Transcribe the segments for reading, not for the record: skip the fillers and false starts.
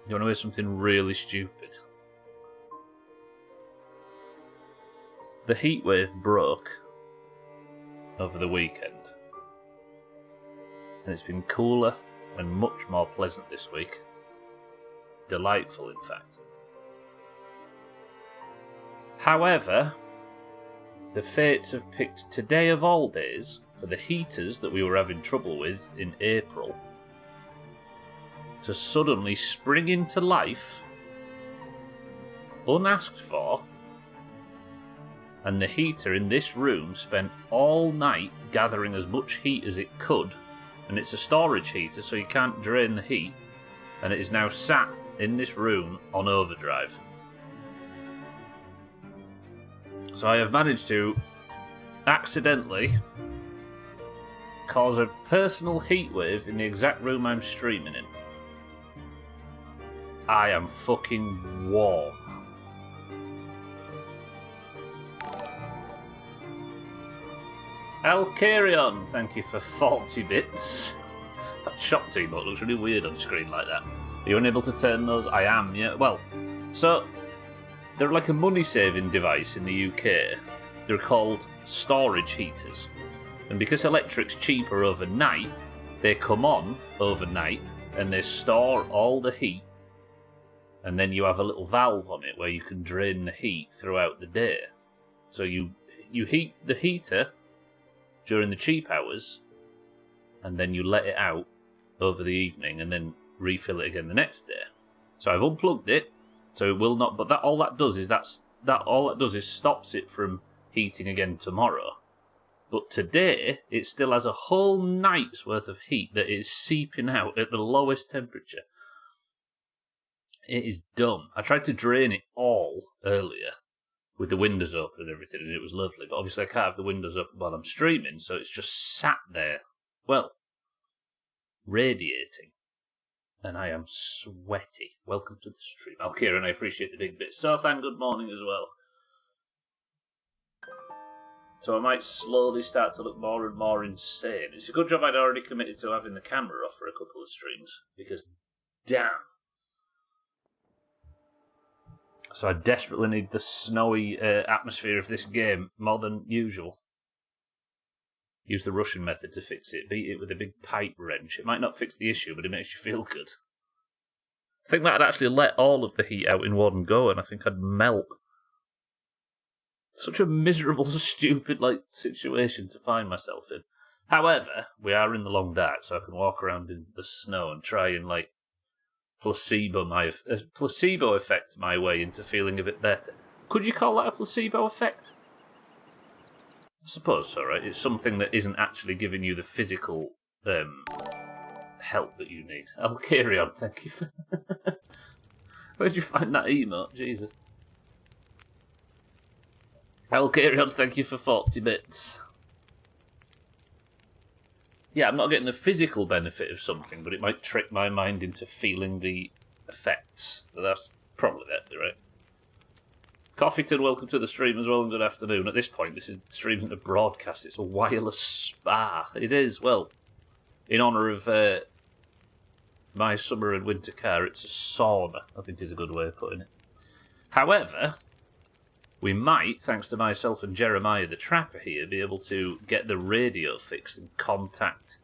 You want to hear something really stupid? The heatwave broke over the weekend. And it's been cooler and much more pleasant this week. Delightful, in fact. However, the fates have picked today of all days for the heaters that we were having trouble with in April to suddenly spring into life, unasked for, and the heater in this room spent all night gathering as much heat as it could, and it's a storage heater so you can't drain the heat, and it is now sat in this room on overdrive. So I have managed to accidentally cause a personal heatwave in the exact room I'm streaming in. I am fucking warm. Alcarion, thank you for 40 bits. That shop emote looks really weird on screen like that. Are you unable to turn those? I am, yeah. Well, so they're like a money-saving device in the UK. They're called storage heaters. And because electric's cheaper overnight, they come on overnight and they store all the heat, and then you have a little valve on it where you can drain the heat throughout the day. So you heat the heater during the cheap hours, and then you let it out over the evening and then refill it again the next day. So I've unplugged it, so it will not, but all that does is stops it from heating again tomorrow. But today, it still has a whole night's worth of heat that is seeping out at the lowest temperature. It is dumb. I tried to drain it all earlier with the windows open and everything, and it was lovely. But obviously I can't have the windows open while I'm streaming, so it's just sat there, well, radiating. And I am sweaty. Welcome to the stream. Alkieran, I appreciate the big bit. Sothan, good morning as well. So I might slowly start to look more and more insane. It's a good job I'd already committed to having the camera off for a couple of streams, because damn. So I desperately need the snowy atmosphere of this game more than usual. Use the Russian method to fix it. Beat it with a big pipe wrench. It might not fix the issue, but it makes you feel good. I think that'd actually let all of the heat out in one go, and I think I'd melt. Such a miserable, stupid situation to find myself in. However, we are in the long dark, so I can walk around in the snow and try and placebo effect my way into feeling a bit better. Could you call that a placebo effect? I suppose so, right? It's something that isn't actually giving you the physical help that you need. Alcarion, thank you for... Where'd you find that emote? Jesus. Alcarion, thank you for 40 bits. Yeah, I'm not getting the physical benefit of something, but it might trick my mind into feeling the effects. That's probably that, right? Coffeeton, welcome to the stream as well, and good afternoon. At this point, this stream isn't a broadcast, it's a wireless spa. It is, well, in honour of my summer and winter car, it's a sauna, I think is a good way of putting it. However, we might, thanks to myself and Jeremiah the Trapper here, be able to get the radio fixed and contact...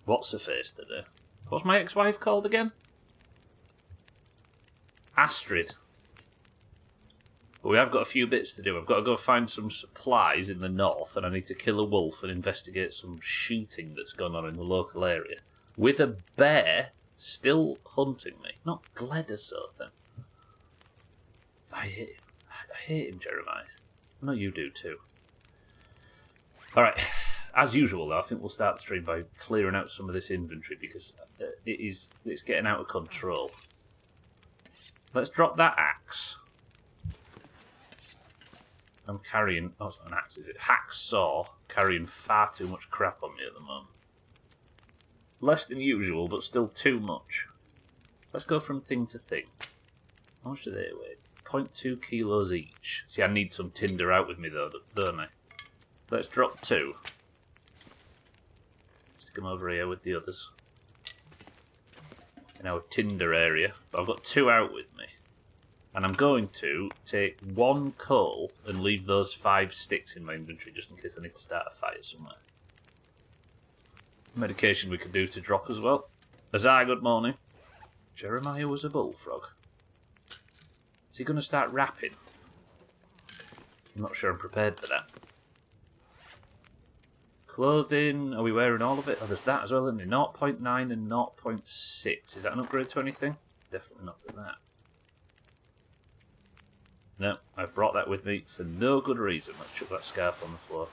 What's-her-face today? What's my ex-wife called again? Astrid. But we have got a few bits to do. I've got to go find some supplies in the north, and I need to kill a wolf and investigate some shooting that's gone on in the local area. With a bear still hunting me. Not Gledasothan. I hate him. I hate him, Jeremiah. I know you do too. Alright, as usual though, I think we'll start the stream by clearing out some of this inventory because it's getting out of control. Let's drop that axe. I'm carrying... Oh, it's not an axe, is it? Hacksaw. Carrying far too much crap on me at the moment. Less than usual, but still too much. Let's go from thing to thing. How much do they weigh? 0.2 kilos each. See, I need some tinder out with me though, don't I? Let's drop 2. Stick them over here with the others. in our Tinder area. But I've got 2 out with me. And I'm going to take 1 coal and leave those 5 sticks in my inventory just in case I need to start a fire somewhere. Medication we could do to drop as well. Azar, good morning. Jeremiah was a bullfrog. Is he going to start rapping? I'm not sure I'm prepared for that. Clothing, are we wearing all of it? Oh, there's that as well, isn't there? 0.9 and 0.6. Is that an upgrade to anything? Definitely not to that. No, I brought that with me for no good reason. Let's chuck that scarf on the floor.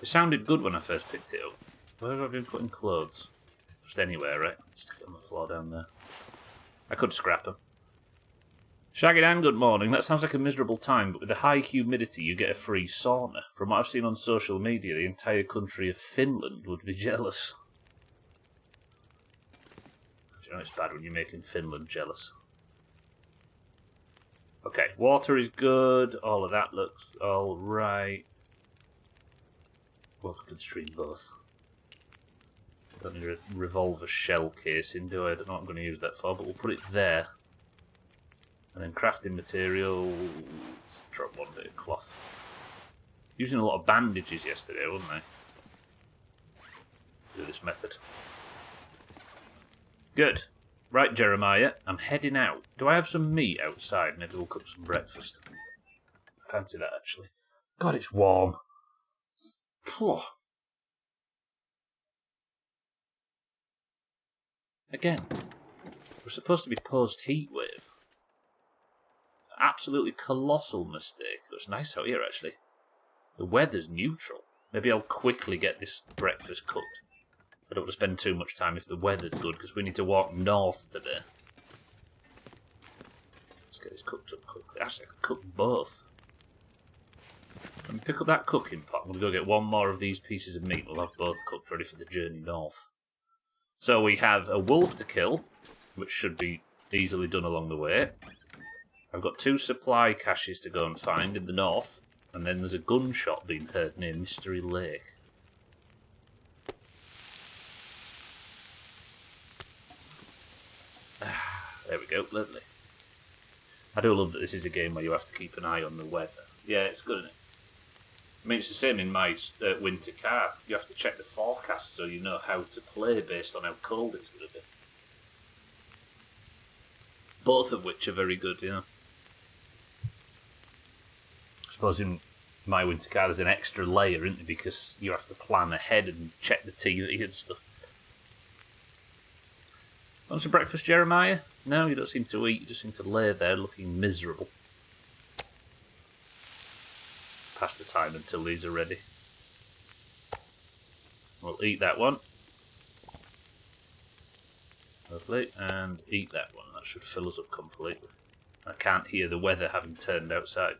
It sounded good when I first picked it up. Where have I been putting clothes? Just anywhere, right? Stick it on the floor down there. I could scrap them. Shaggy Dan, good morning. That sounds like a miserable time, but with the high humidity you get a free sauna. From what I've seen on social media, the entire country of Finland would be jealous. You know it's bad when you're making Finland jealous. Okay, water is good. All of that looks alright. Welcome to the stream, both. Don't need a revolver shell casing, do I? I don't know what I'm going to use that for, but we'll put it there. And then crafting materials. Drop 1 bit of cloth. Using a lot of bandages yesterday, wasn't I? Do this method. Good. Right, Jeremiah, I'm heading out. Do I have some meat outside? Maybe we'll cook some breakfast. I fancy that, actually. God, it's warm. Phew. Again, we're supposed to be post-heat wave. Absolutely colossal mistake. It's nice out here, actually. The weather's neutral. Maybe I'll quickly get this breakfast cooked. I don't want to spend too much time if the weather's good, because we need to walk north today. Let's get this cooked up quickly. Actually, I could cook both. Let me pick up that cooking pot. I'm going to go get 1 more of these pieces of meat. We'll have both cooked, ready for the journey north. So we have a wolf to kill, which should be easily done along the way. I've got 2 supply caches to go and find in the north, and then there's a gunshot being heard near Mystery Lake. There we go, lovely. I do love that this is a game where you have to keep an eye on the weather. Yeah, it's good, isn't it? I mean, it's the same in my winter car. You have to check the forecast so you know how to play based on how cold it's going to be. Both of which are very good, you know. I suppose in my winter car there's an extra layer, isn't there, because you have to plan ahead and check the TV and stuff. Want some breakfast, Jeremiah? No, you don't seem to eat, you just seem to lay there looking miserable. Pass the time until these are ready. We'll eat that one. Lovely, and eat that one. That should fill us up completely. I can't hear the weather having turned outside.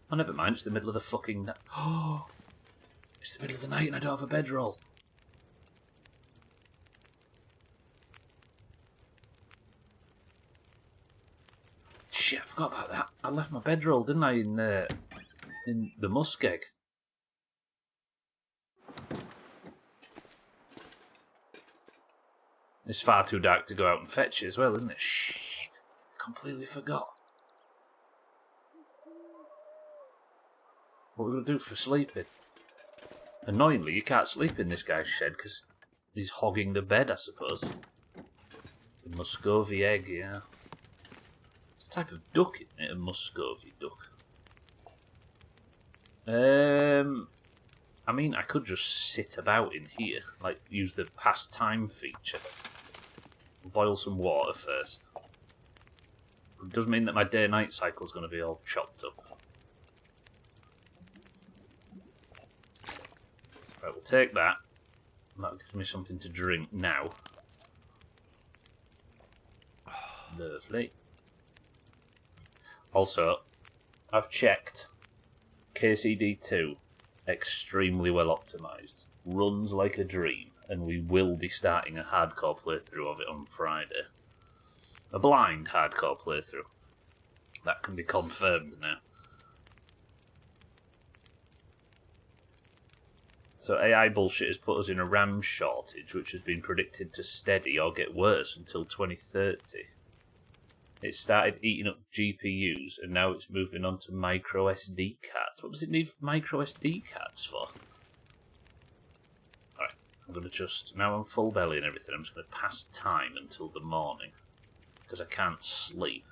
Oh, never mind, it's the middle of the fucking night. Oh, it's the middle of the night and I don't have a bedroll. Shit, I forgot about that. I left my bedroll, didn't I, in the muskeg. It's far too dark to go out and fetch it as well, isn't it? Shit, completely forgot. What are we going to do for sleeping? Annoyingly, you can't sleep in this guy's shed because he's hogging the bed, I suppose. The Muscovy egg, yeah. It's a type of duck, isn't it? A Muscovy duck. I mean, I could just sit about in here, like use the past time feature. Boil some water first. It does mean that my day-night cycle is going to be all chopped up. Right, we'll take that. That gives me something to drink now. Lovely. Also, I've checked. KCD2, extremely well optimised. Runs like a dream, and we will be starting a hardcore playthrough of it on Friday. A blind hardcore playthrough. That can be confirmed now. So AI bullshit has put us in a RAM shortage, which has been predicted to steady or get worse until 2030. It started eating up GPUs, and now it's moving on to micro SD cards. What does it need micro SD cards for? Alright, I'm going to just... Now I'm full belly and everything, I'm just going to pass time until the morning. Because I can't sleep.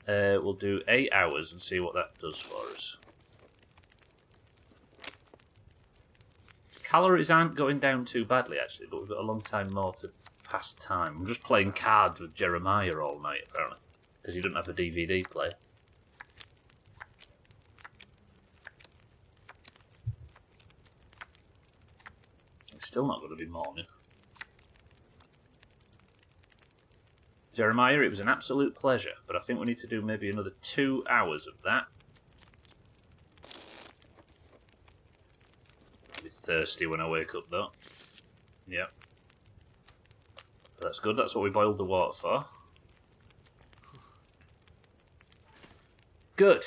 We'll do 8 hours and see what that does for us. Calories aren't going down too badly, actually, but we've got a long time more to pass time. I'm just playing cards with Jeremiah all night, apparently, because he doesn't have a DVD player. It's still not going to be morning. Jeremiah, it was an absolute pleasure, but I think we need to do maybe another 2 hours of that. I'll be thirsty when I wake up, though. Yep. But that's good, that's what we boiled the water for. Good.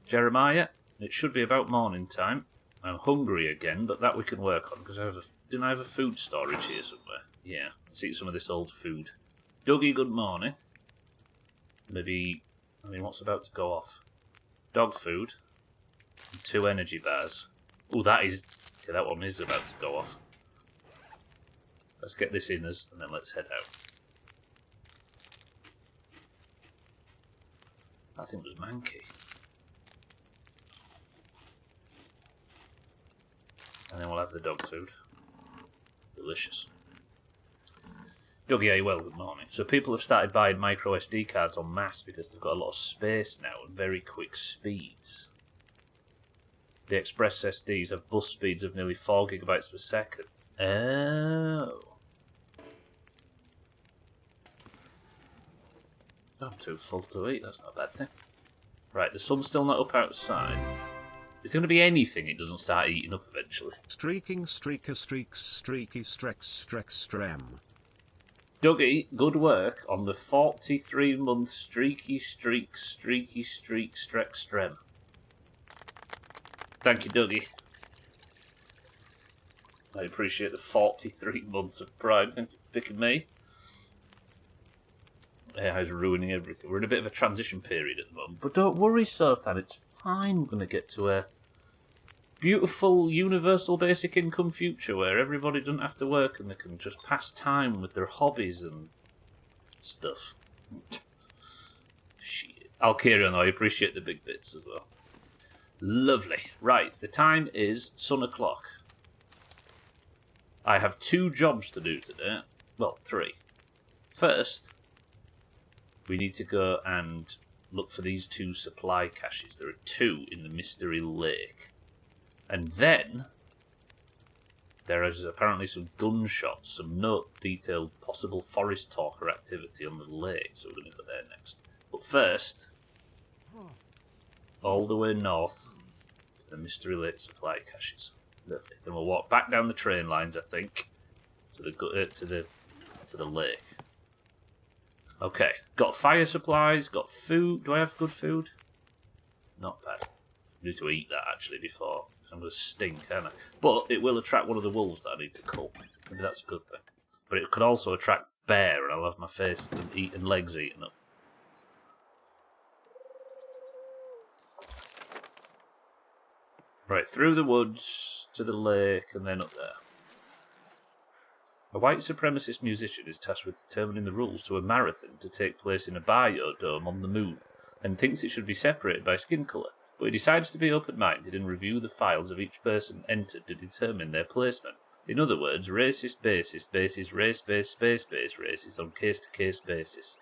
Jeremiah, it should be about morning time. I'm hungry again, but that we can work on, because didn't I have a food storage here somewhere? Yeah, let's eat some of this old food. Dougie, good morning. Maybe, I mean, what's about to go off? Dog food. And 2 energy bars. Oh, okay, that one is about to go off. Let's get this in us, and then let's head out. I think it was Mankey. And then we'll have the dog food. Delicious. Dougie, well, good morning. So people have started buying micro SD cards en masse because they've got a lot of space now and very quick speeds. The Express SDs have bus speeds of nearly 4 gigabytes per second. Oh. I'm too full to eat, that's not a bad thing. Right, the sun's still not up outside. Is there going to be anything it doesn't start eating up eventually? Streaking, streaker, streaks, streaky, strex, strem. Dougie, good work on the 43-month streaky streak strex strem. Thank you, Dougie. I appreciate the 43 months of pride. Thank you for picking me. AI's ruining everything. We're in a bit of a transition period at the moment. But don't worry, Sultan, it's fine. We're going to get to a beautiful, universal basic income future where everybody doesn't have to work and they can just pass time with their hobbies and stuff. Shit. Alkirion, I appreciate the big bits as well. Lovely. Right, the time is sun o'clock. I have 2 jobs to do today. Well, 3. First, we need to go and look for these 2 supply caches. There are 2 in the Mystery Lake. And then, there is apparently some gunshots, some detailed possible forest talker activity on the lake, so we're going to go there next. But first, all the way north to the Mystery Lake supply caches. Lovely. Then we'll walk back down the train lines, I think, to the lake. Okay, got fire supplies, got food. Do I have good food? Not bad. I need to eat that actually before. I'm going to stink, aren't I? But it will attract one of the wolves that I need to cull. Maybe that's a good thing. But it could also attract bear, and I'll have my face and legs eaten up. Right, through the woods to the lake and then up there. A white supremacist musician is tasked with determining the rules to a marathon to take place in a biodome on the moon, and thinks it should be separated by skin colour. But he decides to be open-minded and review the files of each person entered to determine their placement. In other words, racist basis bases race-based space-based races on case-to-case basis.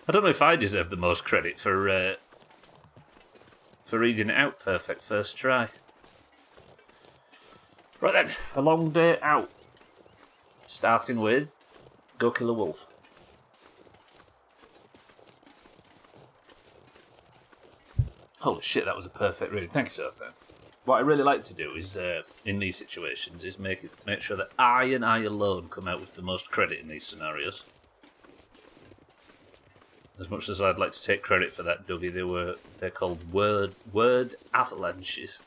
I don't know if I deserve the most credit for reading it out perfect first try. Right then, a long day out. Starting with, go kill a wolf. Holy shit, that was a perfect reading. Thanks, sir. what I really like to do is, in these situations, is make sure that I and I alone come out with the most credit in these scenarios. As much as I'd like to take credit for that, Dougie, they're called word avalanches.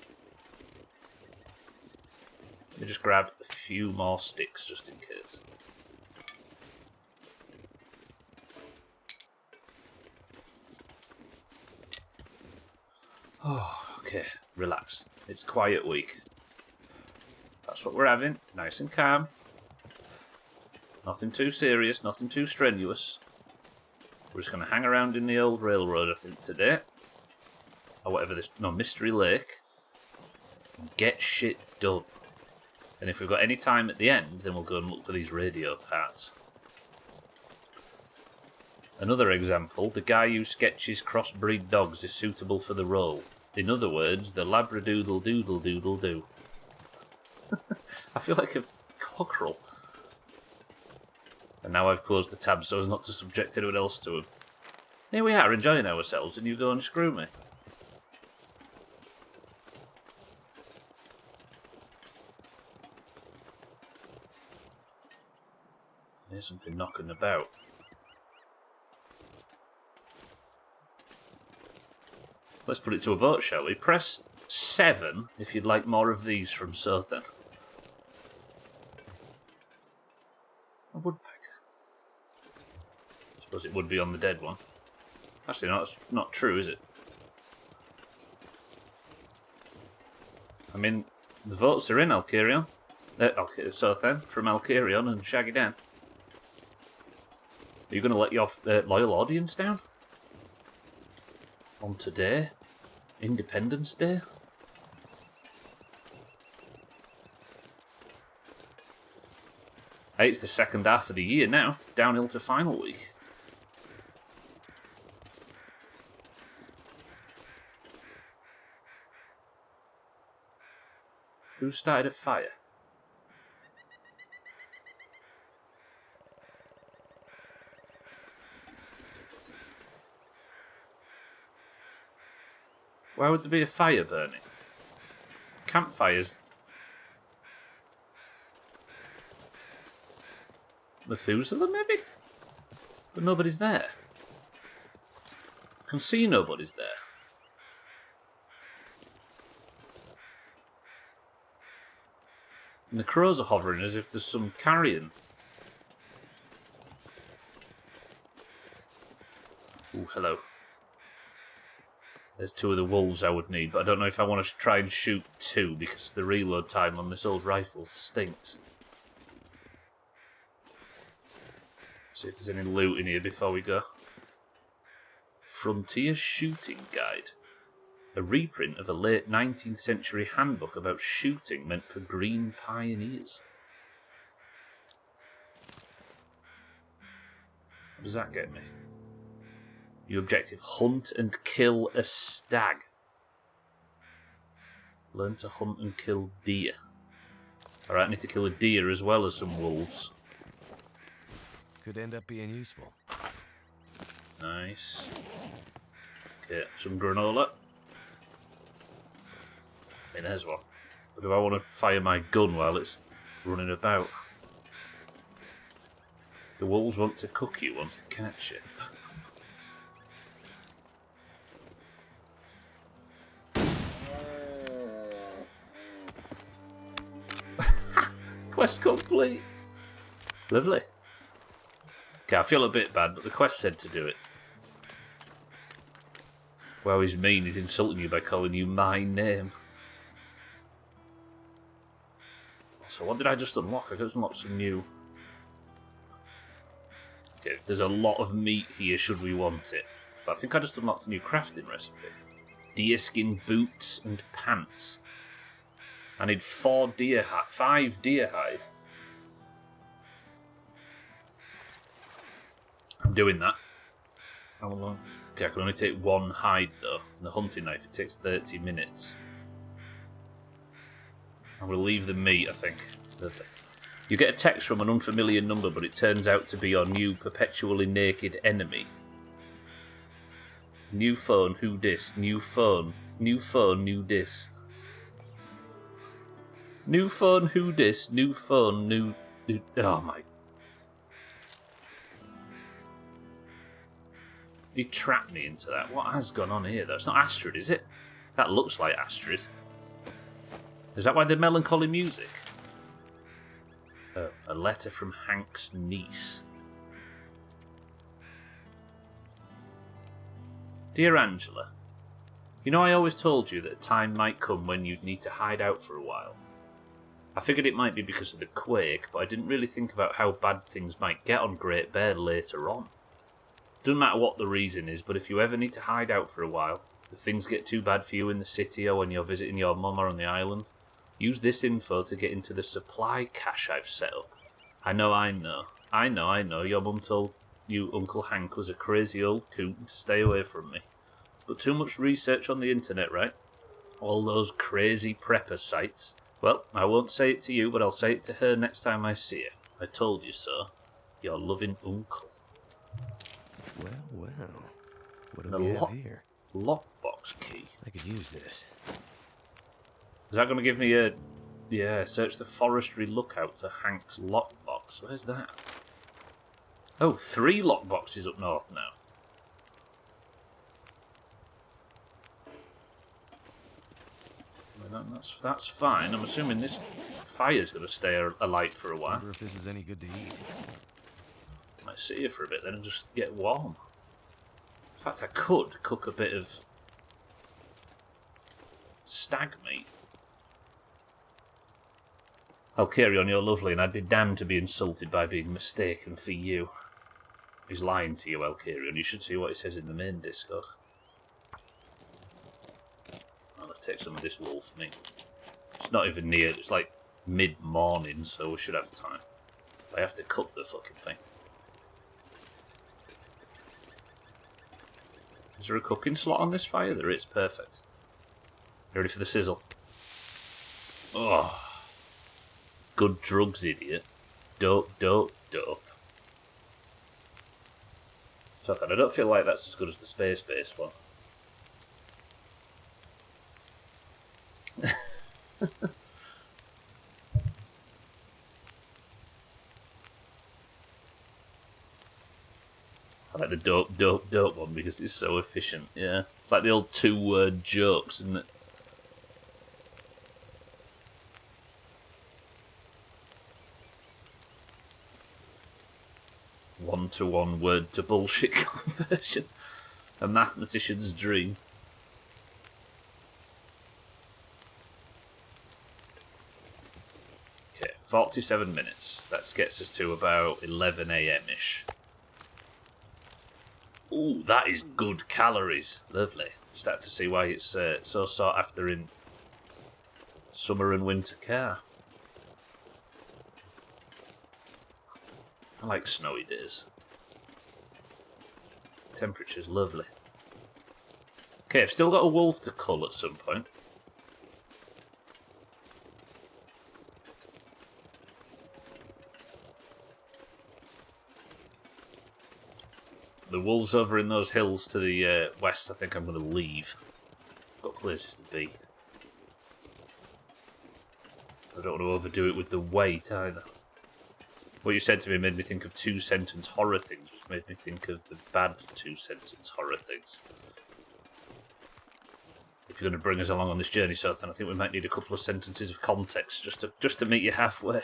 Let me just grab a few more sticks just in case. Oh, okay, relax. It's quiet week. That's what we're having. Nice and calm. Nothing too serious, nothing too strenuous. We're just going to hang around in the old railroad, I think, today. Or whatever this... No, Mystery Lake. And get shit done. And if we've got any time at the end, then we'll go and look for these radio parts. Another example, the guy who sketches crossbreed dogs is suitable for the role. In other words, the labradoodle doodle doodle do. I feel like a cockerel. And now I've closed the tab so as not to subject anyone else to them. Here we are, enjoying ourselves, and you go and screw me. There's something knocking about. Let's put it to a vote, shall we? Press 7 if you'd like more of these from Sothan. A woodpecker. I suppose it would be on the dead one. Actually, no, that's not true, is it? I mean, the votes are in, Alkirion. Sothan, from Alkirion and Shaggy Dan. Are you going to let your loyal audience down? On today? Independence Day? Hey, it's the second half of the year now. Downhill to final week. Who started a fire? Why would there be a fire burning? Campfires. Methuselah, maybe? But nobody's there. I can see nobody's there. And the crows are hovering as if there's some carrion. Ooh, hello. There's 2 of the wolves I would need, but I don't know if I want to try and shoot 2 because the reload time on this old rifle stinks. See if there's any loot in here before we go. Frontier Shooting Guide. A reprint of a late 19th century handbook about shooting meant for green pioneers. What does that get me? Your objective, hunt and kill a stag. Learn to hunt and kill deer. Alright, I need to kill a deer as well as some wolves. Could end up being useful. Nice. Okay, some granola. Hey, there's one. But do I want to fire my gun while it's running about? The wolves want to cook you once they catch you. Quest complete. Lovely. Okay, I feel a bit bad, but the quest said to do it. Wow, he's mean. He's insulting you by calling you my name. So what did I just unlock? I just unlocked some new... Okay, there's a lot of meat here should we want it. But I think I just unlocked a new crafting recipe. Deerskin boots and pants. I need 5 deer hide. I'm doing that. How long? Okay, I can only take 1 hide though. And the hunting knife, it takes 30 minutes. I'm going to leave the meat, I think. Lovely. You get a text from an unfamiliar number, but it turns out to be your new perpetually naked enemy. New phone, who dis? New phone, new dis. New phone, who dis? New phone, new... Oh my... He trapped me into that. What has gone on here, though? It's not Astrid, is it? That looks like Astrid. Is that why the melancholy music? Oh, a letter from Hank's niece. Dear Angela, you know I always told you that a time might come when you'd need to hide out for a while. I figured it might be because of the quake, but I didn't really think about how bad things might get on Great Bear later on. Doesn't matter what the reason is, but if you ever need to hide out for a while, if things get too bad for you in the city or when you're visiting your mum or on the island, use this info to get into the supply cache I've set up. I know, your mum told you Uncle Hank was a crazy old coot to stay away from me. But too much research on the internet, right? All those crazy prepper sites. Well, I won't say it to you, but I'll say it to her next time I see her. I told you so. Your loving uncle. Well. What do we have here? Lockbox key. I could use this. Is that going to give me a... Yeah, search the forestry lookout for Hank's lockbox. Where's that? Oh, 3 lockboxes up north now. Well, that's fine. I'm assuming this fire's going to stay alight for a while. I wonder if this is any good to eat. Might sit here for a bit then and just get warm. In fact, I could cook a bit of stag meat. I'll carry on, you're lovely, and I'd be damned to be insulted by being mistaken for you. He's lying to you, Elkarion. You should see what he says in the main Discord. I'll take some of this wolf meat. It's not even near, it's like mid-morning, so we should have time. I have to cook the fucking thing. Is there a cooking slot on this fire? There is, perfect. Ready for the sizzle? Oh. Good drugs, idiot. Dope. So I don't feel like that's as good as the space-based one. I like the dope one because it's so efficient, yeah. It's like the old 2-word jokes, isn't it? One-to-one word-to-bullshit conversion. A mathematician's dream. Okay, 47 minutes. That gets us to about 11 AM-ish. Ooh, that is good calories. Lovely. Start to see why it's so sought after in summer and winter care. I like snowy days. Temperature's lovely. Okay, I've still got a wolf to cull at some point. The wolves over in those hills to the west, I think I'm going to leave. Got places to be. I don't want to overdo it with the weight either. What you said to me made me think of 2-sentence horror things, which made me think of the bad 2-sentence horror things. If you're going to bring us along on this journey, Sothan, I think we might need a couple of sentences of context just to meet you halfway.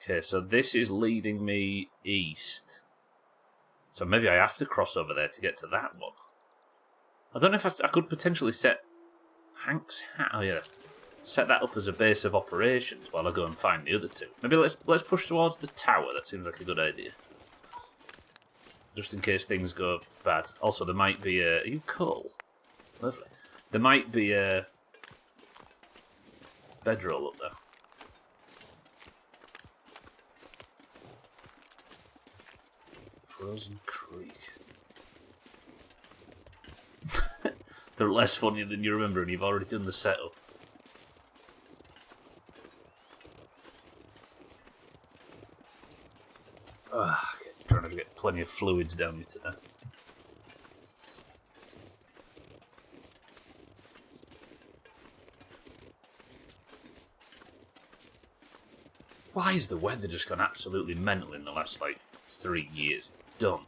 Okay, so this is leading me east. So maybe I have to cross over there to get to that one. I don't know if I could potentially set Hank's hat. Oh yeah. Set that up as a base of operations while I go and find the other two. Maybe let's push towards the tower. That seems like a good idea. Just in case things go bad. Also, there might be a... Are you Cull? Lovely. There might be a bedroll up there. Frozen Creek. They're less funny than you remember, and you've already done the setup. Trying to get plenty of fluids down me today. Why has the weather just gone absolutely mental in the last, like, 3 years? It's dumb.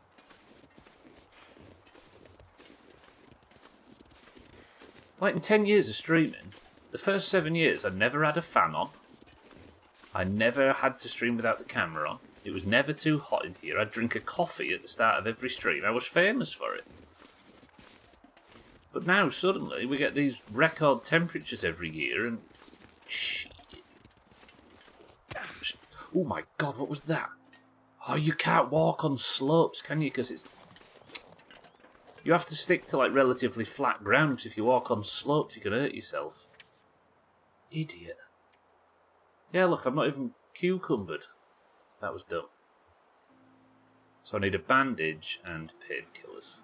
Like, in 10 years of streaming, the first 7 years I never had a fan on. I never had to stream without the camera on. It was never too hot in here. I'd drink a coffee at the start of every stream. I was famous for it. But now, suddenly, we get these record temperatures every year, and... shit. Oh my god, what was that? Oh, you can't walk on slopes, can you? Because it's... You have to stick to, like, relatively flat ground, 'cause if you walk on slopes, you can hurt yourself. Idiot. Yeah, look, I'm not even cucumbered. That was dumb. So I need a bandage and painkillers.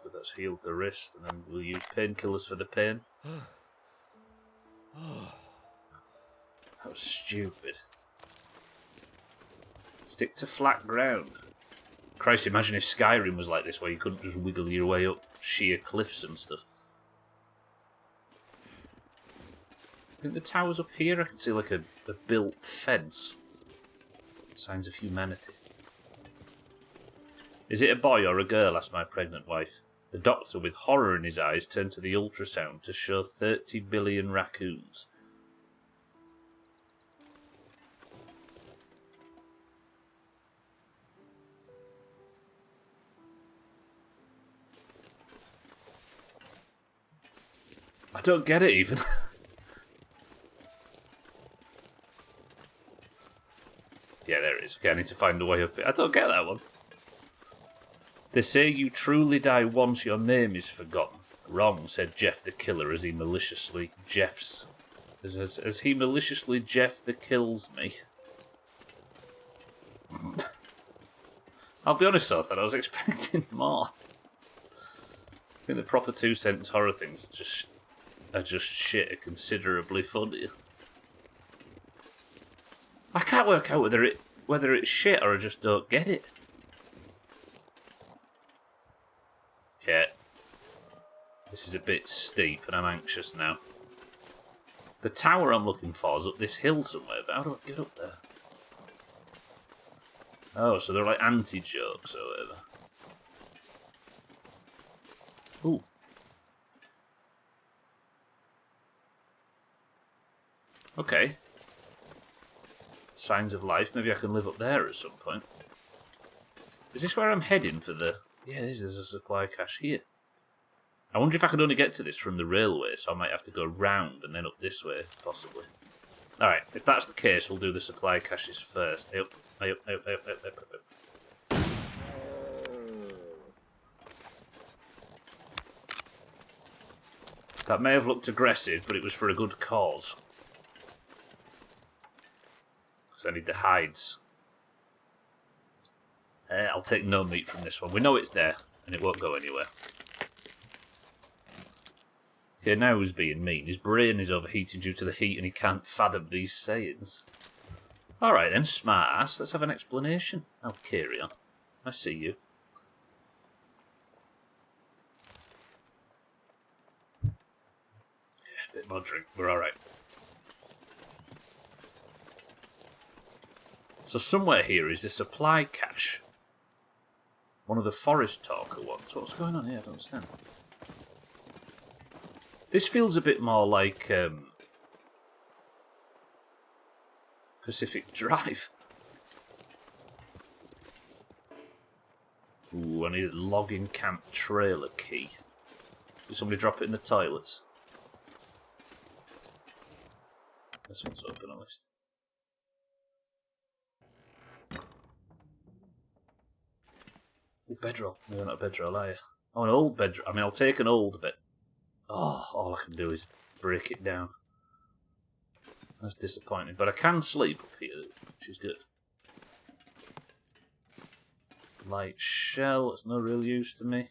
So that's healed the wrist, and then we'll use painkillers for the pain. That was stupid. Stick to flat ground. Christ, imagine if Skyrim was like this, where you couldn't just wiggle your way up sheer cliffs and stuff. I think the tower's up here. I can see like a built fence. Signs of humanity. Is it a boy or a girl? Asked my pregnant wife. The doctor, with horror in his eyes, turned to the ultrasound to show 30 billion raccoons. I don't get it even. Yeah, there it is. Okay, I need to find a way up it. I don't get that one. They say you truly die once your name is forgotten. Wrong, said Jeff the Killer as he maliciously Jeffs. As he maliciously Jeff the kills me. I'll be honest, I thought I was expecting more. I think the proper 2-sentence horror things are just shit, are considerably funnier. I can't work out whether it's shit or I just don't get it. Yeah. This is a bit steep and I'm anxious now. The tower I'm looking for is up this hill somewhere, but how do I get up there? Oh, so they're like anti-jokes or whatever. Ooh. Okay. Signs of life. Maybe I can live up there at some point. Is this where I'm heading for the... Yeah, there's a supply cache here. I wonder if I could only get to this from the railway, so I might have to go round and then up this way, possibly. Alright, if that's the case, we'll do the supply caches first. Up. That may have looked aggressive, but it was for a good cause. Because I need the hides. I'll take no meat from this one. We know it's there, and it won't go anywhere. Okay, now who's being mean? His brain is overheating due to the heat, and he can't fathom these sayings. Alright then, smart ass. Let's have an explanation. I'll carry on. I see you. Yeah, a bit more drink. We're alright. So somewhere here is a supply cache. One of the forest talker ones. What's going on here? I don't understand. This feels a bit more like Pacific Drive. Ooh, I need a logging camp trailer key. Did somebody drop it in the toilets? This one's open at least. Oh, bedroll. No, you're not a bedroll, are you? Oh, an old bedroll. I mean, I'll take an old bit. Oh, all I can do is break it down. That's disappointing. But I can sleep up here, which is good. Light shell. It's no real use to me.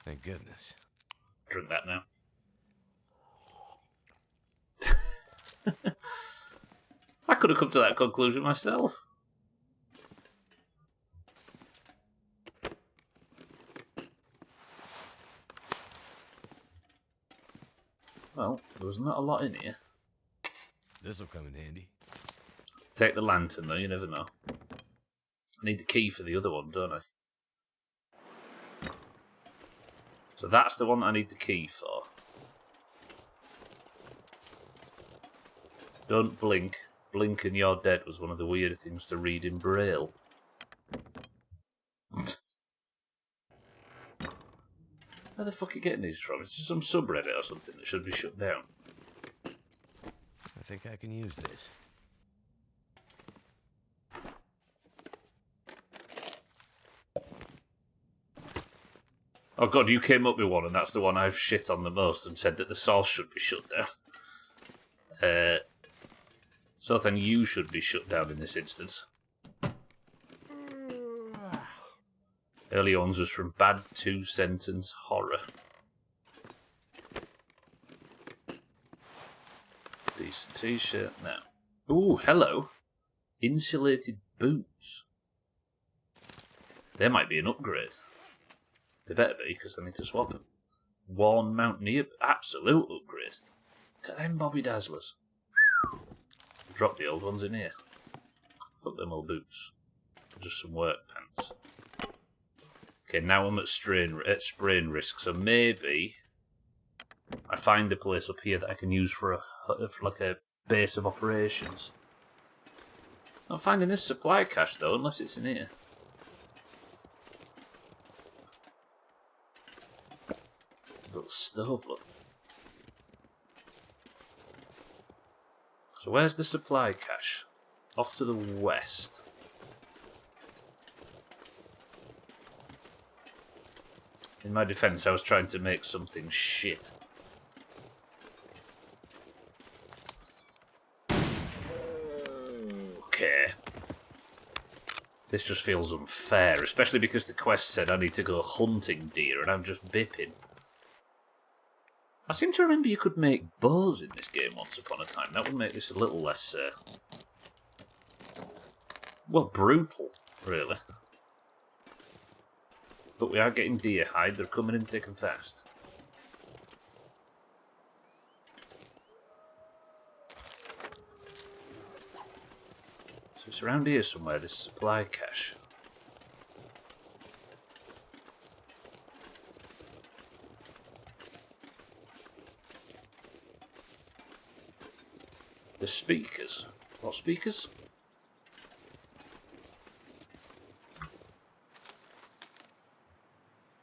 Thank goodness. Drink that now. I could have come to that conclusion myself. Well, there was not a lot in here. This'll come in handy. Take the lantern, though, you never know. I need the key for the other one, don't I? So that's the one that I need the key for. Don't blink. Blink and you're dead was one of the weirder things to read in Braille. Where the fuck are you getting these from? It's just some subreddit or something that should be shut down. I think I can use this. Oh god, you came up with one and that's the one I've shit on the most and said that the source should be shut down. So then you should be shut down in this instance. Early ones was from Bad 2-Sentence Horror. Decent t-shirt now. Ooh, hello. Insulated boots. There might be an upgrade. They better be, because I need to swap them. Worn Mountaineer, absolute upgrade. Look at them Bobby Dazzlers. Drop the old ones in here. Put them old boots. Just some work pants. Okay, now I'm at sprain risk, so maybe I find a place up here that I can use for like a base of operations. Not finding this supply cache though, unless it's in here. Little stove, look. So where's the supply cache? Off to the west. In my defense, I was trying to make something shit. Okay. This just feels unfair, especially because the quest said I need to go hunting deer and I'm just bipping. I seem to remember you could make bows in this game once upon a time. That would make this a little less, well, brutal, really. But we are getting deer hide. They're coming in thick and fast. So it's around here somewhere, this supply cache. The speakers. What speakers?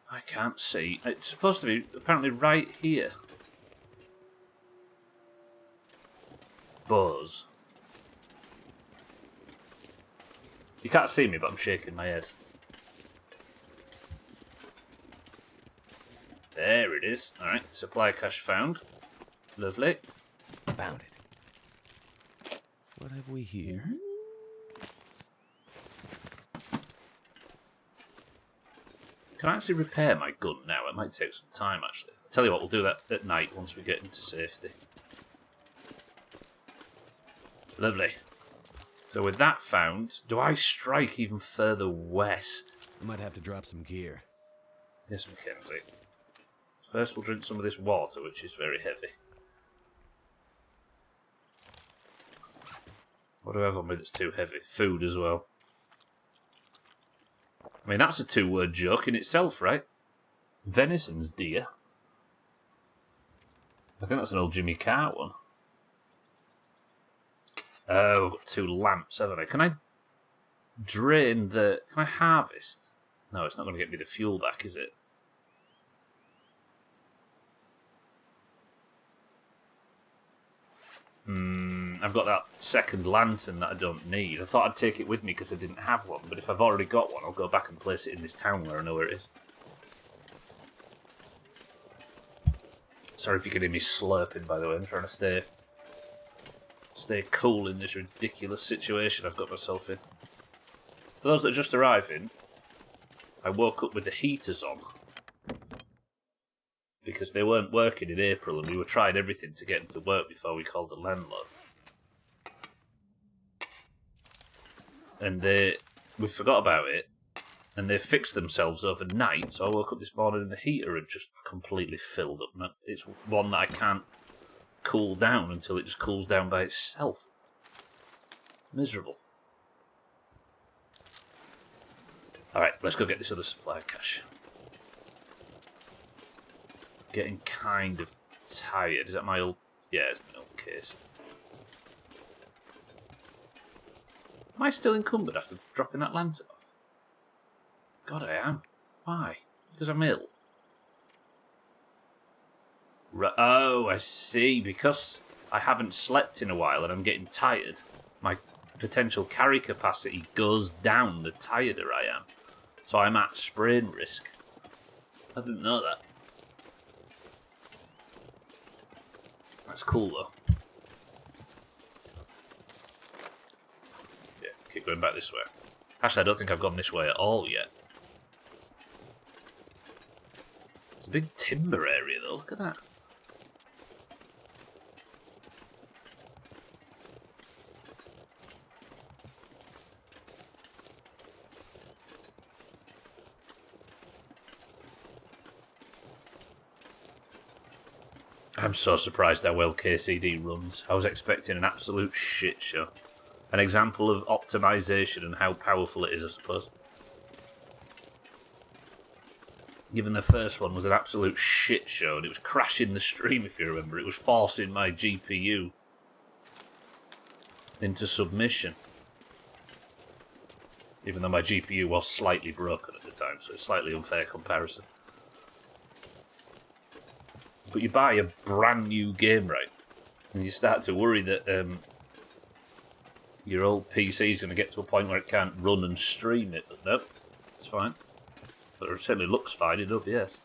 I can't see. It's supposed to be apparently right here. Buzz. You can't see me, but I'm shaking my head. There it is. Alright, supply cache found. Lovely. Found it. What have we here? Can I actually repair my gun now? It might take some time, actually. I'll tell you what, we'll do that at night once we get into safety. Lovely. So with that found, do I strike even further west? I might have to drop some gear. Yes, Mackenzie. First we'll drink some of this water, which is very heavy. What do I have on me that's too heavy? Food as well. I mean, that's a two-word joke in itself, right? Venison's deer. I think that's an old Jimmy Carr one. Oh, I've got 2 lamps, haven't I? Can I drain the... Can I harvest? No, it's not going to get me the fuel back, is it? I've got that second lantern that I don't need. I thought I'd take it with me because I didn't have one, but if I've already got one, I'll go back and place it in this town where I know where it is. Sorry if you can hear me slurping, by the way. I'm trying to stay cool in this ridiculous situation I've got myself in. For those that are just arriving, I woke up with the heaters on because they weren't working in April and we were trying everything to get them to work before we called the landlord. And we forgot about it, and they fixed themselves overnight, so I woke up this morning and the heater had just completely filled up. It's one that I can't cool down until it just cools down by itself. Miserable. Alright, let's go get this other supply cache. Getting kind of tired. Is that my old... Yeah, it's my old case. Am I still encumbered after dropping that lantern off? God, I am. Why? Because I'm ill. Oh, I see. Because I haven't slept in a while and I'm getting tired, my potential carry capacity goes down the tireder I am. So I'm at sprain risk. I didn't know that. That's cool, though. Yeah, keep going back this way. Actually, I don't think I've gone this way at all yet. It's a big timber area, though. Look at that. I'm so surprised how well KCD runs. I was expecting an absolute shit show. An example of optimization and how powerful it is, I suppose. Given the first one was an absolute shit show, and it was crashing the stream, if you remember. It was forcing my GPU into submission. Even though my GPU was slightly broken at the time, so it's a slightly unfair comparison. But you buy a brand new game, right? And you start to worry that your old PC is going to get to a point where it can't run and stream it. But nope, it's fine. But it certainly looks fine in OBS.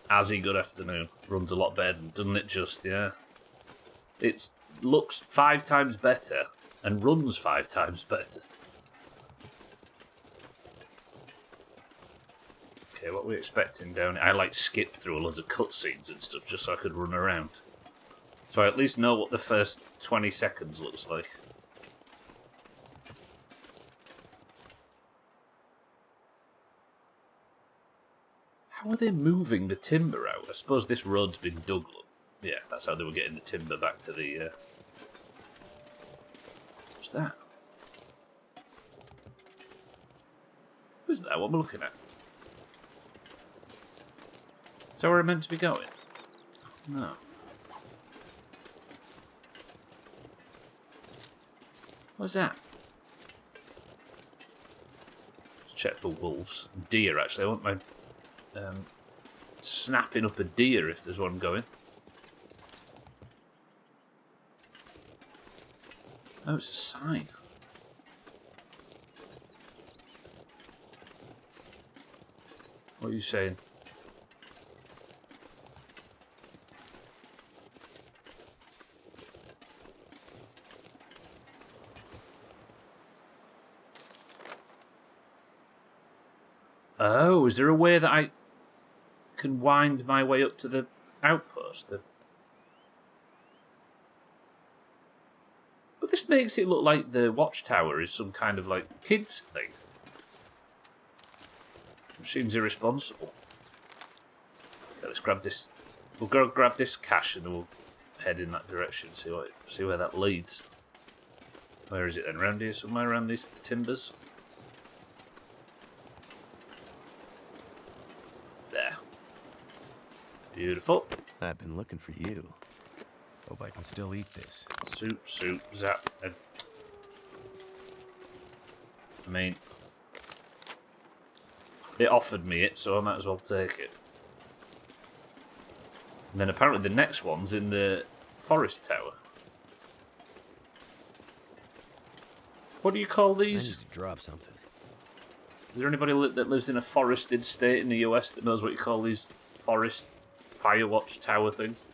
Azzy, good afternoon. Runs a lot better, doesn't it just, yeah? It looks 5 times better and runs 5 times better. Okay, what were we expecting down here? I like skipped through loads of cutscenes and stuff just so I could run around. So I at least know what the first 20 seconds looks like. How are they moving the timber out? I suppose this road's been dug up. Yeah, that's how they were getting the timber back to the... What's that? Who's that? What am I looking at? Is that where I'm meant to be going? No. What's that? Let's check for wolves. Deer, actually. I want my... snapping up a deer if there's one going. Oh, it's a sign. What are you saying? Oh, is there a way that I can wind my way up to the outpost? But this makes it look like the watchtower is some kind of like kids thing. It seems irresponsible. Okay, let's grab this. We'll go grab this cache and then we'll head in that direction. See where that leads. Where is it then? Around here somewhere? Around these timbers? There. Beautiful. I've been looking for you. Hope I can still eat this. Soup, zap. I mean, it offered me it, so I might as well take it. And then apparently the next one's in the forest tower. What do you call I these? need to drop something. Is there anybody that lives in a forested state in the US that knows what you call these forest firewatch tower things?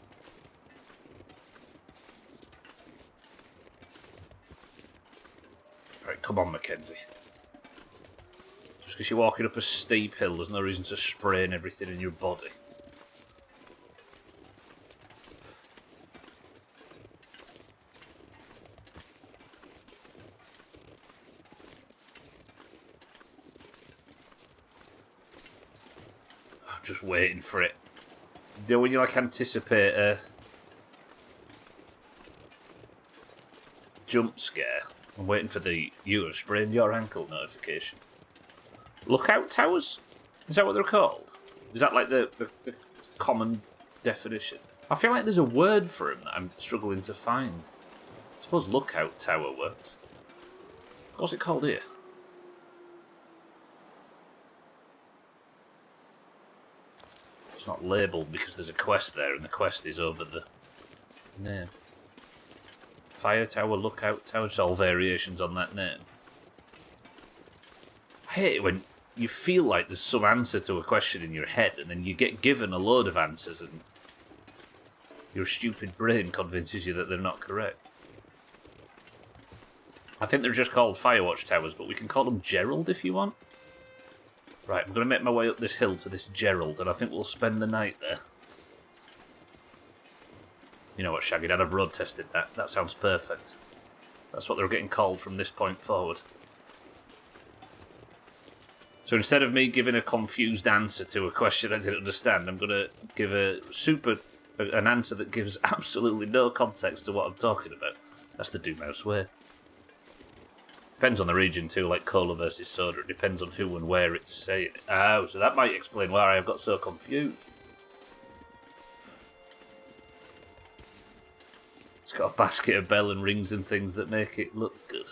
Right, come on, Mackenzie. Just because you're walking up a steep hill, there's no reason to sprain everything in your body. I'm just waiting for it. You know, when you like anticipate a jump scare, I'm waiting for the "you have sprained your ankle" notification. Lookout towers? Is that what they're called? Is that like the common definition? I feel like there's a word for them that I'm struggling to find. I suppose lookout tower works. What's it called here? It's not labelled because there's a quest there and the quest is over the name. Fire tower, lookout tower, it's all variations on that name. I hate it when you feel like there's some answer to a question in your head and then you get given a load of answers and your stupid brain convinces you that they're not correct. I think they're just called Firewatch Towers, but we can call them Gerald if you want. Right, I'm going to make my way up this hill to this Gerald, and I think we'll spend the night there. You know what, Shaggy Dad, I've road tested that. That sounds perfect. That's what they're getting called from this point forward. So instead of me giving a confused answer to a question I didn't understand, I'm going to give an answer that gives absolutely no context to what I'm talking about. That's the Doomhaus way. Depends on the region too, like cola versus soda. It depends on who and where it's saying it. Oh, so that might explain why I've got so confused. It's got a basket of bell and rings and things that make it look good.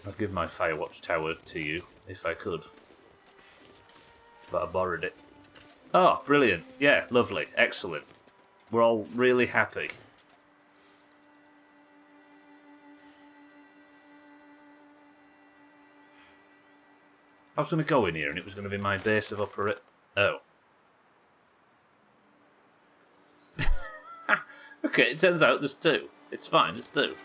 I'd give my Firewatch Tower to you, if I could. But I borrowed it. Oh, brilliant. Yeah, lovely. Excellent. We're all really happy. I was going to go in here and it was going to be my base of operation. Oh. Okay, it turns out there's two. It's fine, there's two.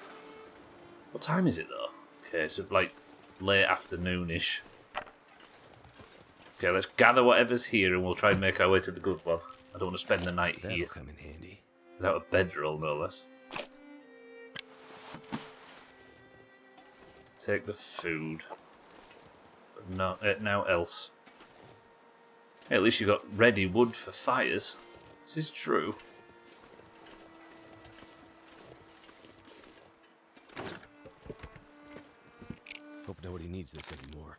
What time is it though? Okay, so like late afternoonish. Okay, let's gather whatever's here and we'll try and make our way to the good one. I don't want to spend the night That'll here. come in handy. Without a bedroll, no less. Take the food. But no, now else. Hey, at least you got ready wood for fires. This is true. Hope nobody needs this anymore.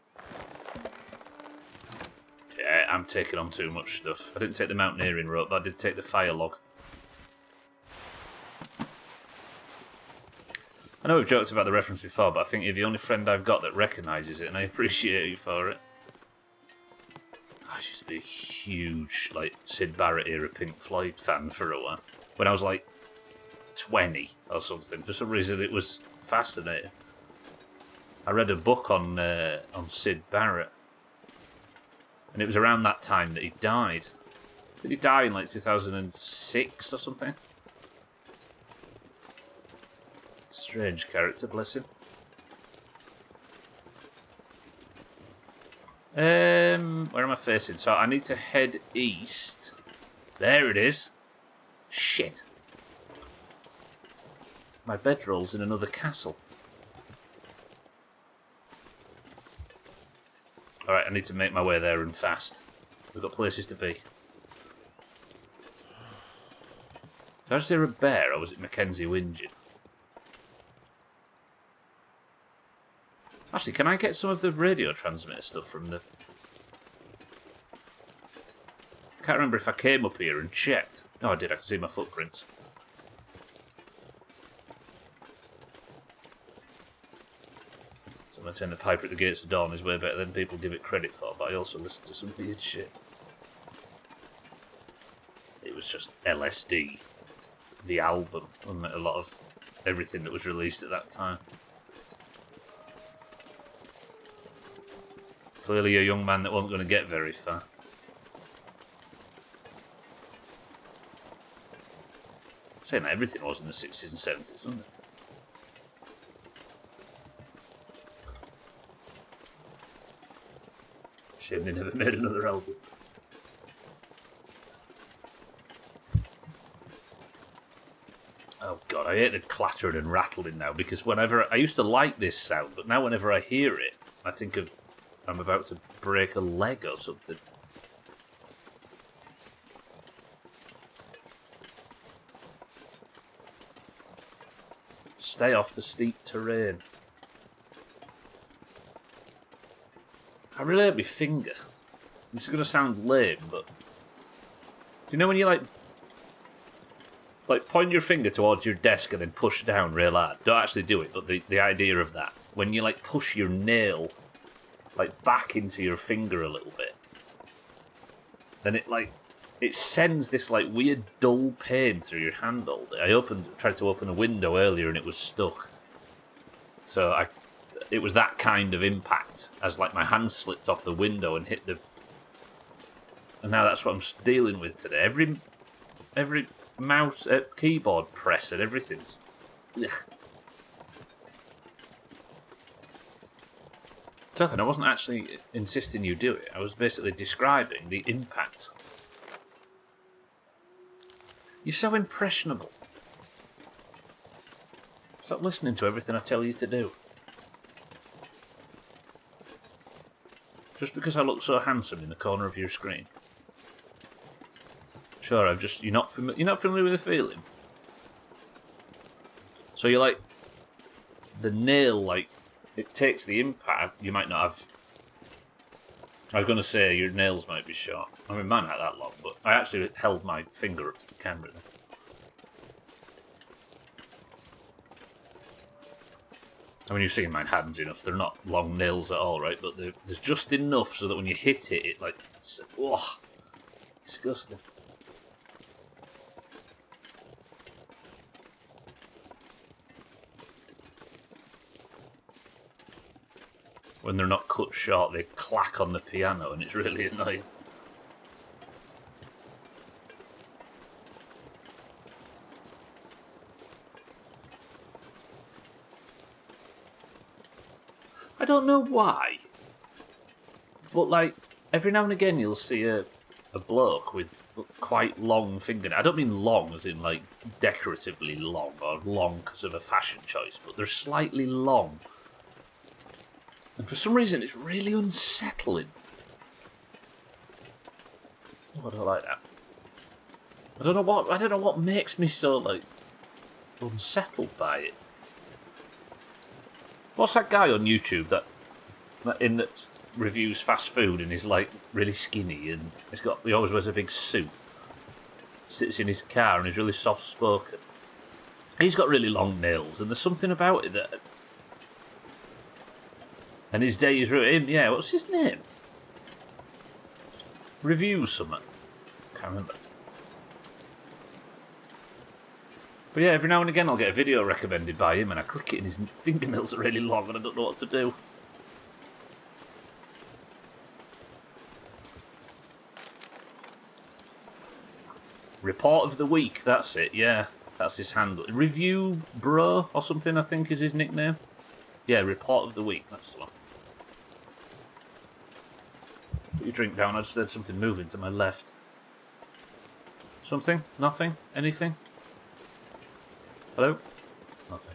Yeah, I'm taking on too much stuff. I didn't take the mountaineering rope, but I did take the fire log. I know we've joked about the reference before, but I think you're the only friend I've got that recognises it, and I appreciate you for it. I used to be a huge, like, Syd Barrett era Pink Floyd fan for a while. When I was like 20 or something. For some reason it was fascinating. I read a book on Syd Barrett. And it was around that time that he died. Did he die in like 2006 or something? Strange character, bless him. Where am I facing? So I need to head east. There it is. Shit. My bedroll's in another castle. Alright, I need to make my way there and fast. We've got places to be. Did I just hear a bear or was it Mackenzie whinging? Actually, can I get some of the radio transmitter stuff from the... I can't remember if I came up here and checked. No, I did. I can see my footprints. So I'm going to turn the piper at the gates of dawn is way better than people give it credit for, but I also listen to some weird shit. It was just LSD. The album, unlike a lot of everything that was released at that time. Clearly a young man that wasn't going to get very far. Saying that everything was in the 60s and 70s, wasn't it? Shame they never made another album. Oh god, I hate the clattering and rattling now, because whenever... I used to like this sound, but now whenever I hear it, I think of... I'm about to break a leg or something. Stay off the steep terrain. I really hurt my finger. This is going to sound lame, but... Do you know when you, like point your finger towards your desk and then push down real hard? Don't actually do it, but the idea of that. When you, like, push your nail, like, back into your finger a little bit, then it, like... It sends this, like, weird dull pain through your hand all day. I tried to open a window earlier and it was stuck. So it was that kind of impact, as like my hand slipped off the window and hit the... And now that's what I'm dealing with today. Every mouse, keyboard press and everything's... Ugh. Nothing, I wasn't actually insisting you do it. I was basically describing the impact. You're so impressionable. Stop listening to everything I tell you to do. Just because I look so handsome in the corner of your screen. Sure, you're not familiar with the feeling. So you're like, the nail, like, it takes the impact. You might not have... I was going to say your nails might be short. I mean, mine aren't that long, but I actually held my finger up to the camera then. I mean, you've seen mine hands enough. They're not long nails at all, right? But there's just enough so that when you hit it, it like... Oh, disgusting. When they're not cut short, they clack on the piano and it's really annoying. I don't know why, but like every now and again you'll see a bloke with quite long fingernails. I don't mean long as in like decoratively long or long because of a fashion choice, but they're slightly long. And for some reason it's really unsettling. Oh, I don't like that. I don't know what makes me so like unsettled by it. What's that guy on YouTube that reviews fast food and is like really skinny and he always wears a big suit, sits in his car and is really soft spoken. He's got really long nails and there's something about it that. And his day is ruined. Yeah, what's his name? Review something. Can't remember. But yeah, every now and again I'll get a video recommended by him and I click it and his fingernails are really long and I don't know what to do. Report of the week, that's it, yeah. That's his handle. Review Bro or something, I think is his nickname. Yeah, Report of the week, that's the one. Put your drink down, I just heard something moving to my left. Something? Nothing? Anything? Hello? Nothing.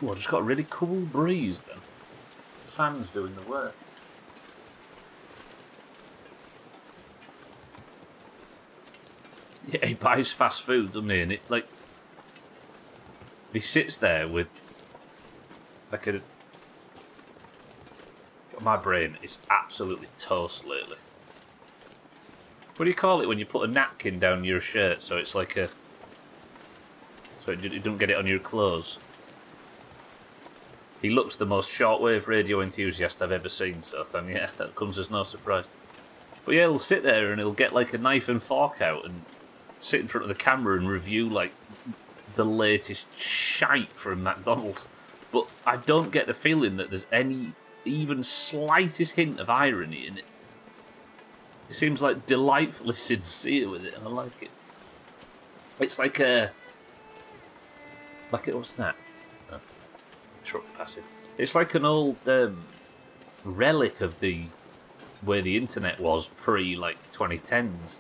Oh, I just got a really cool breeze then. The fan's doing the work. Yeah, he buys fast food, doesn't he? And it, like... He sits there with... Like a... My brain is absolutely toast lately. What do you call it when you put a napkin down your shirt so it's like a... So you don't get it on your clothes? He looks the most shortwave radio enthusiast I've ever seen, so then yeah, that comes as no surprise. But yeah, he'll sit there and he'll get like a knife and fork out and sit in front of the camera and review like the latest shite from McDonald's. But I don't get the feeling that there's any even slightest hint of irony in it. It seems like delightfully sincere with it, and I like it. It's like a... what's that? Oh, truck passing. It's like an old relic of the where the internet was pre like 2010s.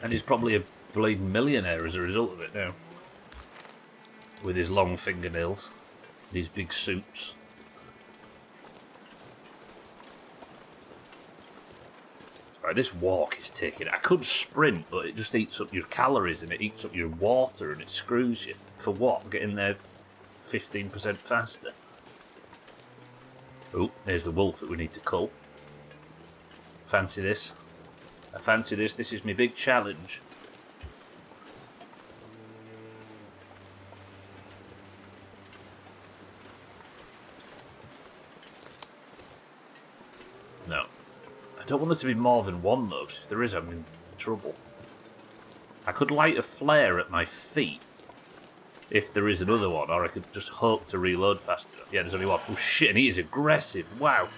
And he's probably a bleeding millionaire as a result of it now. With his long fingernails, these big suits. Right, this walk is taking... I could sprint, but it just eats up your calories and it eats up your water and it screws you. For what? Getting there 15% faster. Oh, there's the wolf that we need to cull. Fancy this. I fancy this. This is my big challenge. No. I don't want there to be more than one, though, because if there is, I'm in trouble. I could light a flare at my feet if there is another one, or I could just hope to reload fast enough. Yeah, there's only one. Oh shit, and he is aggressive. Wow.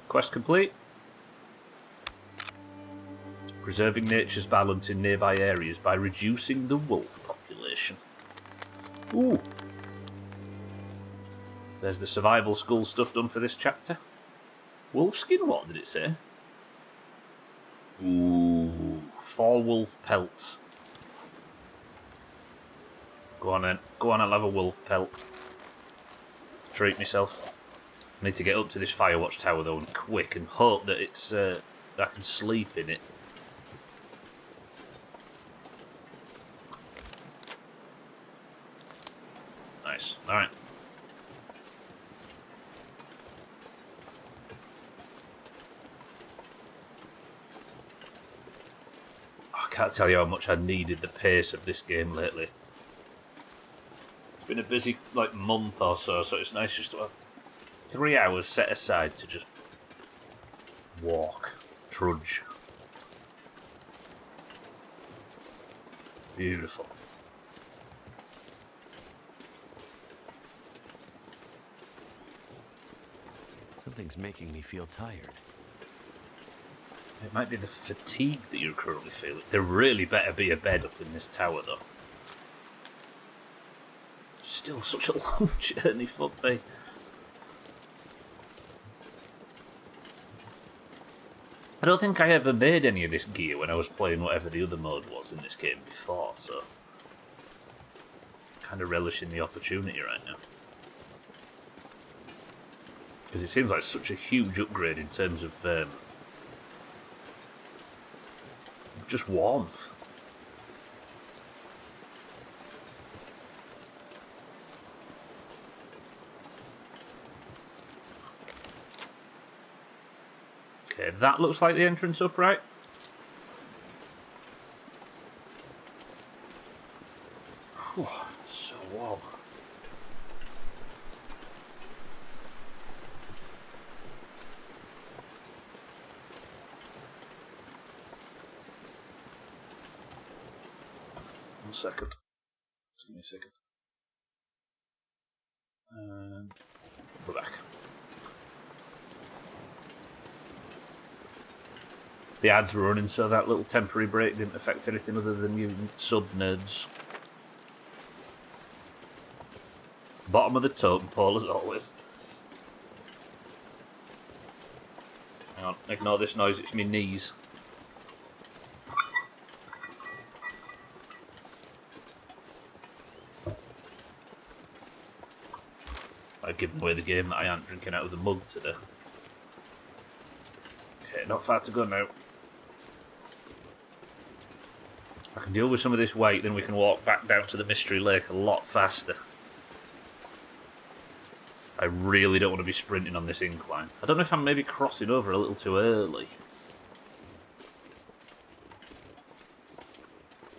Quest complete. Preserving nature's balance in nearby areas by reducing the wolf population. Ooh. There's the survival school stuff done for this chapter. Wolfskin, what did it say? Ooh, 4 wolf pelts. Go on then. Go on, I'll have a wolf pelt. Treat myself. I need to get up to this Firewatch tower though, and quick, and hope that it's I can sleep in it. Nice. Alright. I can't tell you how much I needed the pace of this game lately. It's been a busy month or so, so it's nice just to have 3 hours set aside to just walk, trudge. Beautiful. Something's making me feel tired. It might be the fatigue that you're currently feeling. There really better be a bed up in this tower, though. Still such a long journey, fuck me. I don't think I ever made any of this gear when I was playing whatever the other mode was in this game before, so... kind of relishing the opportunity right now. Because it seems like such a huge upgrade in terms of... just warmth. Okay, that looks like the entrance up, right? Whew, so warm. One second. Just give me a second. And we're back. The ads were running, so that little temporary break didn't affect anything other than you sub-nerds. Bottom of the totem pole, as always. Hang on, ignore this noise, it's my knees. I've given away the game that I aren't drinking out of the mug today. Okay, not far to go now. If I can deal with some of this weight, then we can walk back down to the Mystery Lake a lot faster. I really don't want to be sprinting on this incline. I don't know if I'm maybe crossing over a little too early.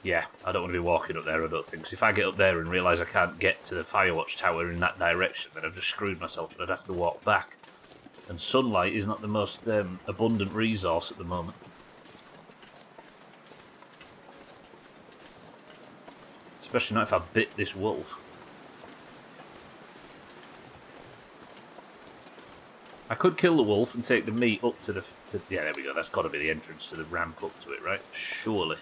Yeah, I don't want to be walking up there, I don't think. Because if I get up there and realise I can't get to the Firewatch tower in that direction, then I've just screwed myself and I'd have to walk back. And sunlight is not the most abundant resource at the moment. Especially not if I bit this wolf. I could kill the wolf and take the meat up to the... yeah, there we go. That's got to be the entrance to the ramp up to it, right? Surely.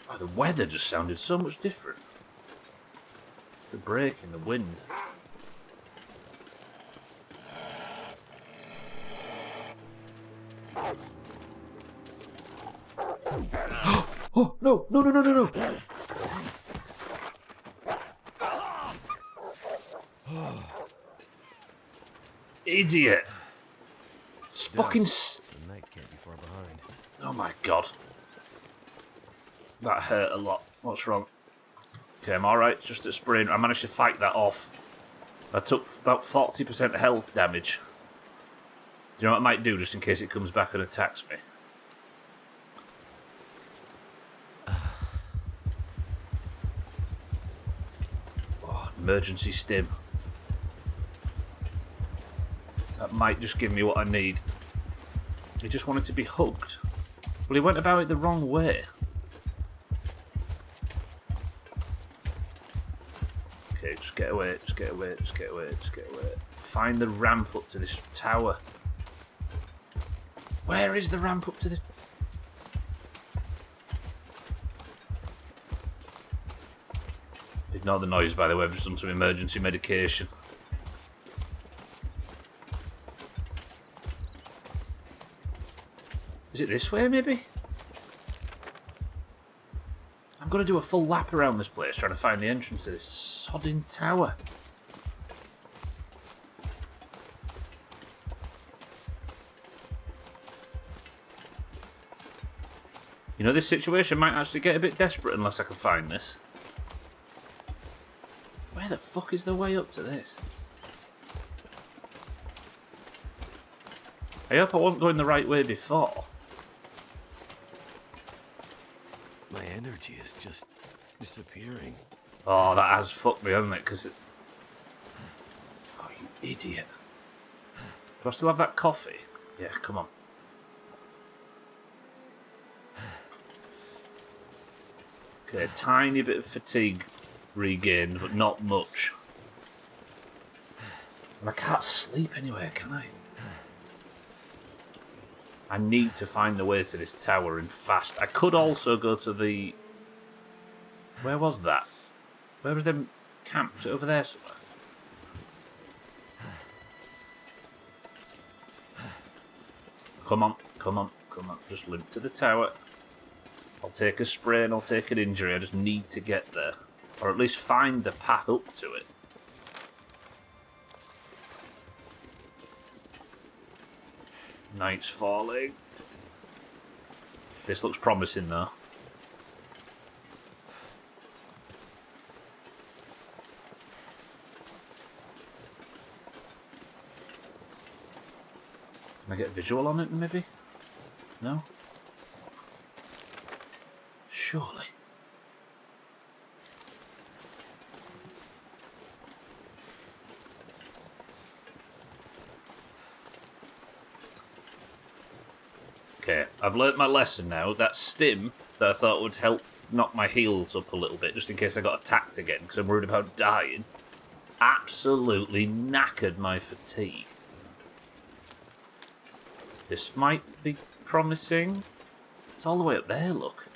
Oh, the weather just sounded so much different. The break in the wind. Oh, no, no, no, no, no, no! idiot! It's fucking... The night can't be far behind. Oh my god. That hurt a lot. What's wrong? Okay, I'm alright. It's just a sprain. I managed to fight that off. I took about 40% health damage. Do you know what I might do just in case it comes back and attacks me? Oh, emergency stim. That might just give me what I need. He just wanted to be hugged. Well, he went about it the wrong way. Okay, just get away, just get away, just get away, just get away. Find the ramp up to this tower. Where is the ramp up to this? Ignore the noise, by the way. I've just done some emergency medication. Is it this way, maybe? I'm going to do a full lap around this place, trying to find the entrance to this sodding tower. You know, this situation might actually get a bit desperate unless I can find this. Where the fuck is the way up to this? I hope I wasn't going the right way before. My energy is just disappearing. Oh, that has fucked me, hasn't it? Because it... Oh, you idiot. Do I still have that coffee? Yeah, come on. Okay, a tiny bit of fatigue regained, but not much. And I can't sleep anywhere, can I? I need to find the way to this tower and fast. I could also go to the... Where was that? Where was them camps? Over there somewhere? Come on, come on, come on. Just limp to the tower. I'll take a sprain, I'll take an injury. I just need to get there. Or at least find the path up to it. Night's falling. This looks promising though. Can I get a visual on it maybe? No? Surely. Okay, I've learnt my lesson now. That stim that I thought would help knock my heals up a little bit, just in case I got attacked again, because I'm worried about dying, absolutely knackered my fatigue. This might be promising. It's all the way up there, look.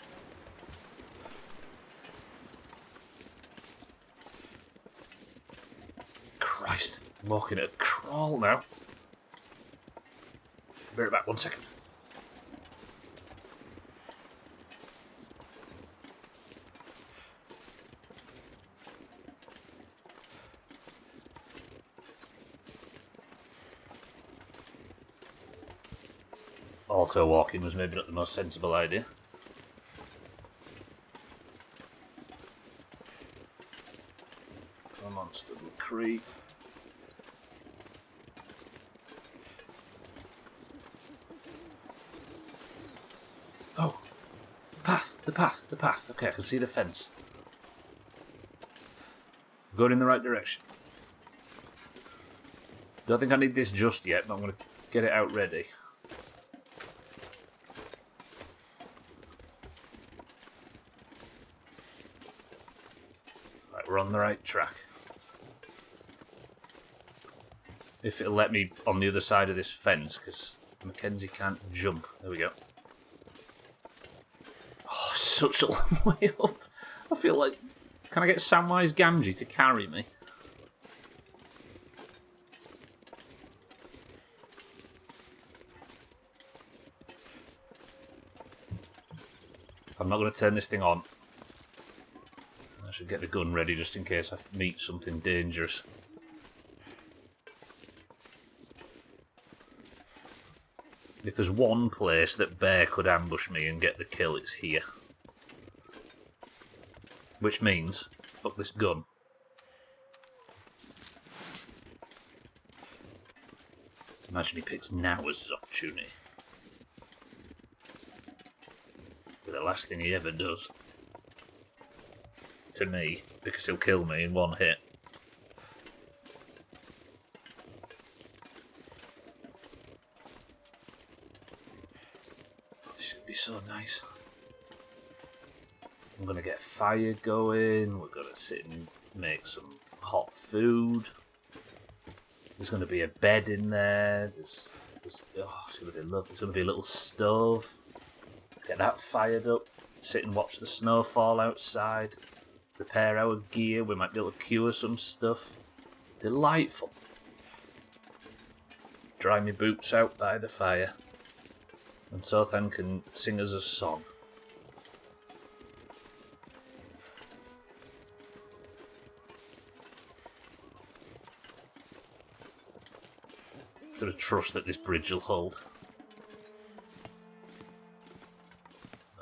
Christ, I'm walking at a crawl now. Be right back, 1 second. Auto walking was maybe not the most sensible idea. Come on, Studley Creek. Oh, the path. Okay, I can see the fence. I'm going in the right direction. Don't think I need this just yet, but I'm going to get it out ready. We're on the right track. If it'll let me on the other side of this fence, because Mackenzie can't jump. There we go. Oh, such a long way up. I feel like... Can I get Samwise Gamgee to carry me? I'm not going to turn this thing on. I should get the gun ready just in case I meet something dangerous. If there's one place that Bear could ambush me and get the kill, it's here. Which means, fuck this gun. Imagine he picks now as his opportunity. But the last thing he ever does. To me, because he'll kill me in one hit. This should be so nice. I'm gonna get fire going, we're gonna sit and make some hot food. There's gonna be a bed in there, there's oh, it's gonna be lovely. There's gonna be a little stove. Get that fired up, sit and watch the snow fall outside, repair our gear, we might be able to cure some stuff. Delightful. Dry my boots out by the fire, and Sothan can sing us a song. Gotta trust that this bridge will hold.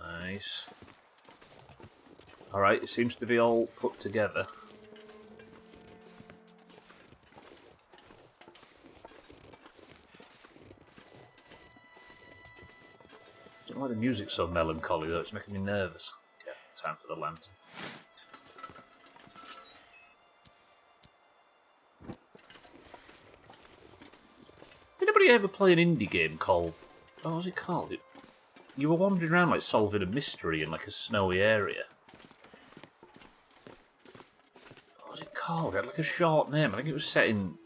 Nice. Alright, it seems to be all put together. I don't know why the music's so melancholy though, it's making me nervous. Okay, time for the lantern. Did anybody ever play an indie game called... what was it called? You were wandering around like solving a mystery in like a snowy area. What was it called? It had like a short name. I think it was set in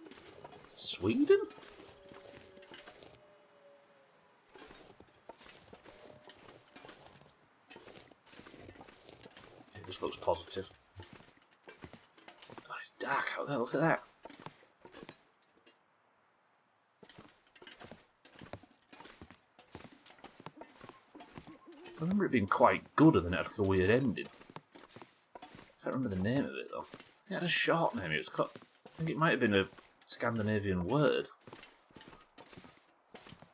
Sweden? Yeah, this looks positive. God, it's dark out there, look at that. I remember it being quite good and then it had like a weird ending. I can't remember the name of it though. It had a short name. It was called, I think it might have been a Scandinavian word.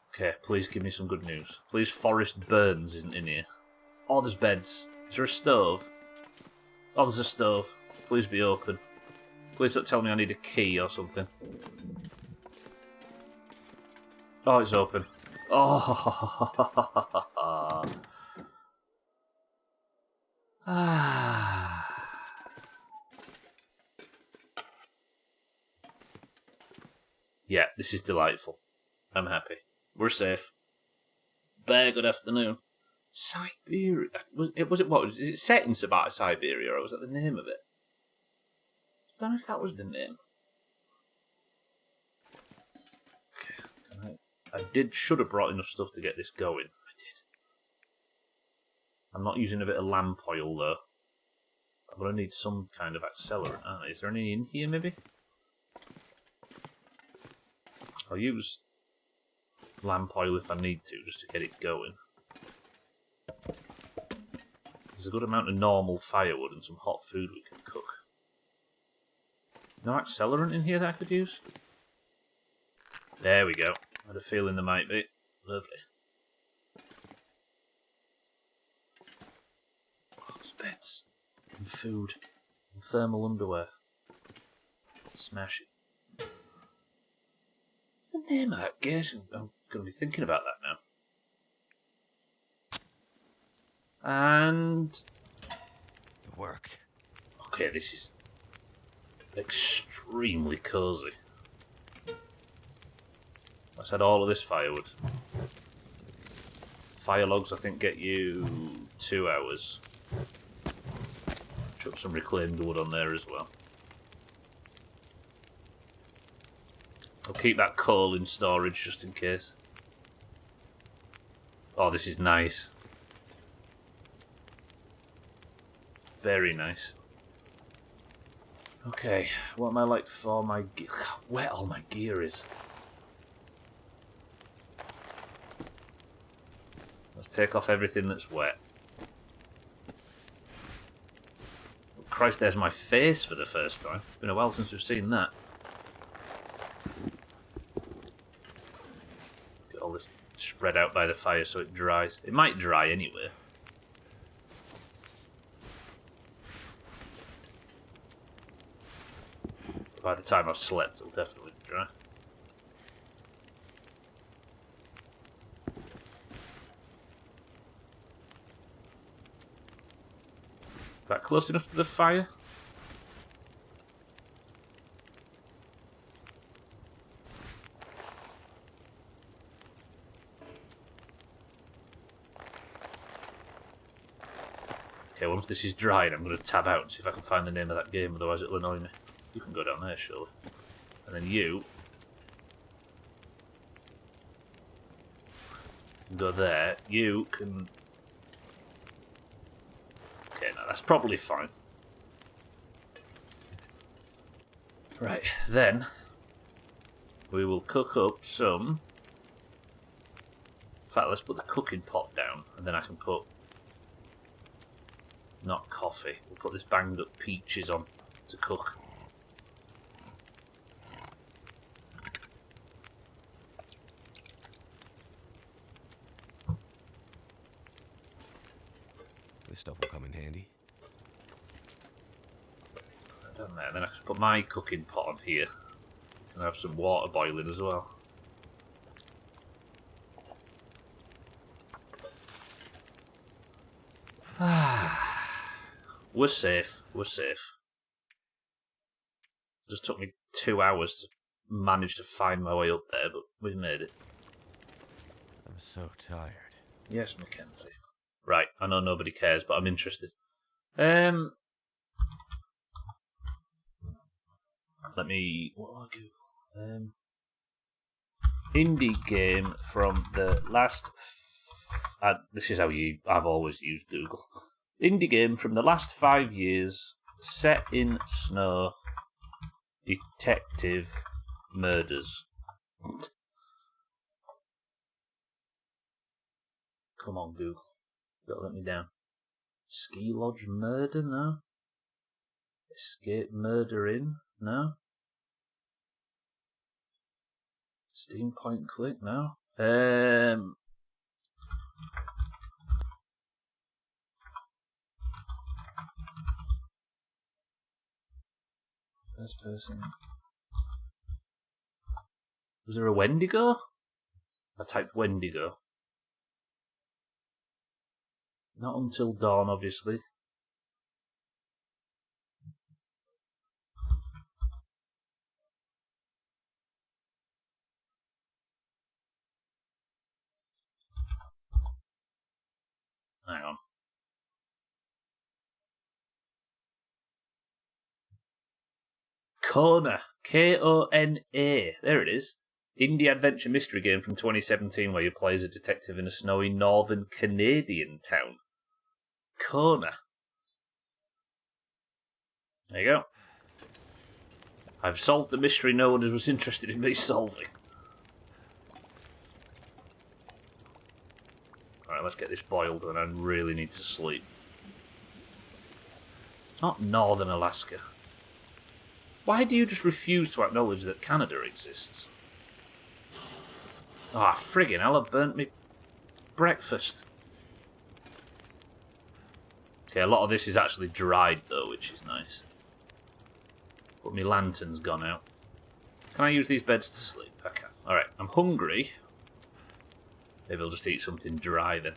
Okay, please give me some good news. Please Forest Burns isn't in here. Oh, there's beds. Is there a stove? Oh, there's a stove. Please be open. Please don't tell me I need a key or something. Oh, it's open. Oh, yeah, this is delightful. I'm happy. We're safe. Bear, good afternoon. Siberia. Was it what? Is it set in Siberia, or was that the name of it? I don't know if that was the name. Okay, should have brought enough stuff to get this going. I did. I'm not using a bit of lamp oil though. I'm gonna need some kind of accelerant. Is there any in here maybe? I'll use lamp oil if I need to, just to get it going. There's a good amount of normal firewood and some hot food we can cook. No accelerant in here that I could use? There we go. I had a feeling there might be. Lovely. Oh, there's beds. And food. And thermal underwear. Smash it. What's the name of that gas? I'm going to be thinking about that now. And... It worked. okay, this is extremely cosy. Let's had all of this firewood. Fire logs, I think, get you 2 hours. Chuck some reclaimed wood on there as well. I'll keep that coal in storage just in case. Oh, this is nice. Very nice. Okay, what am I like for my gear? Look how wet all my gear is. Let's take off everything that's wet. Oh, Christ, there's my face for the first time. It's been a while since we've seen that. Let's get all this spread out by the fire so it dries. It might dry anyway. By the time I've slept, it'll definitely dry. Is that close enough to the fire? Okay, once this is dried, I'm going to tab out and see if I can find the name of that game, otherwise it'll annoy me. You can go down there, surely. And then you can go there. You can... Okay, now that's probably fine. Right, then we will cook up some... In fact, let's put the cooking pot down, and then I can put... Not coffee. We'll put this banged up peaches on to cook. This stuff will come in handy. Put that down there. Then I can put my cooking pot on here. And have some water boiling as well. We're safe. We're safe. Just took me 2 hours to manage to find my way up there, but we made it. I'm so tired. Yes, Mackenzie. Right, I know nobody cares, but I'm interested. Let me... What will I do? Indie game from the last... this is how I've always used Google. Indie game from the last 5 years, set in snow, detective murders. Come on, Google. Don't let me down. Ski Lodge murder? No. Escape murdering? No. Steam point click? No. First person. Was there a Wendigo? I typed Wendigo. Not Until Dawn, obviously. Hang on. Kona. Kona. There it is. Indie adventure mystery game from 2017 where you play as a detective in a snowy northern Canadian town. Kona. There you go. I've solved the mystery no one was interested in me solving. Alright, let's get this boiled and I really need to sleep. Not northern Alaska. Why do you just refuse to acknowledge that Canada exists? Ah, friggin' hell, I've burnt me breakfast. Okay, a lot of this is actually dried though, which is nice. But my lantern's gone out. Can I use these beds to sleep? I can. Alright, I'm hungry. Maybe I'll just eat something dry then.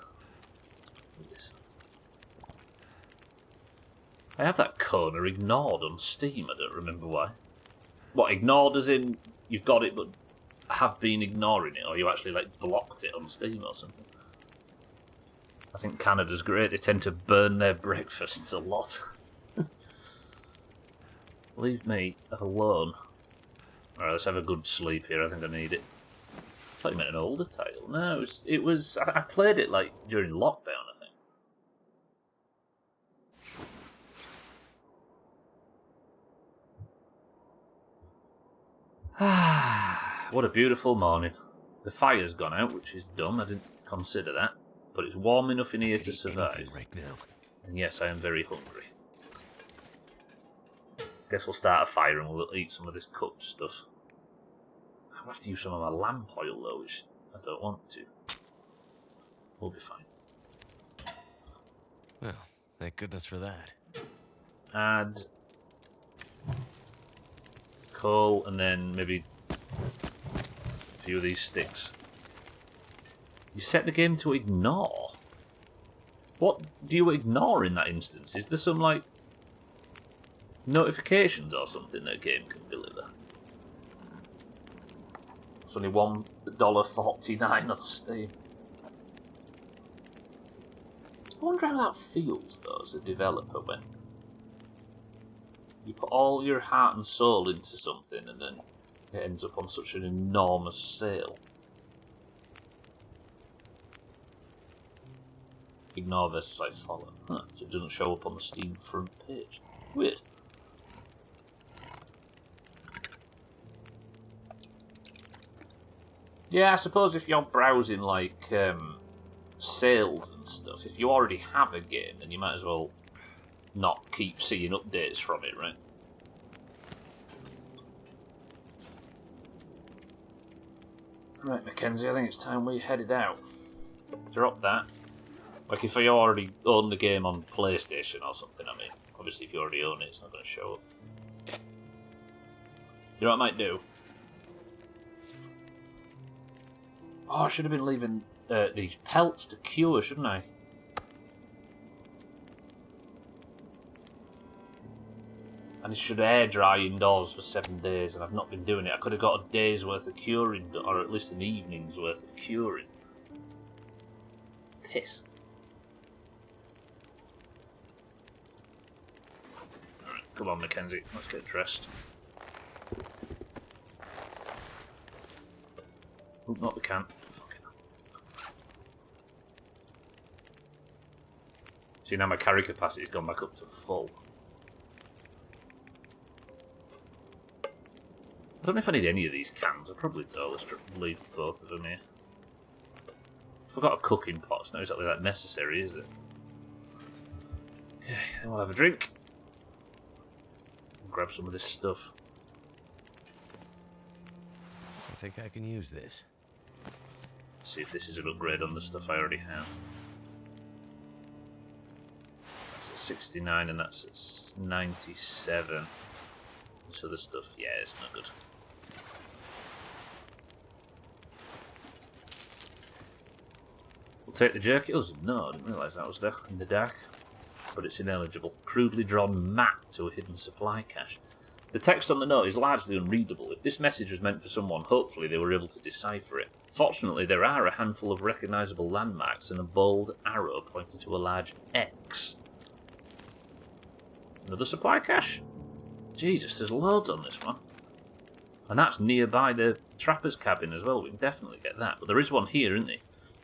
Look at this. I have that Kona ignored on Steam, I don't remember why. What, ignored as in you've got it but have been ignoring it, or you actually like blocked it on Steam or something? I think Canada's great, they tend to burn their breakfasts a lot. Leave me alone. Alright, let's have a good sleep here, I think I need it. I thought you meant an older title. No, it was I played it like during lockdown, I think. What a beautiful morning. The fire's gone out, which is dumb. I didn't consider that. But it's warm enough in here to survive. Right now. And yes, I am very hungry. Guess we'll start a fire and we'll eat some of this cooked stuff. I'll have to use some of my lamp oil though, which I don't want to. We'll be fine. Well, thank goodness for that. Add coal, and then maybe a few of these sticks. You set the game to ignore. What do you ignore in that instance? Is there some, like, notifications or something that a game can deliver? It's only $1.49 on Steam. I wonder how that feels, though, as a developer, when you put all your heart and soul into something and then it ends up on such an enormous sale. Ignore versus like follow. Huh, so it doesn't show up on the Steam front page. Weird. Yeah, I suppose if you're browsing like sales and stuff, if you already have a game, then you might as well not keep seeing updates from it, right? Right, Mackenzie, I think it's time we headed out. Drop that. Like, if you already own the game on PlayStation or something, I mean. Obviously, if you already own it, it's not going to show up. You know what I might do? Oh, I should have been leaving these pelts to cure, shouldn't I? And it should air dry indoors for 7 days, and I've not been doing it. I could have got a day's worth of curing, or at least an evening's worth of curing. Piss. Alright, come on, Mackenzie. Let's get dressed. Oh, not the can. Fucking hell. See, now my carry capacity's gone back up to full. I don't know if I need any of these cans. I probably do. Let's leave both of them here. Forgot a cooking pot. It's not exactly that necessary, is it? Okay, then we'll have a drink. Grab some of this stuff. I think I can use this. See if this is an upgrade on the stuff I already have. That's at 69 and that's at 97. This other stuff, yeah, it's not good. We'll take the jerky. Oh, no, I didn't realise that was there in the dark. But it's ineligible. Crudely drawn map to a hidden supply cache. The text on the note is largely unreadable. If this message was meant for someone, hopefully they were able to decipher it. Fortunately, there are a handful of recognisable landmarks and a bold arrow pointing to a large X. Another supply cache? Jesus, there's loads on this one. And that's nearby the trapper's cabin as well. We can definitely get that. But there is one here, isn't there?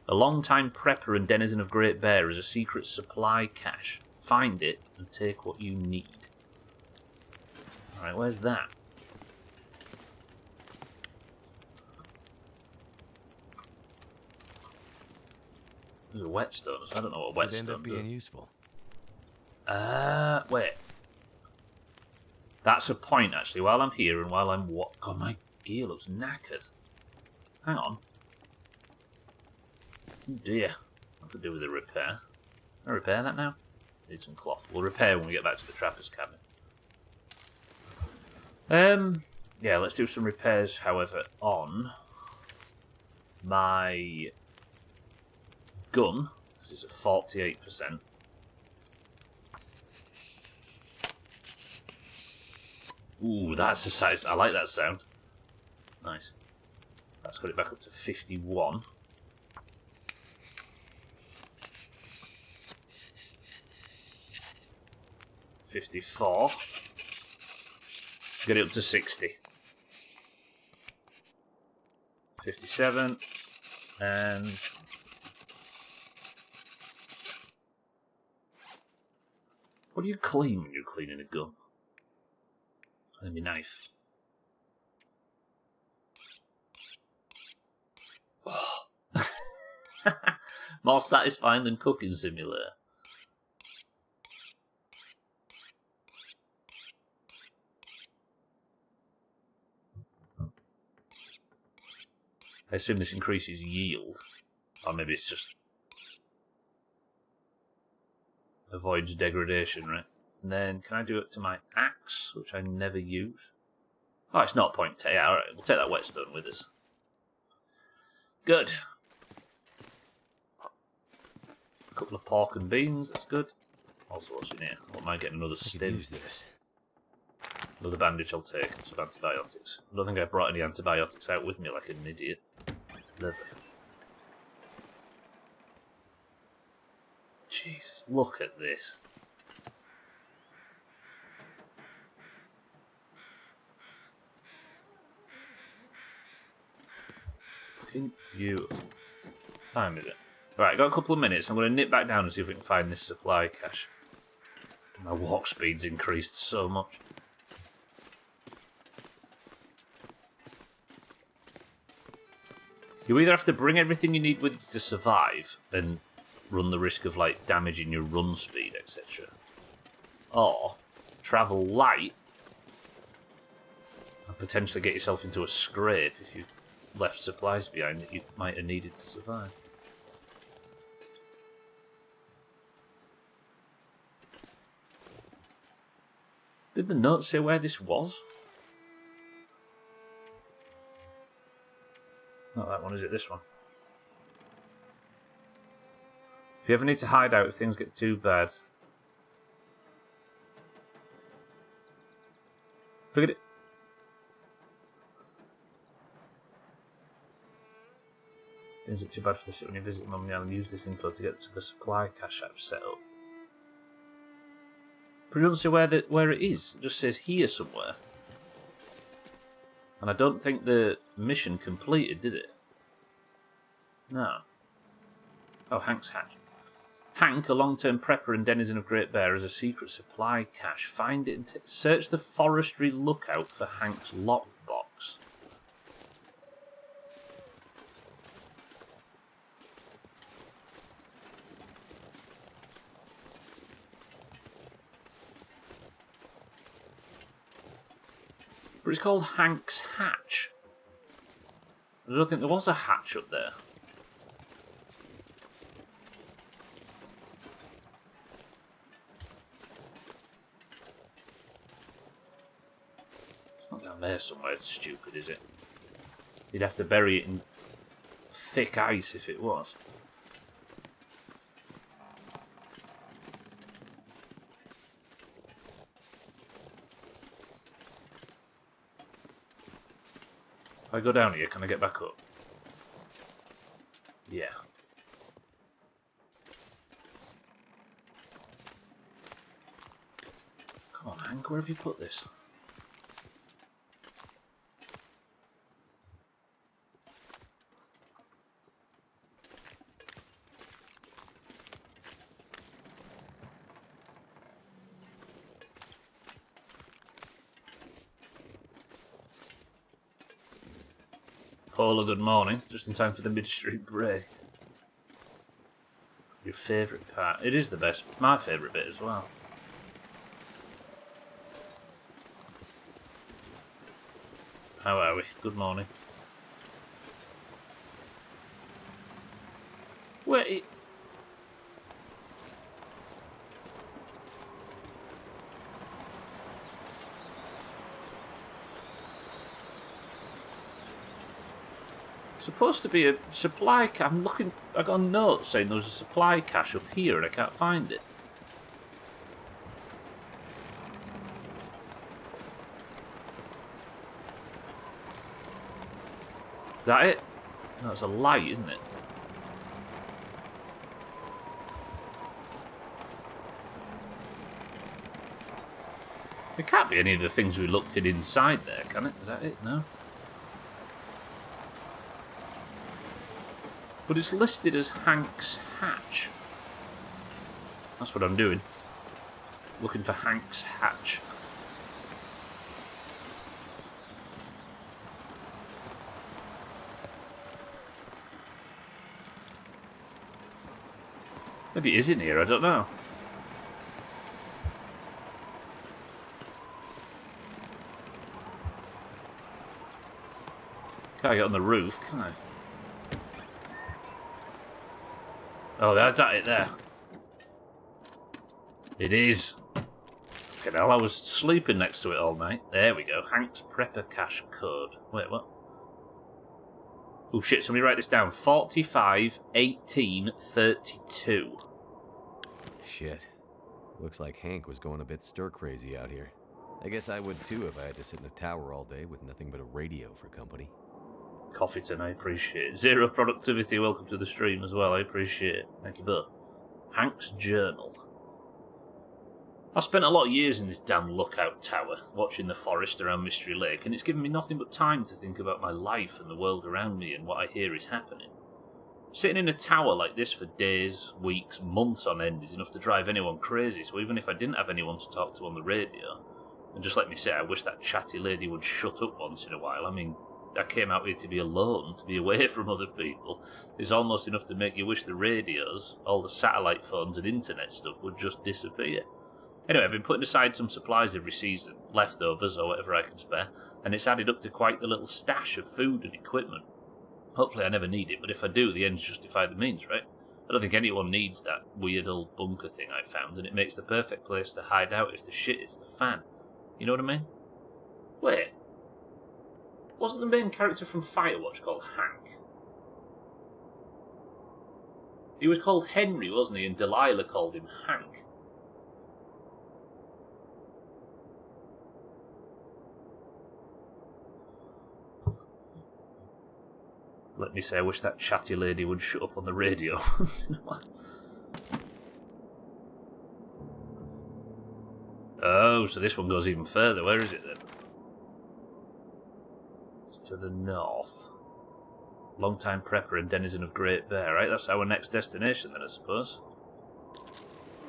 A long-time prepper and denizen of Great Bear is a secret supply cache. Find it and take what you need. Alright, where's that? There's a whetstone. I don't know what whetstone Could end up being useful. Wait. That's a point, actually. While I'm here and while I'm... What? God, my gear looks knackered. Hang on. Oh dear. I could do with a repair. Can I repair that now? Need some cloth. We'll repair when we get back to the trapper's cabin. Yeah, let's do some repairs, however, on my gun, because it's at 48%. Ooh, that's the size. I like that sound. Nice. That's got it back up to 51. $54. Get it up to 60. 57. And... what do you clean when you're cleaning a gun? And your knife. Oh. More satisfying than Cooking Simulator. I assume this increases yield. Or maybe it's just Avoids degradation, right? And then, can I do it to my axe, which I never use? Oh, it's not point to. Yeah, alright, we'll take that whetstone with us. Good. A couple of pork and beans, that's good. Also, what's in here? I don't mind getting another I could stim. use this. Another bandage I'll take, and some antibiotics. I don't think I brought any antibiotics out with me like an idiot. Lovely. Jesus, look at this. Fucking beautiful. Time is it? Right, got a couple of minutes. I'm going to nip back down and see if we can find this supply cache. My walk speed's increased so much. You either have to bring everything you need with you to survive and run the risk of like damaging your run speed, etc. Or travel light and potentially get yourself into a scrape if you left supplies behind that you might have needed to survive. Did the note say where this was? Not that one, is it? This one. If you ever need to hide out if things get too bad. Figured it. Things get too bad for the ship when you visit Mum now and use this info to get to the supply cache I've set up. But it doesn't say where it is. It just says here somewhere. And I don't think the mission completed, did it? No. Oh, Hank's hatch. Hank, a long-term prepper and denizen of Great Bear, has a secret supply cache. Find it and search the forestry lookout for Hank's lockbox. But it's called Hank's hatch. I don't think there was a hatch up there. It's not down there somewhere, it's stupid, is it? You'd have to bury it in thick ice if it was. If I go down here, can I get back up? Yeah. Come on, Hank, where have you put this? Paula, good morning. Just in time for the mid-street break. Your favourite part? It is the best. My favourite bit as well. How are we? Good morning. Wait. Supposed to be a supply cache. I'm looking. I got a note saying there was a supply cache up here, and I can't find it. Is that it? No, it's a light, isn't it? It can't be any of the things we looked at inside there, can it? Is that it? No. But it's listed as Hank's hatch. That's what I'm doing. Looking for Hank's hatch. Maybe it is in here, I don't know. Can't get on the roof, can I? Oh, that's it there. It is. Fucking hell, I was sleeping next to it all night. There we go. Hank's Prepper Cache code. Wait, what? Oh shit, somebody write this down. 451832. Shit. Looks like Hank was going a bit stir-crazy out here. I guess I would too if I had to sit in a tower all day with nothing but a radio for company. Coffeeton, I appreciate it. Zero Productivity, welcome to the stream as well. I appreciate it. Thank you both. Hank's Journal. I spent a lot of years in this damn lookout tower, watching the forest around Mystery Lake, and it's given me nothing but time to think about my life and the world around me and what I hear is happening. Sitting in a tower like this for days, weeks, months on end is enough to drive anyone crazy, so even if I didn't have anyone to talk to on the radio, and just let me say I wish that chatty lady would shut up once in a while. I mean, I came out here to be alone, to be away from other people. It's almost enough to make you wish the radios, all the satellite phones and internet stuff would just disappear. Anyway, I've been putting aside some supplies every season, leftovers or whatever I can spare, and it's added up to quite the little stash of food and equipment. Hopefully I never need it, but if I do, the ends justify the means, right? I don't think anyone needs that weird old bunker thing I found, and it makes the perfect place to hide out if the shit hits the fan. You know what I mean? Wait. Wasn't the main character from Firewatch called Hank? He was called Henry, wasn't he? And Delilah called him Hank. Let me say, I wish that chatty lady would shut up on the radio. Oh, so this one goes even further. Where is it then? It's to the north. Long-time prepper and denizen of Great Bear, right? That's our next destination then, I suppose.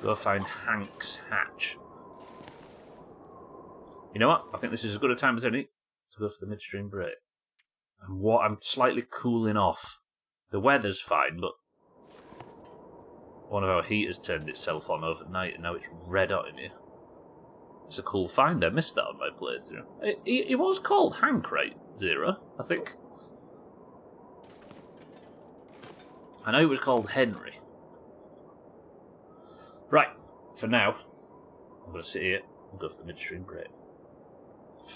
Go find Hank's Hatch. You know what? I think this is as good a time as any to go for the midstream break. And what I'm slightly cooling off. The weather's fine, but one of our heaters turned itself on overnight and now it's red hot in here. It's a cool find. I missed that on my playthrough. He was called Hank, right? Zero, I think. I know he was called Henry. Right, for now, I'm going to sit here and go for the midstream break.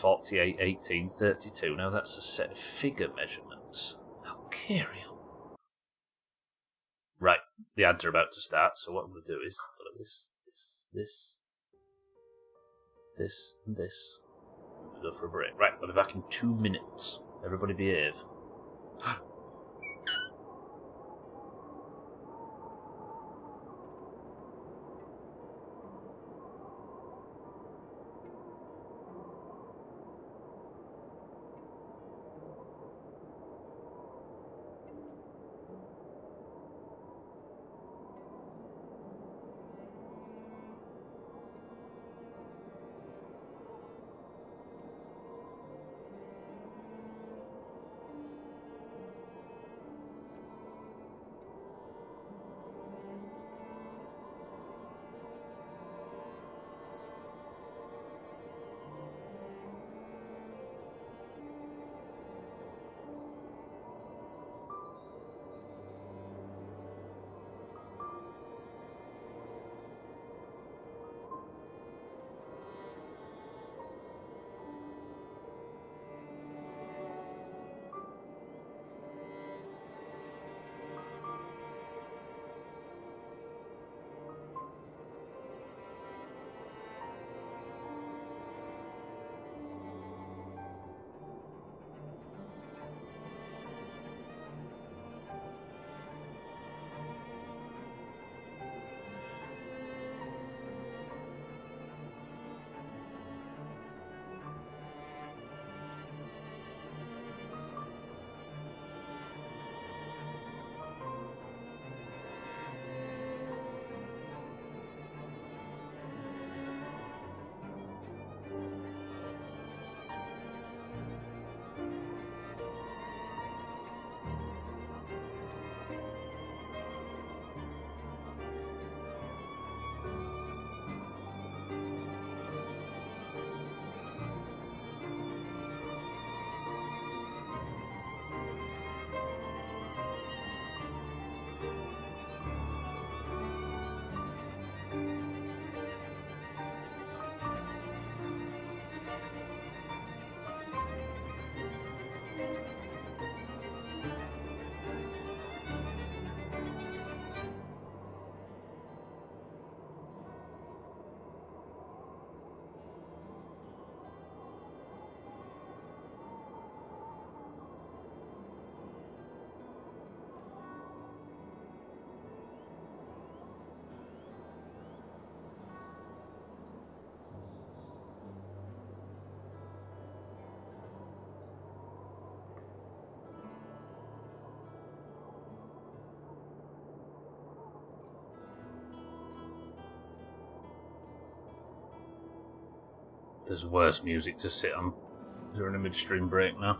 48, 18, 32. Now that's a set of figure measurements. I'll carry on. Right, the ads are about to start, so what I'm going to do is go like this, and this. I'm going to go for a break. Right, I'll be back in 2 minutes. Everybody behave. There's worse music to sit on during a midstream break now.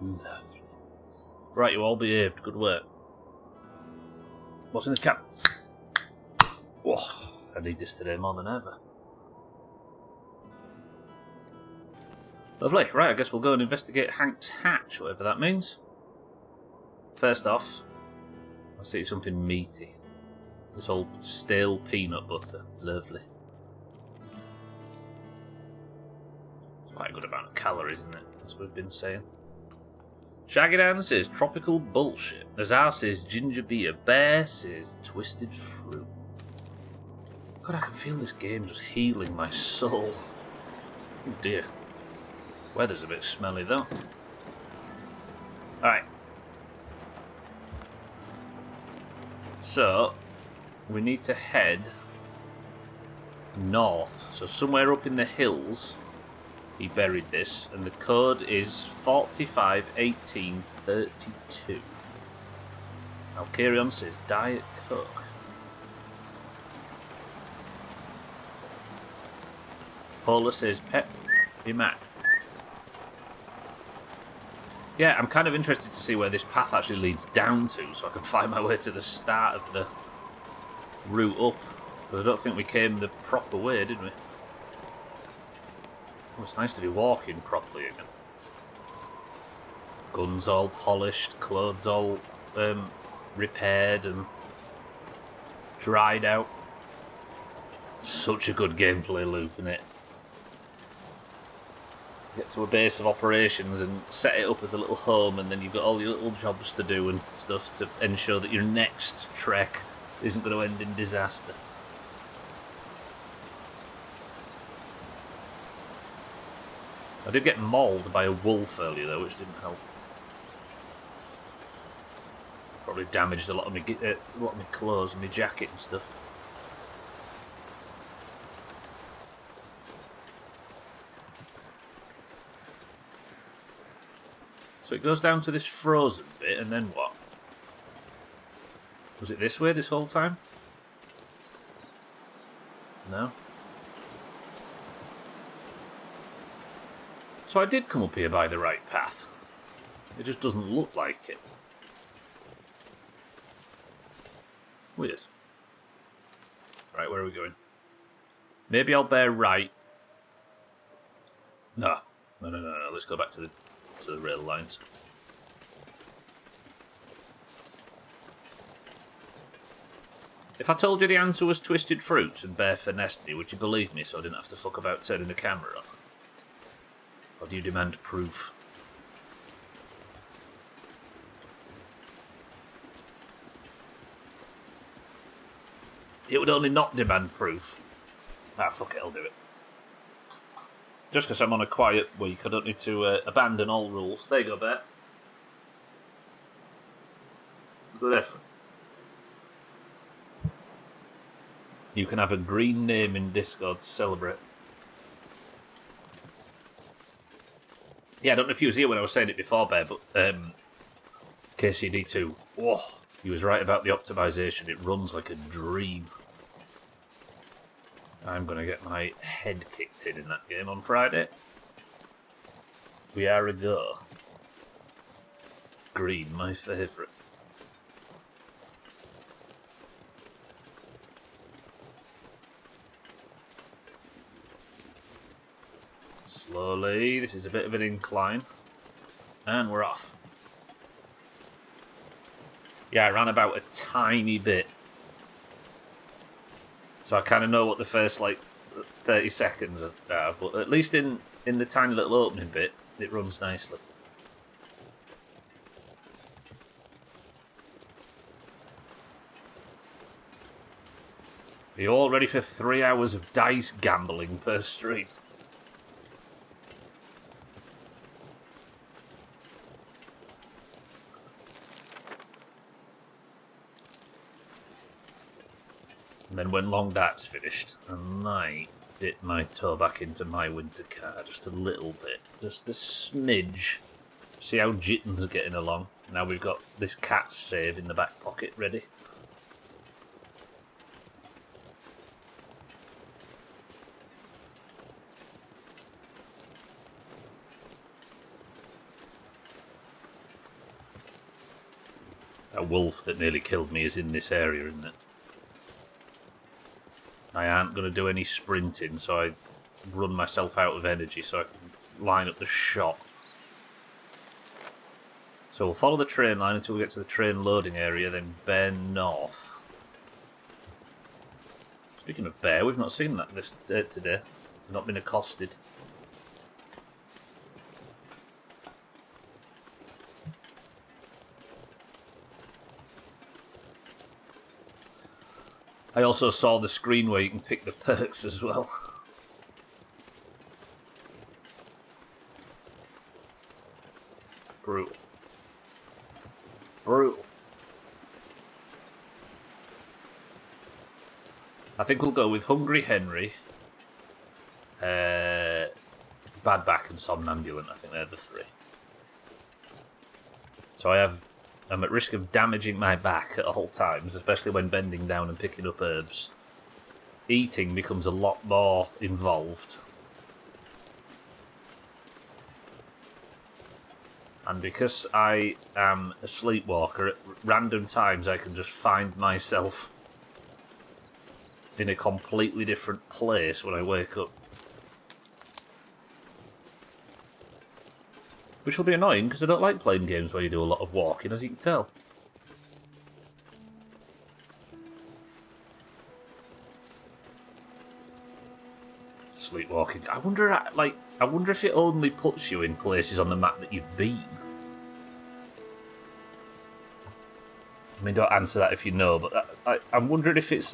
Lovely. Right, you all behaved. Good work. What's in this can? Whoa, I need this today more than ever. Lovely. Right, I guess we'll go and investigate Hank's hatch, whatever that means. First off, I'll see something meaty. This old stale peanut butter. Lovely. It's quite a good amount of calories, isn't it? As we've been saying. Shaggy Dan says tropical bullshit. Azar says ginger beer. Bear says twisted fruit. God, I can feel this game just healing my soul. Oh dear. Weather's a bit smelly though. Alright. So, we need to head north. So somewhere up in the hills, he buried this, and the code is 451832. Alcarion says Diet Coke. Paula says Pep be Mac. Yeah, I'm kind of interested to see where this path actually leads down to, so I can find my way to the start of the route up. But I don't think we came the proper way, did we? Oh, it's nice to be walking properly again. Guns all polished, clothes all repaired and dried out. Such a good gameplay loop, isn't it? Get to a base of operations and set it up as a little home, and then you've got all your little jobs to do and stuff to ensure that your next trek isn't going to end in disaster. I did get mauled by a wolf earlier though, which didn't help. Probably damaged a lot of my clothes and my jacket and stuff. So it goes down to this frozen bit, and then what? Was it this way this whole time? No? So I did come up here by the right path. It just doesn't look like it. Weird. Right, where are we going? Maybe I'll bear right. No. No. Let's go back to the rail lines. If I told you the answer was twisted fruit and Bear finessed me, would you believe me so I didn't have to fuck about turning the camera on? Or do you demand proof? It would only not demand proof. Ah, fuck it, I'll do it. Just because I'm on a quiet week, I don't need to abandon all rules. There you go, Bear. Good effort. You can have a green name in Discord to celebrate. Yeah, I don't know if you was here when I was saying it before, Bear, but KCD2, whoa, he was right about the optimization. It runs like a dream. I'm going to get my head kicked in that game on Friday. We are a go. Green, my favourite. Slowly, this is a bit of an incline. And we're off. Yeah, I ran about a tiny bit. So I kind of know what the first, 30 seconds are, but at least in the tiny little opening bit, it runs nicely. Are you all ready for 3 hours of dice gambling per stream? And then when Long Dark's finished, I might dip my toe back into my winter car just a little bit. Just a smidge. See how Jittens are getting along. Now we've got this cat's save in the back pocket ready. That wolf that nearly killed me is in this area, isn't it? I aren't going to do any sprinting, so I run myself out of energy so I can line up the shot. So we'll follow the train line until we get to the train loading area, then bear north. Speaking of bear, we've not seen that this today. We've not been accosted. I also saw the screen where you can pick the perks as well. Brutal. Brutal. I think we'll go with Hungry Henry, Bad Back and Somnambulant. I think they're the three. So I'm at risk of damaging my back at all times, especially when bending down and picking up herbs. Eating becomes a lot more involved. And because I am a sleepwalker, at random times I can just find myself in a completely different place when I wake up. Which will be annoying, because I don't like playing games where you do a lot of walking, as you can tell. Sleepwalking. I wonder if it only puts you in places on the map that you've been. I mean, don't answer that if you know, but I'm wondering if it's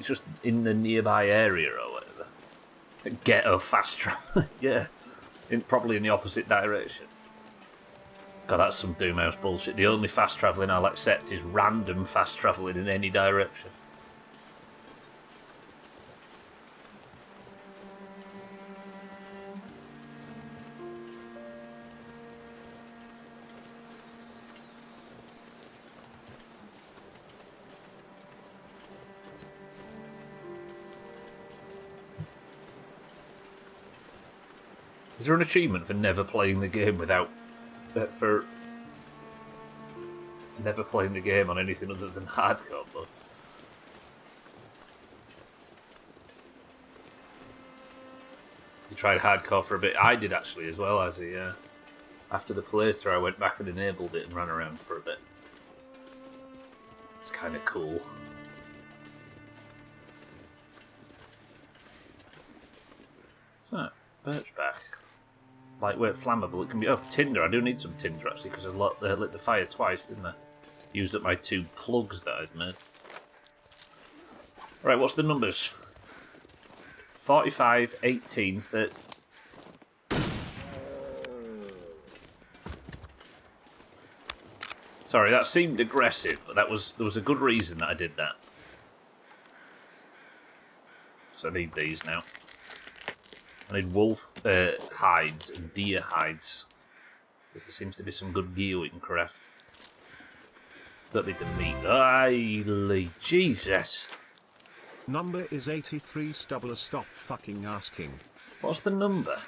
just in the nearby area or whatever. Ghetto fast travel. Yeah, probably in the opposite direction. God, that's some Doomhaus bullshit. The only fast travelling I'll accept is random fast travelling in any direction. Is there an achievement for never playing the game without... for never playing the game on anything other than hardcore mode? You tried hardcore for a bit. I did actually as well, as after the playthrough I went back and enabled it and ran around for a bit. It's kind of cool. So, birchbark. Lightweight flammable. It can be... Oh, tinder. I do need some tinder, actually, because I lit the fire twice, didn't I? Used up my 2 plugs that I'd made. Right, what's the numbers? 45, 18, 30... Sorry, that seemed aggressive, but there was a good reason that I did that. So I need these now. I need wolf hides and deer hides. Because there seems to be some good gear we can craft. Don't need the meat. Aye, Jesus. Number is 83. Stubler, stop fucking asking. What's the number?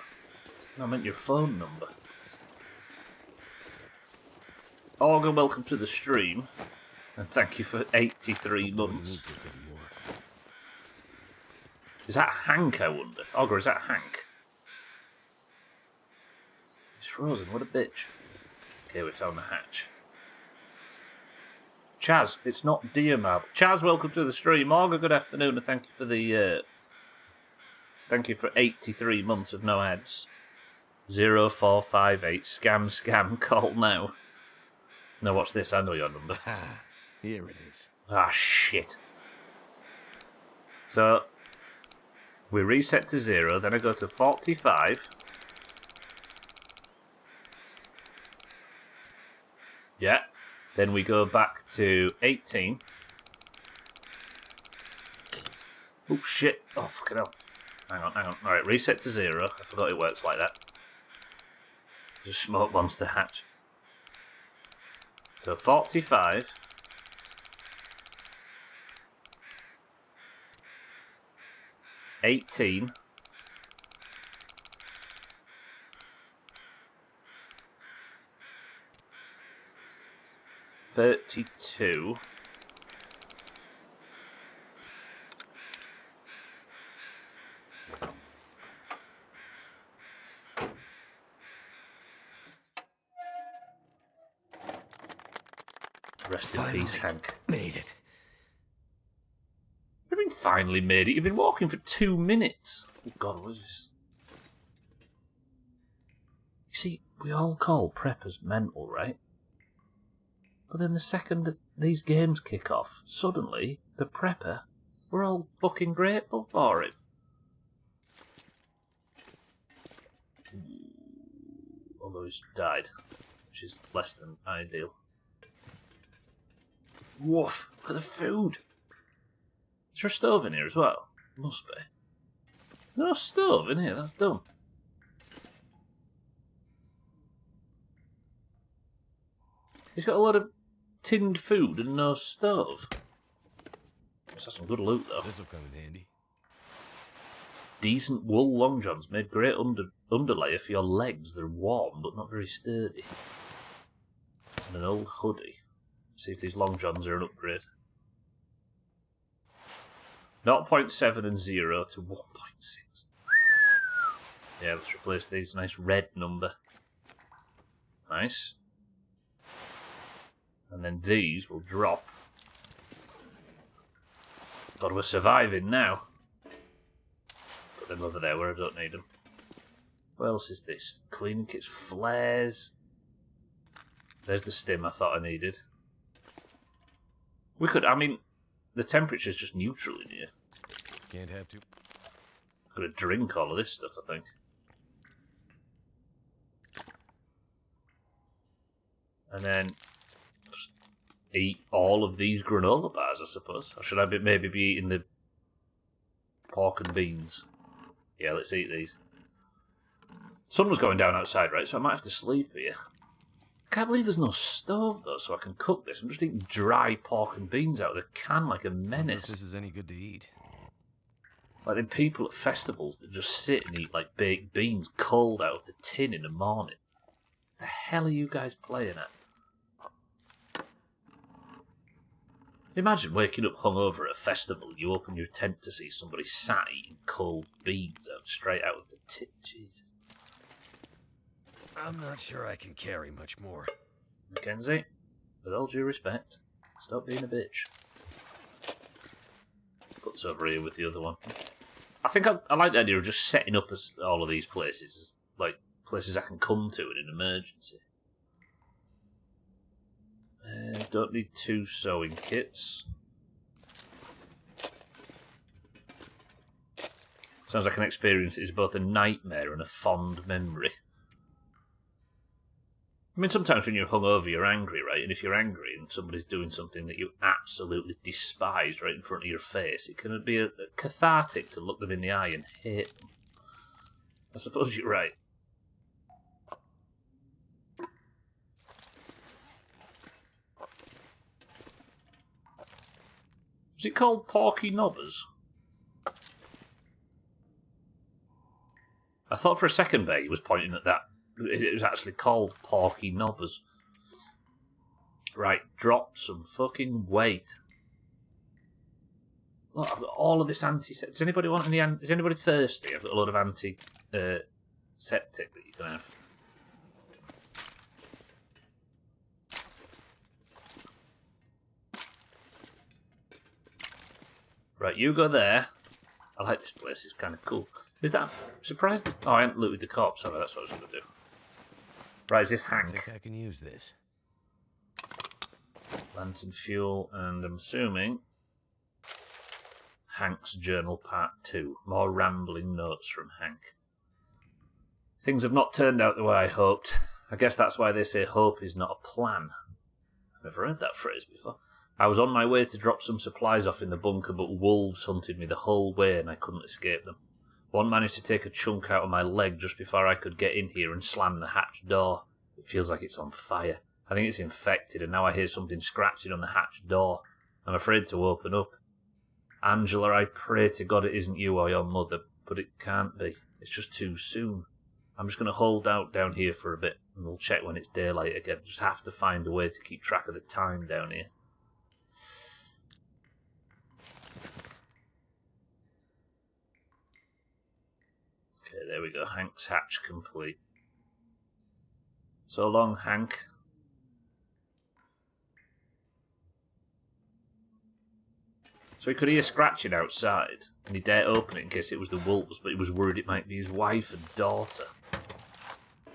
I meant your phone number. Augur, welcome to the stream. And thank you for 83 months. Is that Hank, I wonder? Augur, is that Hank? He's frozen, what a bitch. Okay, we found the hatch. Chaz, it's not Deermab. Chaz, welcome to the stream. Augur, good afternoon, and thank you for the... thank you for 83 months of no ads. 0458, scam, call now. No, what's this? I know your number. Ah, here it is. Ah, shit. So... we reset to 0, then I go to 45. Yeah. Then we go back to 18. Oh, shit. Oh, fucking hell. Hang on. Alright, reset to 0. I forgot it works like that. There's a smoke monster hatch. So 45. $18. 32. Rest in peace, Hank. Made it. What do you mean finally made it? You've been walking for 2 minutes. Oh God, what is this? You see, we all call preppers mental, right? But then the second that these games kick off, suddenly, the prepper, we're all fucking grateful for it. Although he's died, which is less than ideal. Woof! Look at the food! Is there a stove in here as well? Must be. There's no stove in here, that's dumb. He's got a lot of tinned food and no stove. Must have some good loot though. This'll come in handy. Decent wool long johns made great underlayer for your legs. They're warm but not very sturdy. And an old hoodie. See if these long johns are an upgrade. 0.7 and 0 to 1.6. Yeah, let's replace these. Nice red number. Nice. And then these will drop. God, we're surviving now. Put them over there where I don't need them. What else is this? Cleaning kits, flares. There's the stim I thought I needed. We could, I mean, the temperature's just neutral in here. Can't have to. Could have drink all of this stuff, I think. And then just eat all of these granola bars, I suppose. Or should I maybe be eating the pork and beans? Yeah, let's eat these. Sun was going down outside, right? So I might have to sleep here. I can't believe there's no stove, though, so I can cook this. I'm just eating dry pork and beans out of the can like a menace. This is any good to eat. Like them people at festivals that just sit and eat like baked beans cold out of the tin in the morning. The hell are you guys playing at? Imagine waking up hungover at a festival, you open your tent to see somebody sat eating cold beans out straight out of the tin. Jesus. I'm not sure I can carry much more. Mackenzie, with all due respect, stop being a bitch. Puts over here with the other one. I think I like the idea of just setting up all of these places as like places I can come to in an emergency. Don't need 2 sewing kits. Sounds like an experience that is both a nightmare and a fond memory. I mean, sometimes when you're hungover, you're angry, right? And if you're angry and somebody's doing something that you absolutely despise right in front of your face, it can be a cathartic to look them in the eye and hate them. I suppose you're right. Was it called Porky Knobbers? I thought for a second there he was pointing at that. It was actually called Porky Knobbers. Right, drop some fucking weight. Look, I've got all of this anti-septic. Does anybody want any? Is anybody thirsty? I've got a load of anti-septic that you can have. Right, you go there. I like this place. It's kind of cool. Is that... surprised? Oh, I hadn't looted the corpse. Sorry, that's what I was going to do. Right, is this Hank? I think I can use this. Lantern fuel, and I'm assuming... Hank's Journal Part 2. More rambling notes from Hank. Things have not turned out the way I hoped. I guess that's why they say hope is not a plan. I've never heard that phrase before. I was on my way to drop some supplies off in the bunker, but wolves hunted me the whole way and I couldn't escape them. One managed to take a chunk out of my leg just before I could get in here and slam the hatch door. It feels like it's on fire. I think it's infected, and now I hear something scratching on the hatch door. I'm afraid to open up. Angela, I pray to God it isn't you or your mother, but it can't be. It's just too soon. I'm just going to hold out down here for a bit, and we'll check when it's daylight again. Just have to find a way to keep track of the time down here. Okay, there we go. Hank's hatch complete. So long, Hank. So he could hear scratching outside, and he dared open it in case it was the wolves, but he was worried it might be his wife and daughter.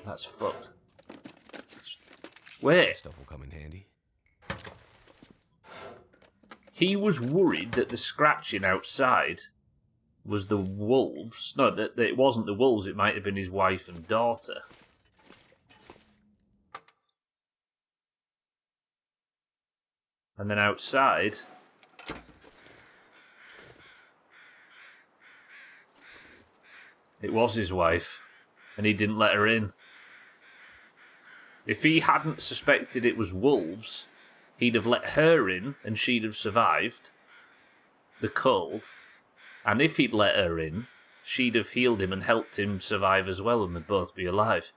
That's fucked. Wait. Stuff will come in handy. He was worried that the scratching outside was the wolves. No, that it wasn't the wolves, it might have been his wife and daughter. And then outside... it was his wife, and he didn't let her in. If he hadn't suspected it was wolves, he'd have let her in, and she'd have survived the cold. And if he'd let her in, she'd have healed him and helped him survive as well, and they'd both be alive.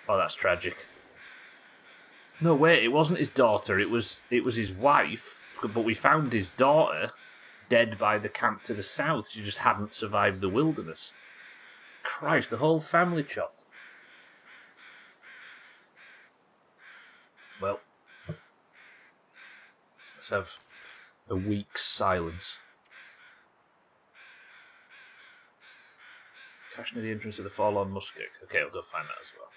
Oh, that's tragic. No, wait, it wasn't his daughter, it was his wife, but we found his daughter dead by the camp to the south. She just hadn't survived the wilderness. Christ, the whole family chopped. Well, let's have a week's silence. Cache near the entrance of the Forlorn Musket. Okay, I'll go find that as well.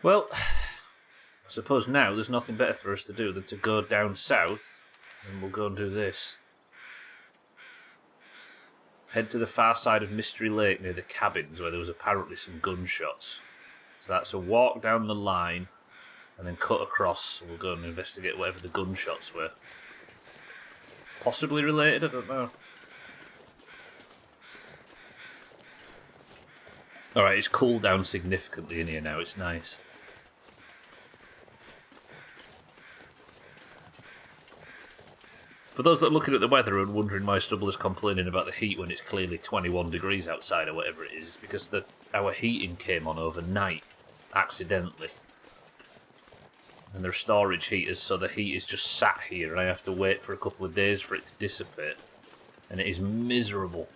Well, I suppose now there's nothing better for us to do than to go down south, and we'll go and do this. Head to the far side of Mystery Lake near the cabins where there was apparently some gunshots. So that's a walk down the line, and then cut across, and we'll go and investigate whatever the gunshots were. Possibly related, I don't know. Alright, it's cooled down significantly in here now, it's nice. For those that are looking at the weather and wondering why Stubble is complaining about the heat when it's clearly 21 degrees outside or whatever it is, it's because our heating came on overnight, accidentally. And they're storage heaters, so the heat is just sat here and I have to wait for a couple of days for it to dissipate. And it is miserable.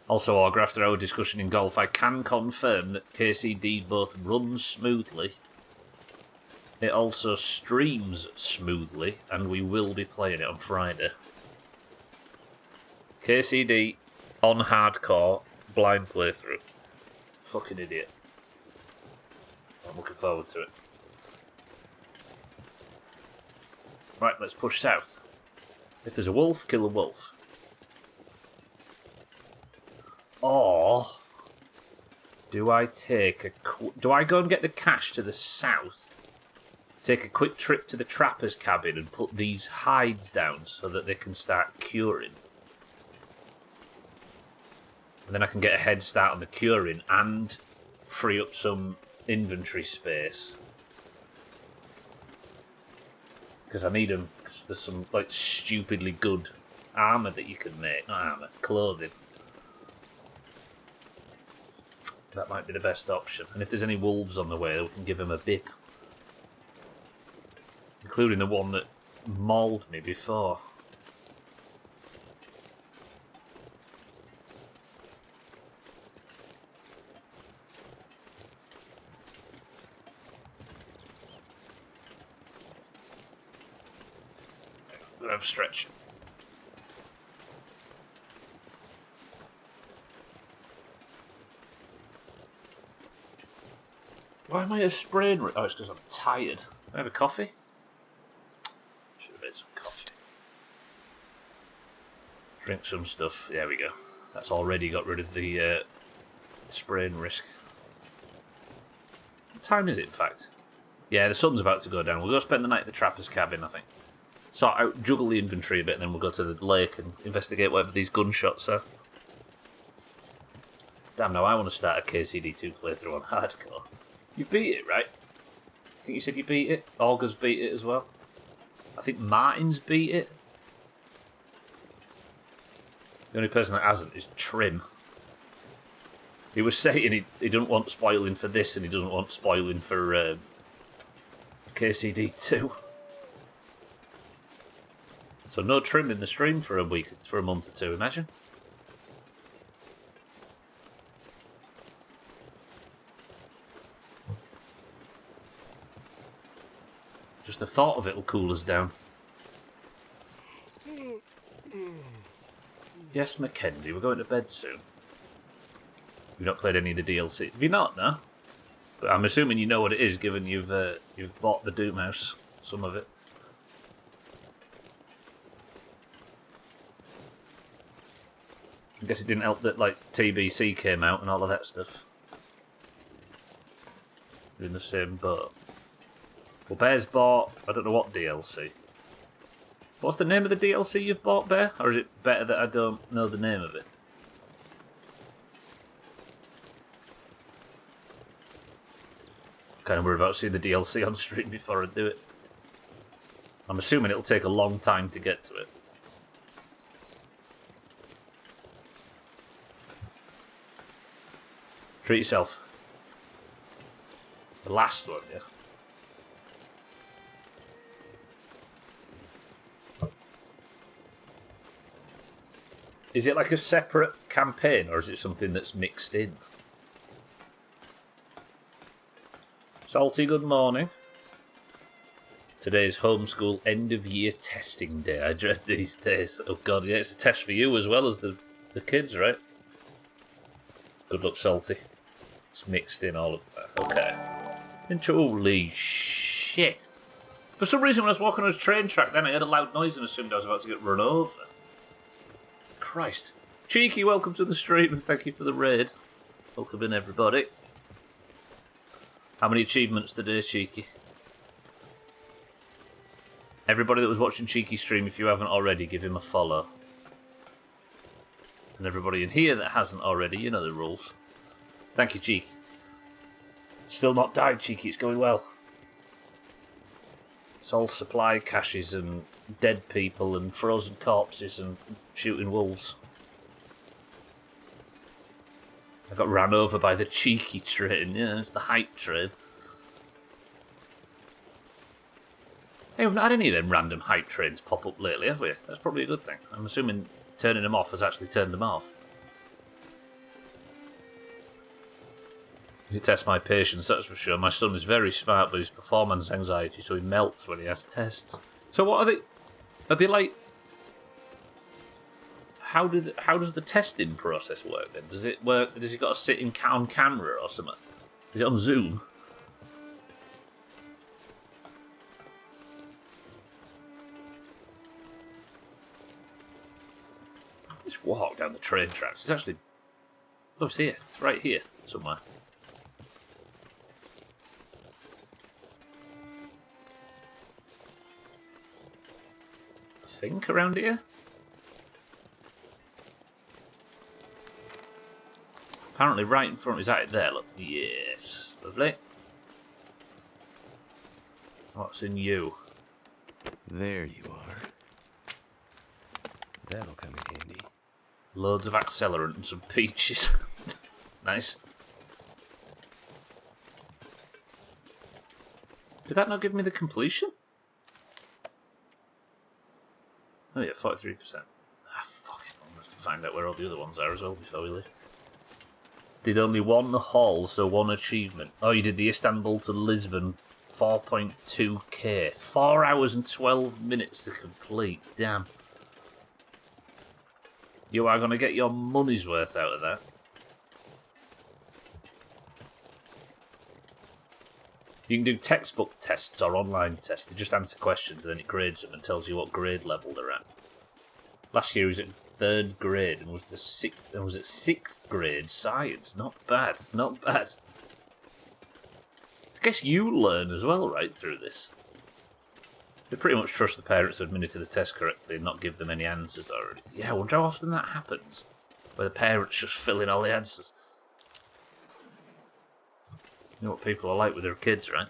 Also, Og, after our discussion in golf, I can confirm that KCD both runs smoothly, it also streams smoothly, and we will be playing it on Friday. KCD on hardcore, blind playthrough. Fucking idiot. I'm looking forward to it. Right, let's push south. If there's a wolf, kill a wolf. Or do I do I go and get the cache to the south, take a quick trip to the trapper's cabin and put these hides down so that they can start curing? And then I can get a head start on the curing and free up some inventory space. Because I need them, because there's some like stupidly good armour that you can make. Not armour, clothing. That might be the best option. And if there's any wolves on the way, we can give them a bip. Including the one that mauled me before. We'll have a stretch. Why am I a sprain? Oh, it's because I'm tired. Can I have a coffee? Should have made some coffee. Drink some stuff. There we go. That's already got rid of the sprain risk. What time is it, in fact? Yeah, the sun's about to go down. We'll go spend the night at the trapper's cabin, I think. sort out, juggle the inventory a bit, and then we'll go to the lake and investigate whatever these gunshots are. Damn, now I want to start a KCD2 playthrough on hardcore. You beat it, right? I think you said you beat it. Augur's beat it as well. I think Martin's beat it. The only person that hasn't is Trim. He was saying he doesn't want spoiling for this and he doesn't want spoiling for KCD2. So no Trim in the stream for a month or two, imagine. Just the thought of it will cool us down. Yes, Mackenzie, we're going to bed soon. You've not played any of the DLC. Have you not, no? But I'm assuming you know what it is, given you've bought the Doomhaus, some of it. I guess it didn't help that like TBC came out and all of that stuff. You're in the same boat. Well, Bear's bought, I don't know what DLC. What's the name of the DLC you've bought, Bear? Or is it better that I don't know the name of it? Kind of worried about seeing the DLC on stream before I do it. I'm assuming it'll take a long time to get to it. Treat yourself. The last one, yeah. Is it like a separate campaign, or is it something that's mixed in? Salty, good morning. Today's homeschool end-of-year testing day. I dread these days. Oh god, yeah, it's a test for you as well as the kids, right? Good luck, Salty. It's mixed in all of that. Okay. Holy shit. For some reason when I was walking on a train track then I heard a loud noise and assumed I was about to get run over. Christ. Cheeky, welcome to the stream and thank you for the raid. Welcome in, everybody. How many achievements today, Cheeky? Everybody that was watching Cheeky stream, if you haven't already, give him a follow. And everybody in here that hasn't already, you know the rules. Thank you, Cheeky. Still not died, Cheeky, it's going well. It's all supply caches and dead people and frozen corpses and shooting wolves. I got ran over by the cheeky train, yeah, it's the hype train. Hey, we've not had any of them random hype trains pop up lately, have we? That's probably a good thing. I'm assuming turning them off has actually turned them off. You test my patience, that's for sure. My son is very smart, but his performance anxiety, so he melts when he has tests. So what are they? Are they like? How does the testing process work then? Does it work? Does he got to sit on camera or something? Is it on Zoom? Just walk down the train tracks. It's actually. Oh, it's here. It's right here somewhere. I think around here. Apparently right in front, is that it there? Look, yes, lovely. What's in you? There you are. That'll come in handy. Loads of accelerant and some peaches. Nice. Did that not give me the completion? Oh yeah, 43%. Ah, fuck it. I'll have to find out where all the other ones are as well before we leave. Did only one haul, so one achievement. Oh, you did the Istanbul to Lisbon 4.2k. 4 hours and 12 minutes to complete. Damn. You are going to get your money's worth out of that. You can do textbook tests or online tests. They just answer questions and then it grades them and tells you what grade level they're at. Last year he was at 3rd grade and was at 6th grade science. Not bad, not bad. I guess you learn as well, right, through this. They pretty much trust the parents to administer the test correctly and not give them any answers or anything. Yeah, I wonder how often that happens. Where the parents just fill in all the answers. You know what people are like with their kids, right?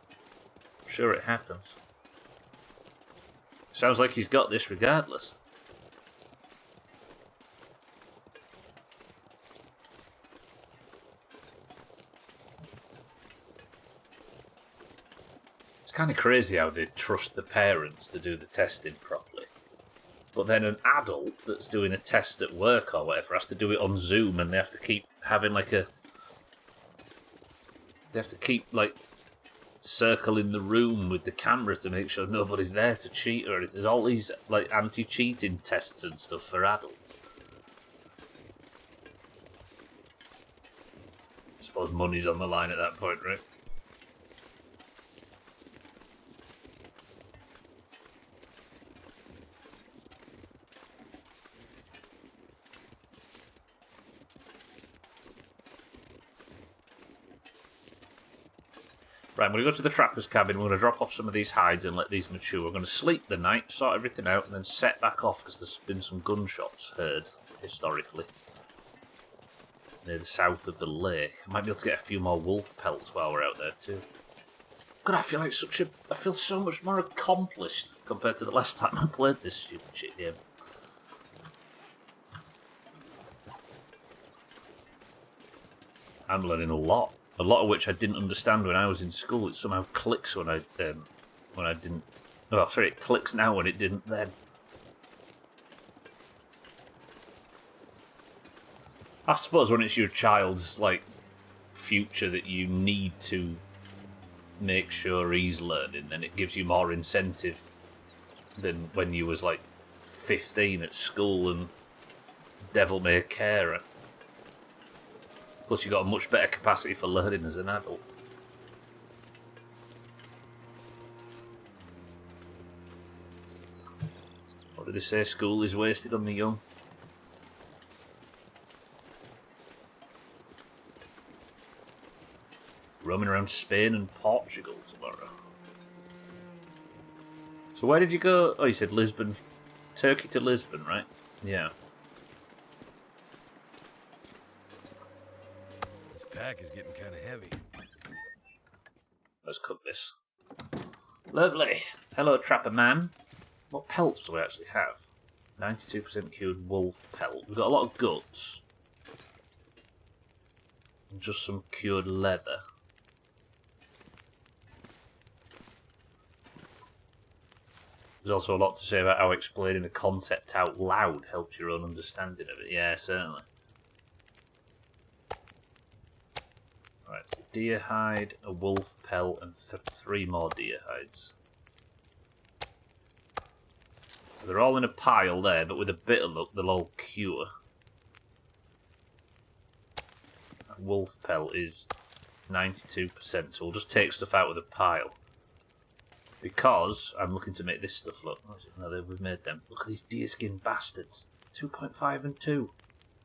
I'm sure it happens. Sounds like he's got this regardless. It's kind of crazy how they trust the parents to do the testing properly. But then an adult that's doing a test at work or whatever has to do it on Zoom, and they have to keep having like a... They have to keep like circling the room with the camera to make sure nobody's there to cheat or anything. There's all these like anti-cheating tests and stuff for adults. I suppose money's on the line at that point, right? Right, I'm going to go to the trapper's cabin. We're going to drop off some of these hides and let these mature. We're going to sleep the night, sort everything out, and then set back off because there's been some gunshots heard historically near the south of the lake. I might be able to get a few more wolf pelts while we're out there too. God, I feel like I feel so much more accomplished compared to the last time I played this stupid shit game. I'm learning a lot of which I didn't understand when I was in school. It somehow clicks when I didn't. Oh, sorry, it clicks now when it didn't then. I suppose when it's your child's like future that you need to make sure he's learning, then it gives you more incentive than when you was like 15 at school and devil may care. Plus, you've got a much better capacity for learning as an adult. What did they say? School is wasted on the young. Roaming around Spain and Portugal tomorrow. So where did you go? Oh, you said Lisbon. Turkey to Lisbon, right? Yeah. Pack is getting kind of heavy. Let's cook this. Lovely. Hello, trapper man. What pelts do we actually have? 92% cured wolf pelt. We've got a lot of guts. And just some cured leather. There's also a lot to say about how explaining the concept out loud helps your own understanding of it. Yeah, certainly. Right, so deer hide, a wolf pelt, and 3 more deer hides. So they're all in a pile there, but with a bit of luck, they'll all cure. That wolf pelt is 92%, so we'll just take stuff out of the pile. Because I'm looking to make this stuff look. No, we've made them. Look at these deerskin bastards. 2.5 and 2.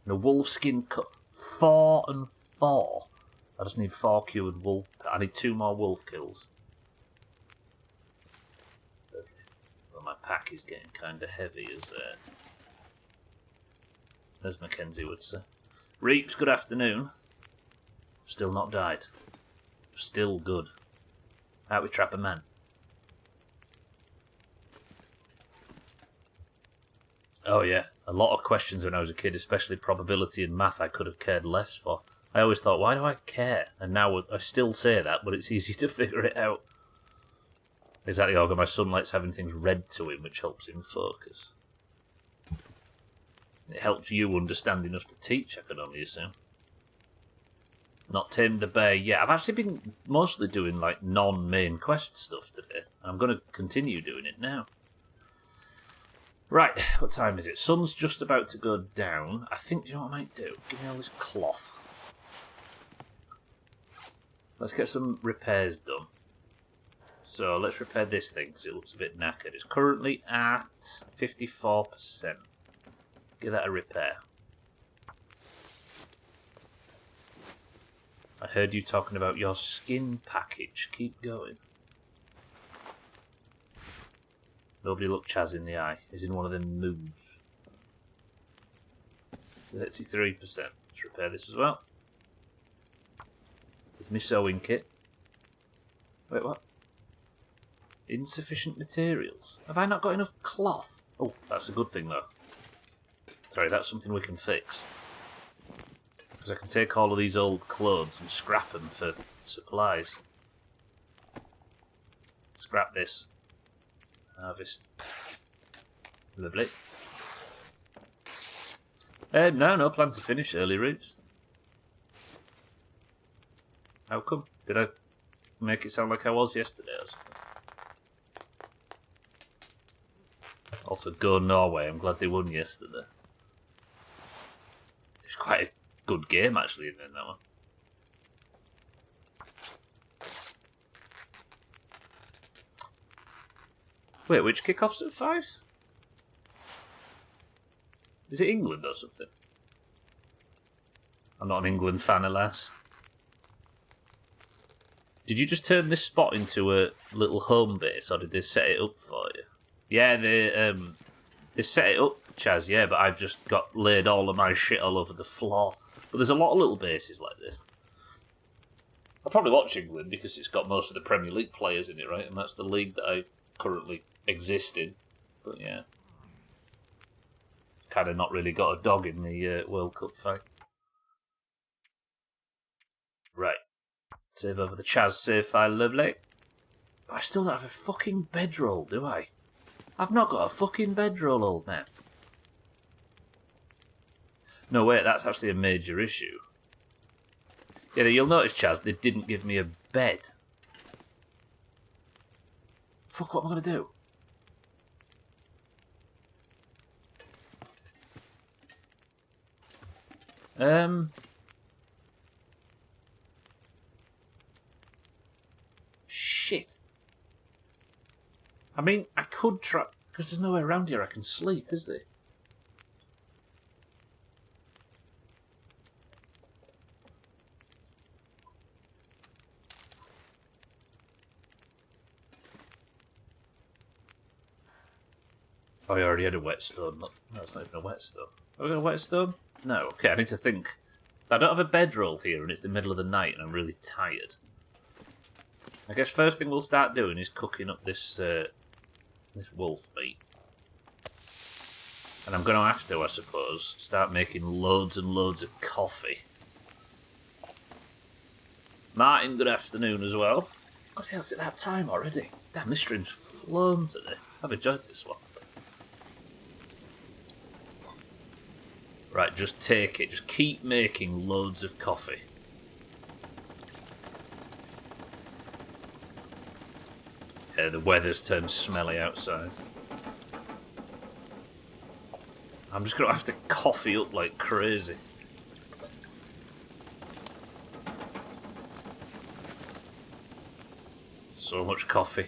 And a wolf skin cut 4 and 4. I just need 4 cured wolf. I need 2 more wolf kills. Well, my pack is getting kind of heavy, as Mackenzie would say. Reaps, good afternoon. Still not died. Still good. Out we trap a man. Oh yeah, a lot of questions when I was a kid, especially probability and math, I could have cared less for. I always thought, why do I care? And now I still say that, but it's easy to figure it out. Exactly, Olga. My son likes having things read to him, which helps him focus. It helps you understand enough to teach, I can only assume. Not Tame the Bear yet. I've actually been mostly doing like non-main quest stuff today. And I'm going to continue doing it now. Right, what time is it? Sun's just about to go down. I think, do you know what I might do? Give me all this cloth. Let's get some repairs done. So let's repair this thing because it looks a bit knackered. It's currently at 54%. Give that a repair. I heard you talking about your skin package. Keep going. Nobody look Chaz in the eye. He's in one of them moods. 33%. Let's repair this as well. With my sewing kit. Wait, what? Insufficient materials. Have I not got enough cloth? Oh, that's a good thing though. Sorry, that's something we can fix. Because I can take all of these old clothes and scrap them for supplies. Scrap this. Harvest. Lovely. No plan to finish early, Reeves. How come? Did I make it sound like I was yesterday or something? Also, go Norway. I'm glad they won yesterday. It was quite a good game, actually, in that one. Wait, which kickoff's at 5? Is it England or something? I'm not an England fan, alas. Did you just turn this spot into a little home base, or did they set it up for you? Yeah, they set it up, Chaz, yeah, but I've just got laid all of my shit all over the floor. But there's a lot of little bases like this. I'll probably watch England because it's got most of the Premier League players in it, right? And that's the league that I currently exist in. But yeah. Kind of not really got a dog in the World Cup fight. Right. Save over the Chaz save file, lovely. But I still don't have a fucking bedroll, do I? I've not got a fucking bedroll, old man. No, wait, that's actually a major issue. Yeah, you'll notice, Chaz, they didn't give me a bed. Fuck, what am I going to do? Shit. I mean, I could try... Because there's nowhere around here I can sleep, is there? Oh, I already had a whetstone. No, it's not even a whetstone. Have I got a whetstone? No. Okay, I need to think. I don't have a bedroll here, and it's the middle of the night, and I'm really tired. I guess first thing we'll start doing is cooking up this this wolf meat. And I'm going to have to, I suppose, start making loads and loads of coffee. Martin, good afternoon as well. God hell, is it that time already? Damn, this stream's flown today. I've enjoyed this one. Right, just take it. Just keep making loads of coffee. Yeah, the weather's turned smelly outside. I'm just going to have to coffee up like crazy. So much coffee.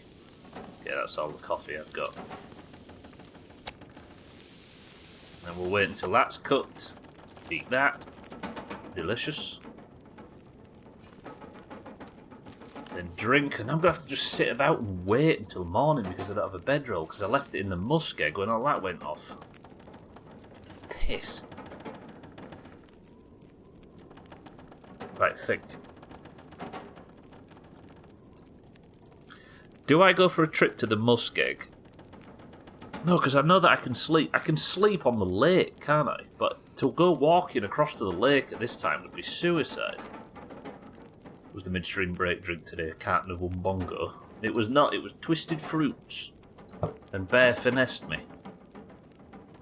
Yeah, that's all the coffee I've got. And we'll wait until that's cooked. Eat that. Delicious. Then drink, and I'm going to have to just sit about and wait until morning because I don't have a bedroll, because I left it in the muskeg when all that went off. Piss. Right, think. Do I go for a trip to the muskeg? No, because I know that I can sleep. I can sleep on the lake, can't I? But to go walking across to the lake at this time would be suicide. Was the midstream break drink today a carton of Umbongo? It was not, it was Twisted Fruits. And Bear finessed me.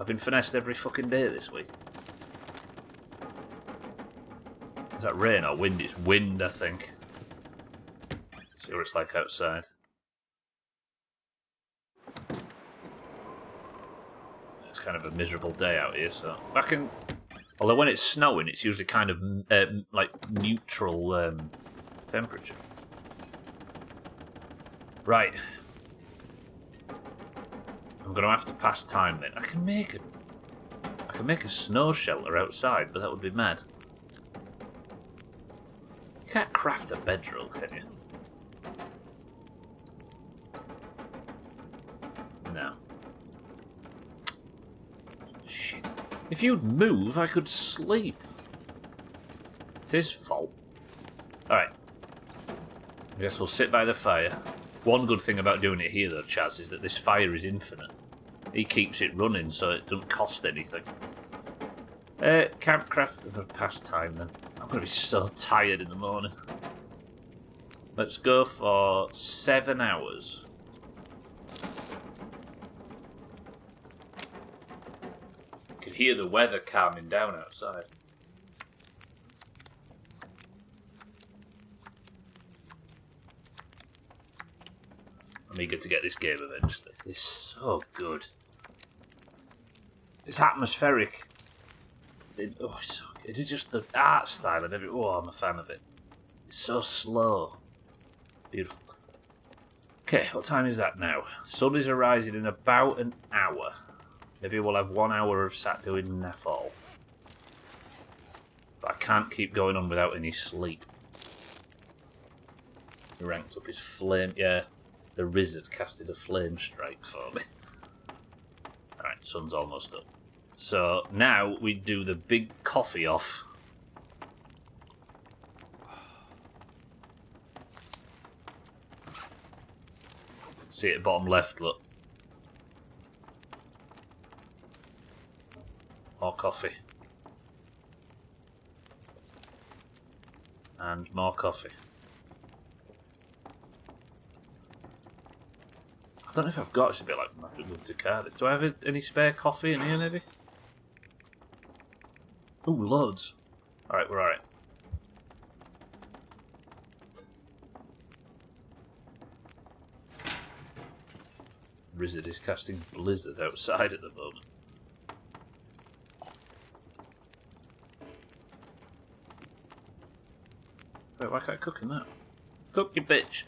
I've been finessed every fucking day this week. Is that rain or wind? It's wind, I think. Let's see what it's like outside. It's kind of a miserable day out here, so I can... Although when it's snowing, it's usually kind of like neutral temperature. Right. I'm going to have to pass time then. I can make a snow shelter outside, but that would be mad. You can't craft a bedroll, can you? No. Shit. If you'd move, I could sleep. It's his fault. Alright. I guess we'll sit by the fire. One good thing about doing it here, though, Chaz, is that this fire is infinite. He keeps it running, so it doesn't cost anything. Campcraft past time, then. I'm going to be so tired in the morning. Let's go for 7 hours. You can hear the weather calming down outside. I'm eager to get this game eventually. It's so good. It's atmospheric. It's so good. It's just the art style and everything. Oh, I'm a fan of it. It's so slow. Beautiful. Okay, what time is that now? Sun is arising in about an hour. Maybe we'll have 1 hour of sat doing naffall. But I can't keep going on without any sleep. He ranked up his flame. Yeah, the Rizzard casted a flame strike for me. Alright, sun's almost up. So now we do the big coffee off. See it bottom left, look. More coffee. And more coffee. I don't know if I've got, it's a bit like Winter car. Do I have any spare coffee in here, maybe? Ooh, loads. Alright, we're alright. Rizzard is casting blizzard outside at the moment. Wait, why can't I cook in that? Cook, you bitch!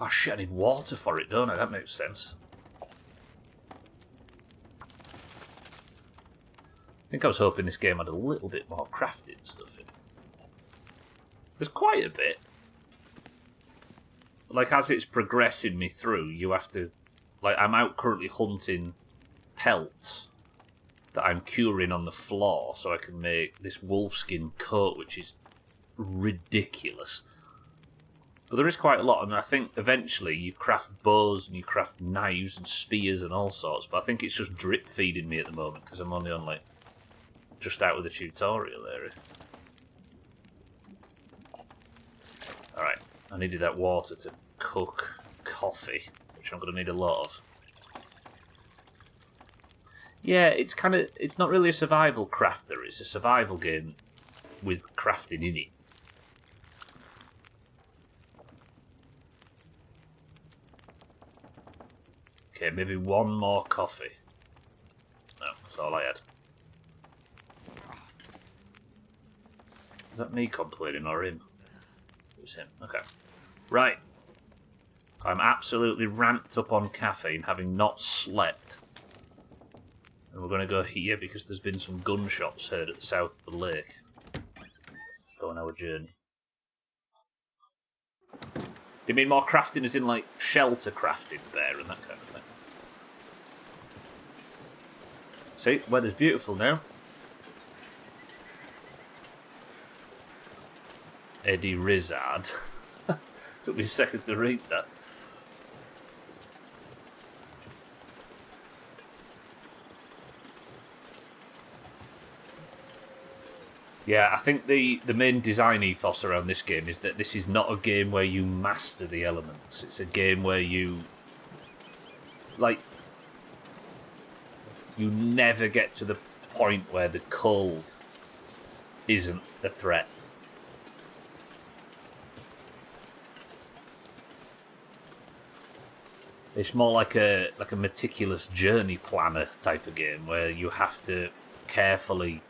Oh shit, I need water for it, don't I? That makes sense. I think I was hoping this game had a little bit more crafting stuff in it. There's quite a bit. Like, as it's progressing me through, you have to... Like, I'm out currently hunting pelts that I'm curing on the floor so I can make this wolfskin coat, which is ridiculous. But there is quite a lot, and I think eventually you craft bows and you craft knives and spears and all sorts, but I think it's just drip feeding me at the moment because I'm only on, like, just out of the tutorial area. Alright, I needed that water to cook coffee, which I'm going to need a lot of. Yeah, it's kind of... It's not really a survival crafter, it's a survival game with crafting in it. Okay, maybe one more coffee. No, that's all I had. Is that me complaining or him? It was him. Okay. Right. I'm absolutely ramped up on caffeine, having not slept. And we're going to go here because there's been some gunshots heard at the south of the lake. Let's go on our journey. Do you mean more crafting as in, like, shelter crafting there and that kind of thing? See, weather's beautiful now. Eddie Rizzard. Took me a second to read that. Yeah, I think the main design ethos around this game is that this is not a game where you master the elements. It's a game where you... Like... You never get to the point where the cold isn't a threat. It's more like a meticulous journey planner type of game where you have to carefully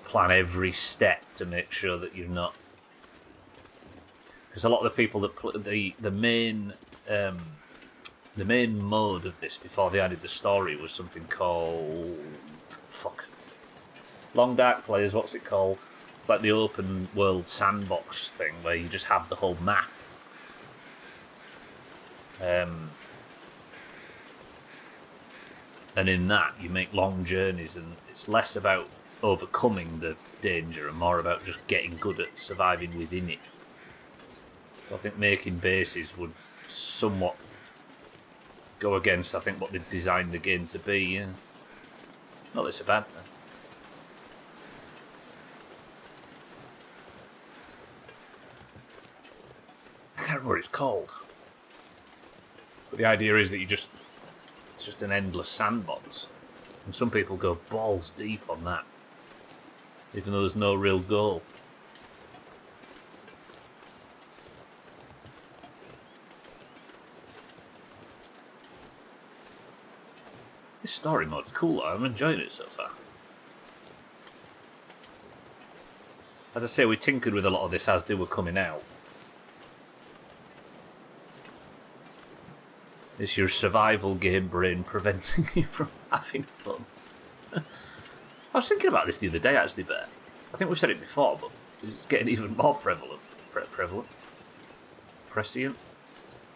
plan every step to make sure that you're not... Because a lot of the people that play the main mode of this before they added the story was something called... Fuck. Long Dark Players, what's it called? It's like the open world sandbox thing where you just have the whole map. And in that, you make long journeys, and it's less about overcoming the danger and more about just getting good at surviving within it. So I think making bases would somewhat go against, I think, what they designed the game to be. Yeah. Not that it's a bad thing. I can't remember what it's called. But the idea is that it's just an endless sandbox. And some people go balls deep on that, even though there's no real goal. This story mode's cool, I'm enjoying it so far. As I say, we tinkered with a lot of this as they were coming out. It's your survival game brain preventing you from having fun. I was thinking about this the other day, actually, Bear. I think we've said it before, but it's getting even more prevalent. Prescient?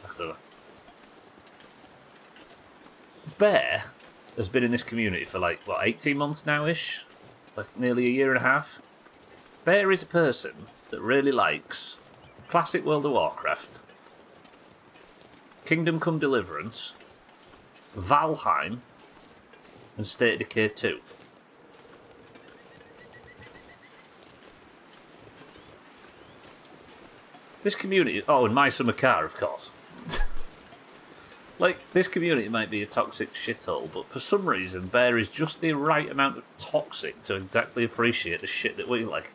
I don't know. Bear has been in this community for like, what, 18 months now-ish? Like nearly a year and a half? Bear is a person that really likes classic World of Warcraft, Kingdom Come Deliverance, Valheim, and State of Decay 2. This community... Oh, and My Summer Car, of course. Like, this community might be a toxic shithole, but for some reason, Bear is just the right amount of toxic to exactly appreciate the shit that we like.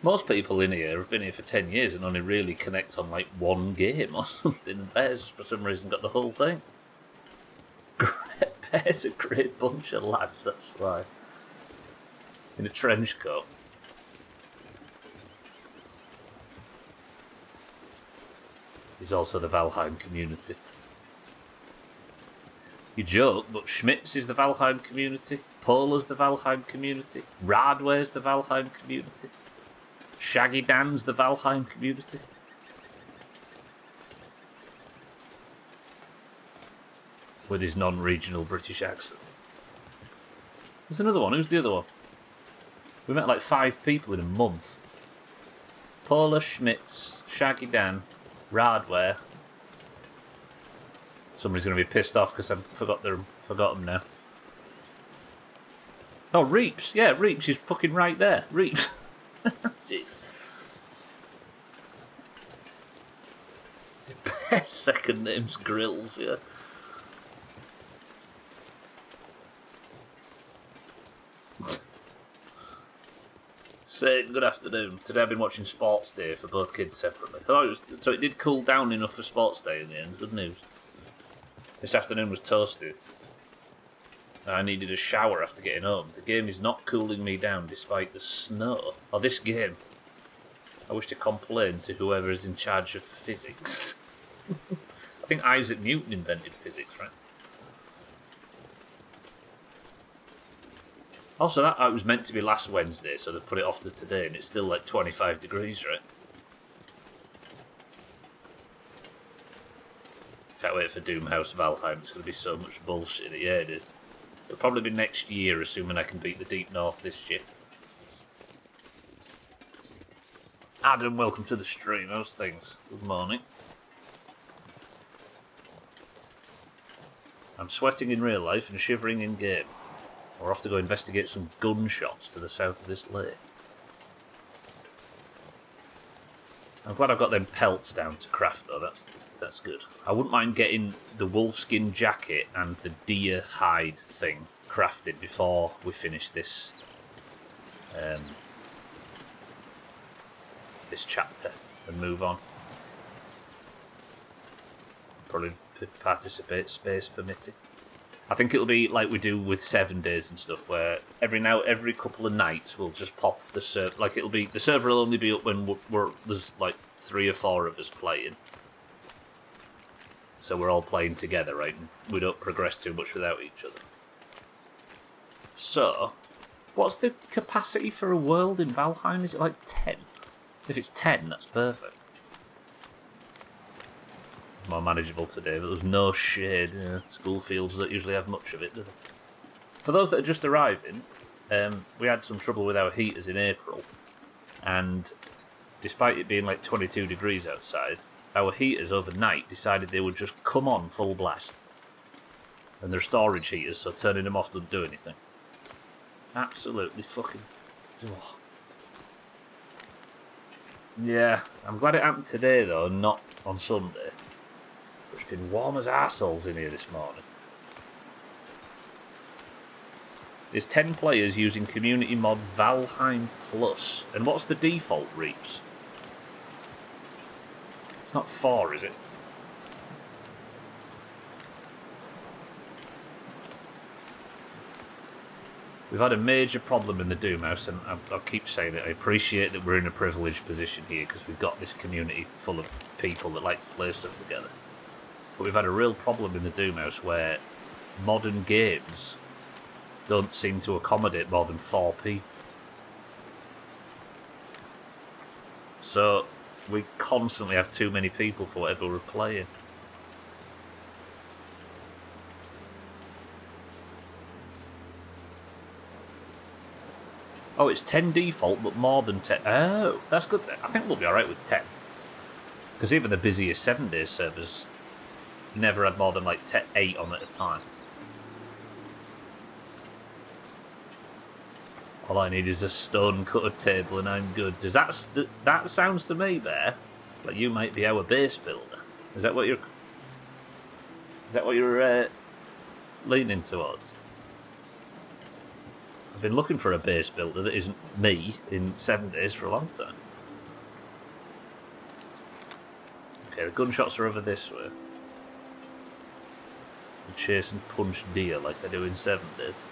Most people in here have been here for 10 years and only really connect on, like, one game or something. Bear's, for some reason, got the whole thing. Bear's a great bunch of lads, that's why. In a trench coat. He's also the Valheim community. You joke, but Schmitz is the Valheim community, Pola's the Valheim community, Radware's the Valheim community, Shaggy Dan's the Valheim community. With his non-regional British accent. There's another one. Who's the other one? We met like 5 people in a month. Pola, Schmitz, Shaggy Dan, Radware. Somebody's going to be pissed off because I've forgot them now. Oh, Reeps. Yeah, Reeps is fucking right there. Reeps. Jeez. Best second name's Grills, yeah. Saying good afternoon. Today I've been watching Sports Day for both kids separately. So it did cool down enough for Sports Day in the end. Good news. This afternoon was toasted. I needed a shower after getting home. The game is not cooling me down despite the snow. Or this game. I wish to complain to whoever is in charge of physics. I think Isaac Newton invented physics, right? Also, that it was meant to be last Wednesday, so they put it off to today, and it's still like 25 degrees, right? Can't wait for Doomhaus Valheim. It's going to be so much bullshit. Yeah, it is. It'll probably be next year, assuming I can beat the Deep North this year. Adam, welcome to the stream. How's things? Good morning. I'm sweating in real life and shivering in game. We're off to go investigate some gunshots to the south of this lake. I'm glad I've got them pelts down to craft though, that's good. I wouldn't mind getting the wolfskin jacket and the deer hide thing crafted before we finish this this chapter and move on. Probably participate, space permitting. I think it'll be like we do with 7 days and stuff, where every couple of nights we'll just pop the server. Like the server will only be up when there's like 3 or 4 of us playing, so we're all playing together, right? And we don't progress too much without each other. So What's the capacity for a world in Valheim? Is it like 10? If it's 10, that's perfect. More manageable today, but there's no shade. School fields don't usually have much of it, do they? For those that are just arriving, we had some trouble with our heaters in April, and despite it being like 22 degrees outside, our heaters overnight decided they would just come on full blast. And they're storage heaters, so turning them off doesn't do anything. Absolutely fucking... Oh. Yeah, I'm glad it happened today though, not on Sunday. It's been warm as arseholes in here this morning. There's 10 players using community mod Valheim Plus. And what's the default reaps? It's not 4, is it? We've had a major problem in the Doomhaus, and I'll keep saying it. I appreciate that we're in a privileged position here because we've got this community full of people that like to play stuff together. But we've had a real problem in the Doomhaus where modern games don't seem to accommodate more than 4 people. So we constantly have too many people for whatever we're playing. Oh, it's 10 default, but more than 10. Oh, that's good then. I think we'll be alright with 10. Because even the busiest 7-day servers never had more than like 8 on at a time. All I need is a stone cutter table and I'm good. Does that sounds to me, Bear, like you might be our base builder? Is that what you're leaning towards? I've been looking for a base builder that isn't me in 7 days for a long time. Okay, the gunshots are over this way. And chase and punch deer like I do in 7 days.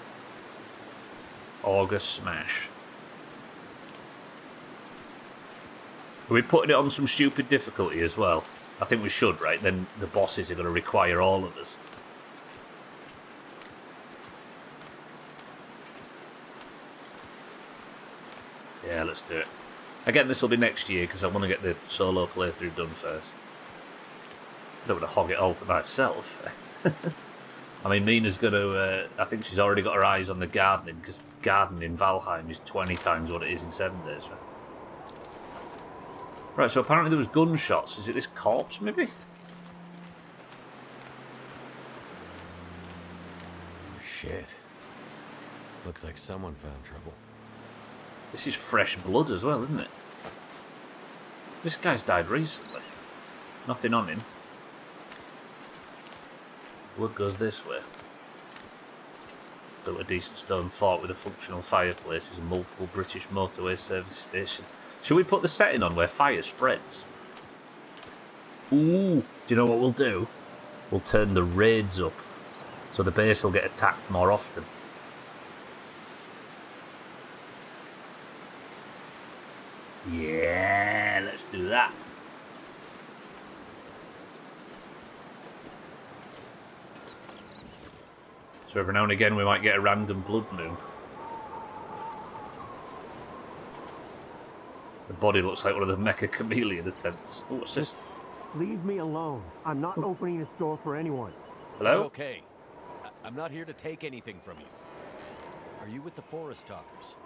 Auger smash. Are we putting it on some stupid difficulty as well? I think we should, right? Then the bosses are going to require all of us. Yeah, let's do it. Again, this will be next year because I want to get the solo playthrough done first. I don't want to hog it all to myself. I mean, Mina's going to... I think she's already got her eyes on the gardening because gardening in Valheim is 20 times what it is in 7 days. Right, so apparently there was gunshots. Is it this corpse, maybe? Oh, shit. Looks like someone found trouble. This is fresh blood as well, isn't it? This guy's died recently. Nothing on him. Blood goes this way. Built a decent stone fort with a functional fireplaces and multiple British motorway service stations. Should we put the setting on where fire spreads? Ooh, do you know what we'll do? We'll turn the raids up so the base will get attacked more often. Yeah, let's do that. So every now and again we might get a random blood moon. The body looks like one of the mecha chameleon attempts. Oh, what's this? Leave me alone. I'm not opening this door for anyone. Hello? It's okay. I'm not here to take anything from you. Are you with the Forest Talkers?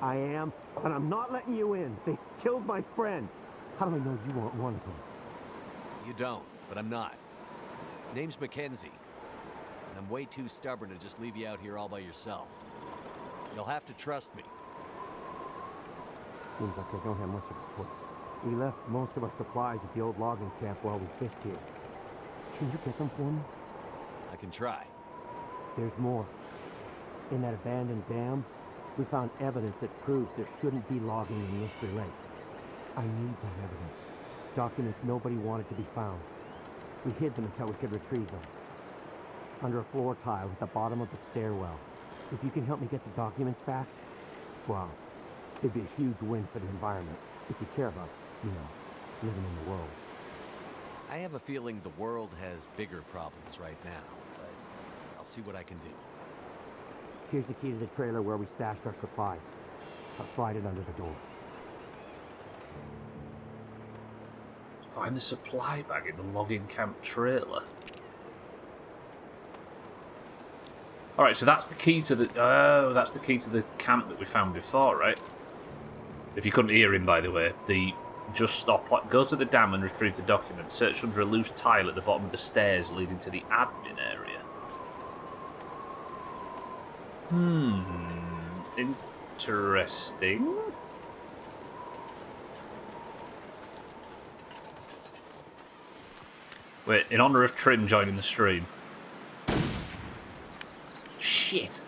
I am, and I'm not letting you in. They killed my friend. How do I know you weren't one of them? You don't, but I'm not. Name's Mackenzie. And I'm way too stubborn to just leave you out here all by yourself. You'll have to trust me. Seems like I don't have much of a choice. We left most of our supplies at the old logging camp while we fished here. Can you get them for me? I can try. There's more. In that abandoned dam, we found evidence that proves there shouldn't be logging in Mystery Lake. I need that evidence. Documents nobody wanted to be found. We hid them until we could retrieve them. Under a floor tile at the bottom of the stairwell. If you can help me get the documents back, well, it'd be a huge win for the environment. If you care about, living in the world. I have a feeling the world has bigger problems right now, but I'll see what I can do. Here's the key to the trailer where we stashed our supplies. I'll slide it under the door. Find the supply bag in the logging camp trailer. Alright, so that's the key to the... Oh, that's the key to the camp that we found before, right? If you couldn't hear him, by the way, the just stop... Go to the dam and retrieve the document. Search under a loose tile at the bottom of the stairs leading to the admin area. Interesting. Wait, in honour of Trim joining the stream. Shit.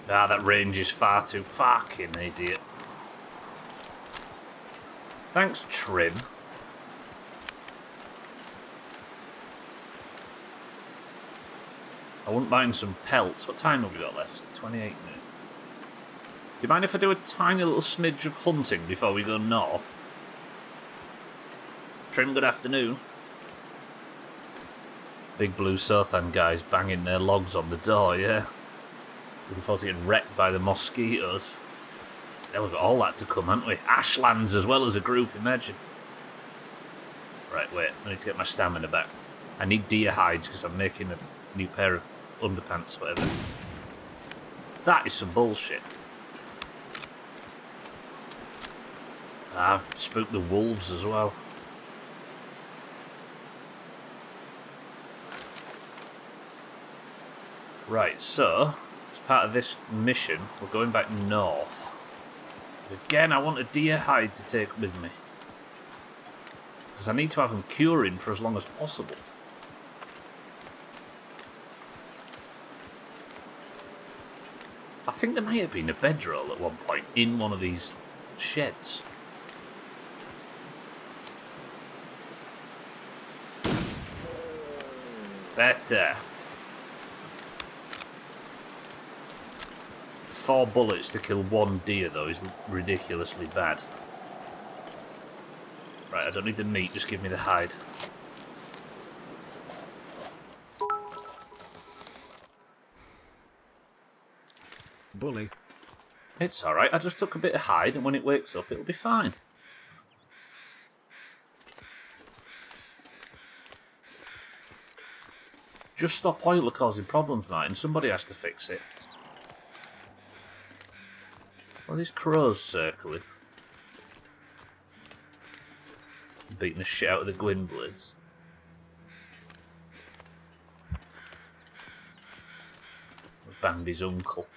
Ah, that range is far too fucking idiot. Thanks, Trim. I wouldn't mind some pelts. What time have we got left? 28 minutes. Do you mind if I do a tiny little smidge of hunting before we go north? Trim, good afternoon. Big blue Sothan guys banging their logs on the door, yeah. Looking forward to getting wrecked by the mosquitoes. Yeah, we've got all that to come, haven't we? Ashlands as well as a group, imagine. Right, wait, I need to get my stamina back. I need deer hides because I'm making a new pair of underpants, whatever. That is some bullshit. I've spooked the wolves as well. Right, so, as part of this mission, we're going back north. Again, I want a deer hide to take with me. Because I need to have them curing for as long as possible. I think there may have been a bedroll at one point in one of these sheds. Better. 4 bullets to kill 1 deer, though, is ridiculously bad. Right, I don't need the meat, just give me the hide. Bully. It's alright, I just took a bit of hide, and when it wakes up, it'll be fine. Just stop oil causing problems, Martin. Somebody has to fix it. What are these crows circling? Beating the shit out of the Gwynblades. That's Bambi's uncle.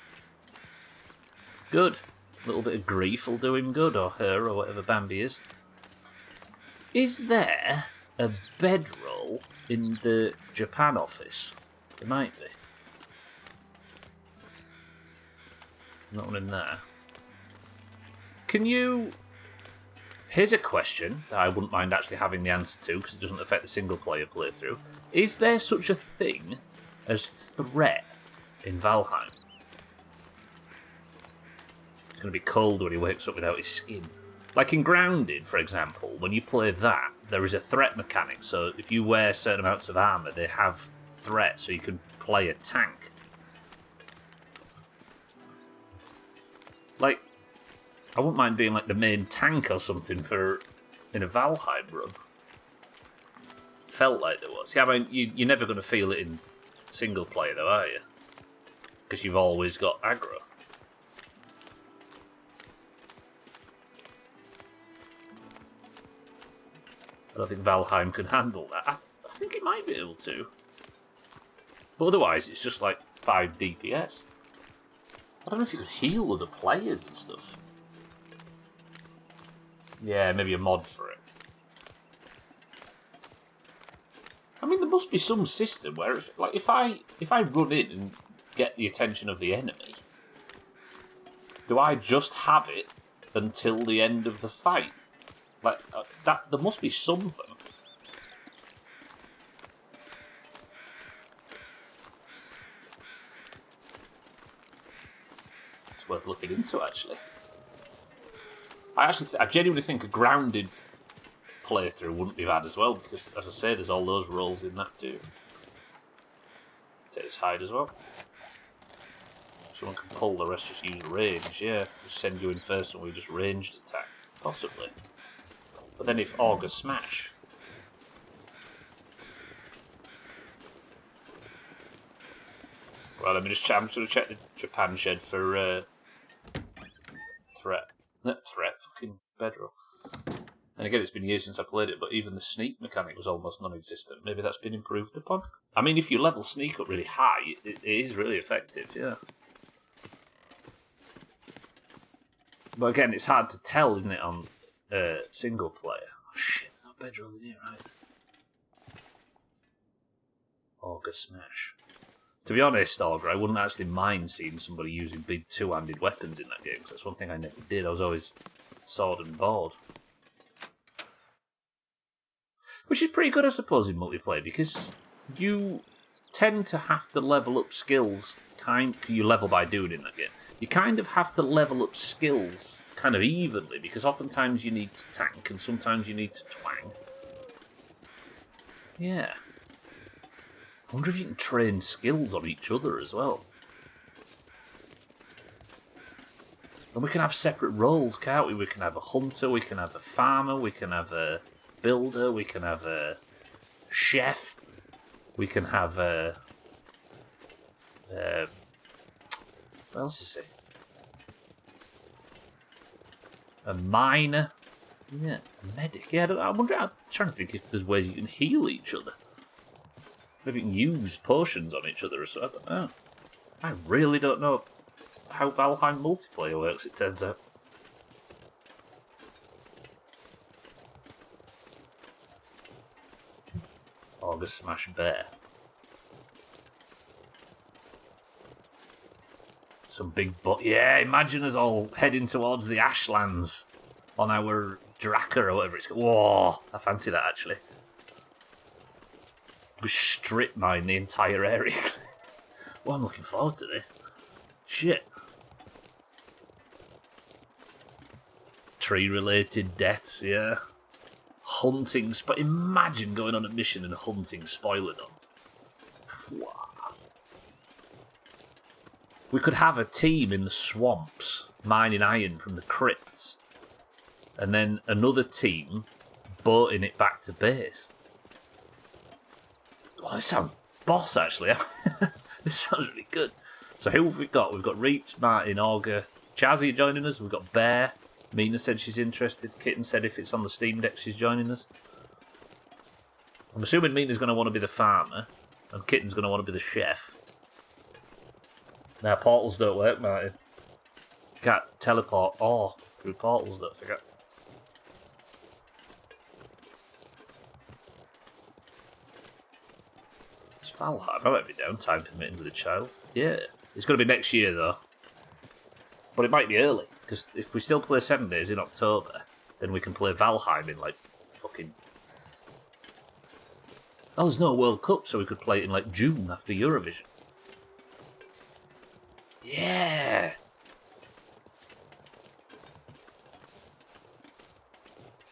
Good. A little bit of grief will do him good, or her, or whatever Bambi is. Is there a bedroll in the Japan office? There might be. Not one in there. Can you... Here's a question that I wouldn't mind actually having the answer to, because it doesn't affect the single-player playthrough. Is there such a thing as threat in Valheim? It's going to be cold when he wakes up without his skin. Like in Grounded, for example, when you play that, there is a threat mechanic, so if you wear certain amounts of armour, they have threat, so you can play a tank. Like, I wouldn't mind being like the main tank or something in a Valheim run. Felt like there was. Yeah, I mean, you're never going to feel it in single player though, are you? Because you've always got aggro. I don't think Valheim can handle that. I think it might be able to. But otherwise, it's just like 5 DPS. I don't know if you could heal other players and stuff. Yeah, maybe a mod for it. I mean, there must be some system where, if I run in and get the attention of the enemy, do I just have it until the end of the fight? Like that, there must be something. It's worth looking into, actually. I genuinely think a Grounded playthrough wouldn't be bad as well, because, as I say, there's all those roles in that too. Take hide as well. Someone can pull, the rest just use range, yeah. Just send you in first and we just ranged attack. Possibly. But then if Augur smash... Well, let me just check. I'm just going to check the Japan shed for threat. Not threat, fucking bedroll. And again, it's been years since I played it, but even the sneak mechanic was almost non-existent. Maybe that's been improved upon? I mean, if you level sneak up really high, it is really effective, yeah. But again, it's hard to tell, isn't it, on single player? Oh shit, there's no bedroll in here, right? Augur smash. To be honest, Augur, I wouldn't actually mind seeing somebody using big two-handed weapons in that game, because that's one thing I never did. I was always sword and board. Which is pretty good, I suppose, in multiplayer, because you tend to have to level up skills. You level by doing it in that game. You kind of have to level up skills kind of evenly, because oftentimes you need to tank, and sometimes you need to twang. Yeah. I wonder if you can train skills on each other as well. And we can have separate roles, can't we? We can have a hunter, we can have a farmer, we can have a builder, we can have a chef, we can have a... what else is it? A miner. Yeah, a medic. Yeah, I'm trying to think if there's ways you can heal each other. Maybe you can use potions on each other or so. I don't know. I really don't know how Valheim multiplayer works, it turns out. Augur smash bear. Some big yeah, imagine us all heading towards the Ashlands on our Draka or whatever it's called. Whoa, I fancy that actually. We strip mine the entire area. Well, I'm looking forward to this. Shit. Tree-related deaths, yeah. Hunting, imagine going on a mission and hunting spoilodons. We could have a team in the swamps mining iron from the crypts, and then another team boating it back to base. Oh, this sounds boss, actually. This sounds really good. So who have we got? We've got Reaps, Martin, Augur, Chazzy joining us. We've got Bear. Mina said she's interested. Kitten said if it's on the Steam Deck, she's joining us. I'm assuming Mina's going to want to be the farmer, and Kitten's going to want to be the chef. Now, portals don't work, Martin. You can't teleport or through portals, don't forget. It's Valheim. I might be down, time permitting with a child. Yeah. It's going to be next year, though. But it might be early, because if we still play 7 days in October, then we can play Valheim in, like, fucking... Oh, there's no World Cup, so we could play it in, like, June after Eurovision. Yeah!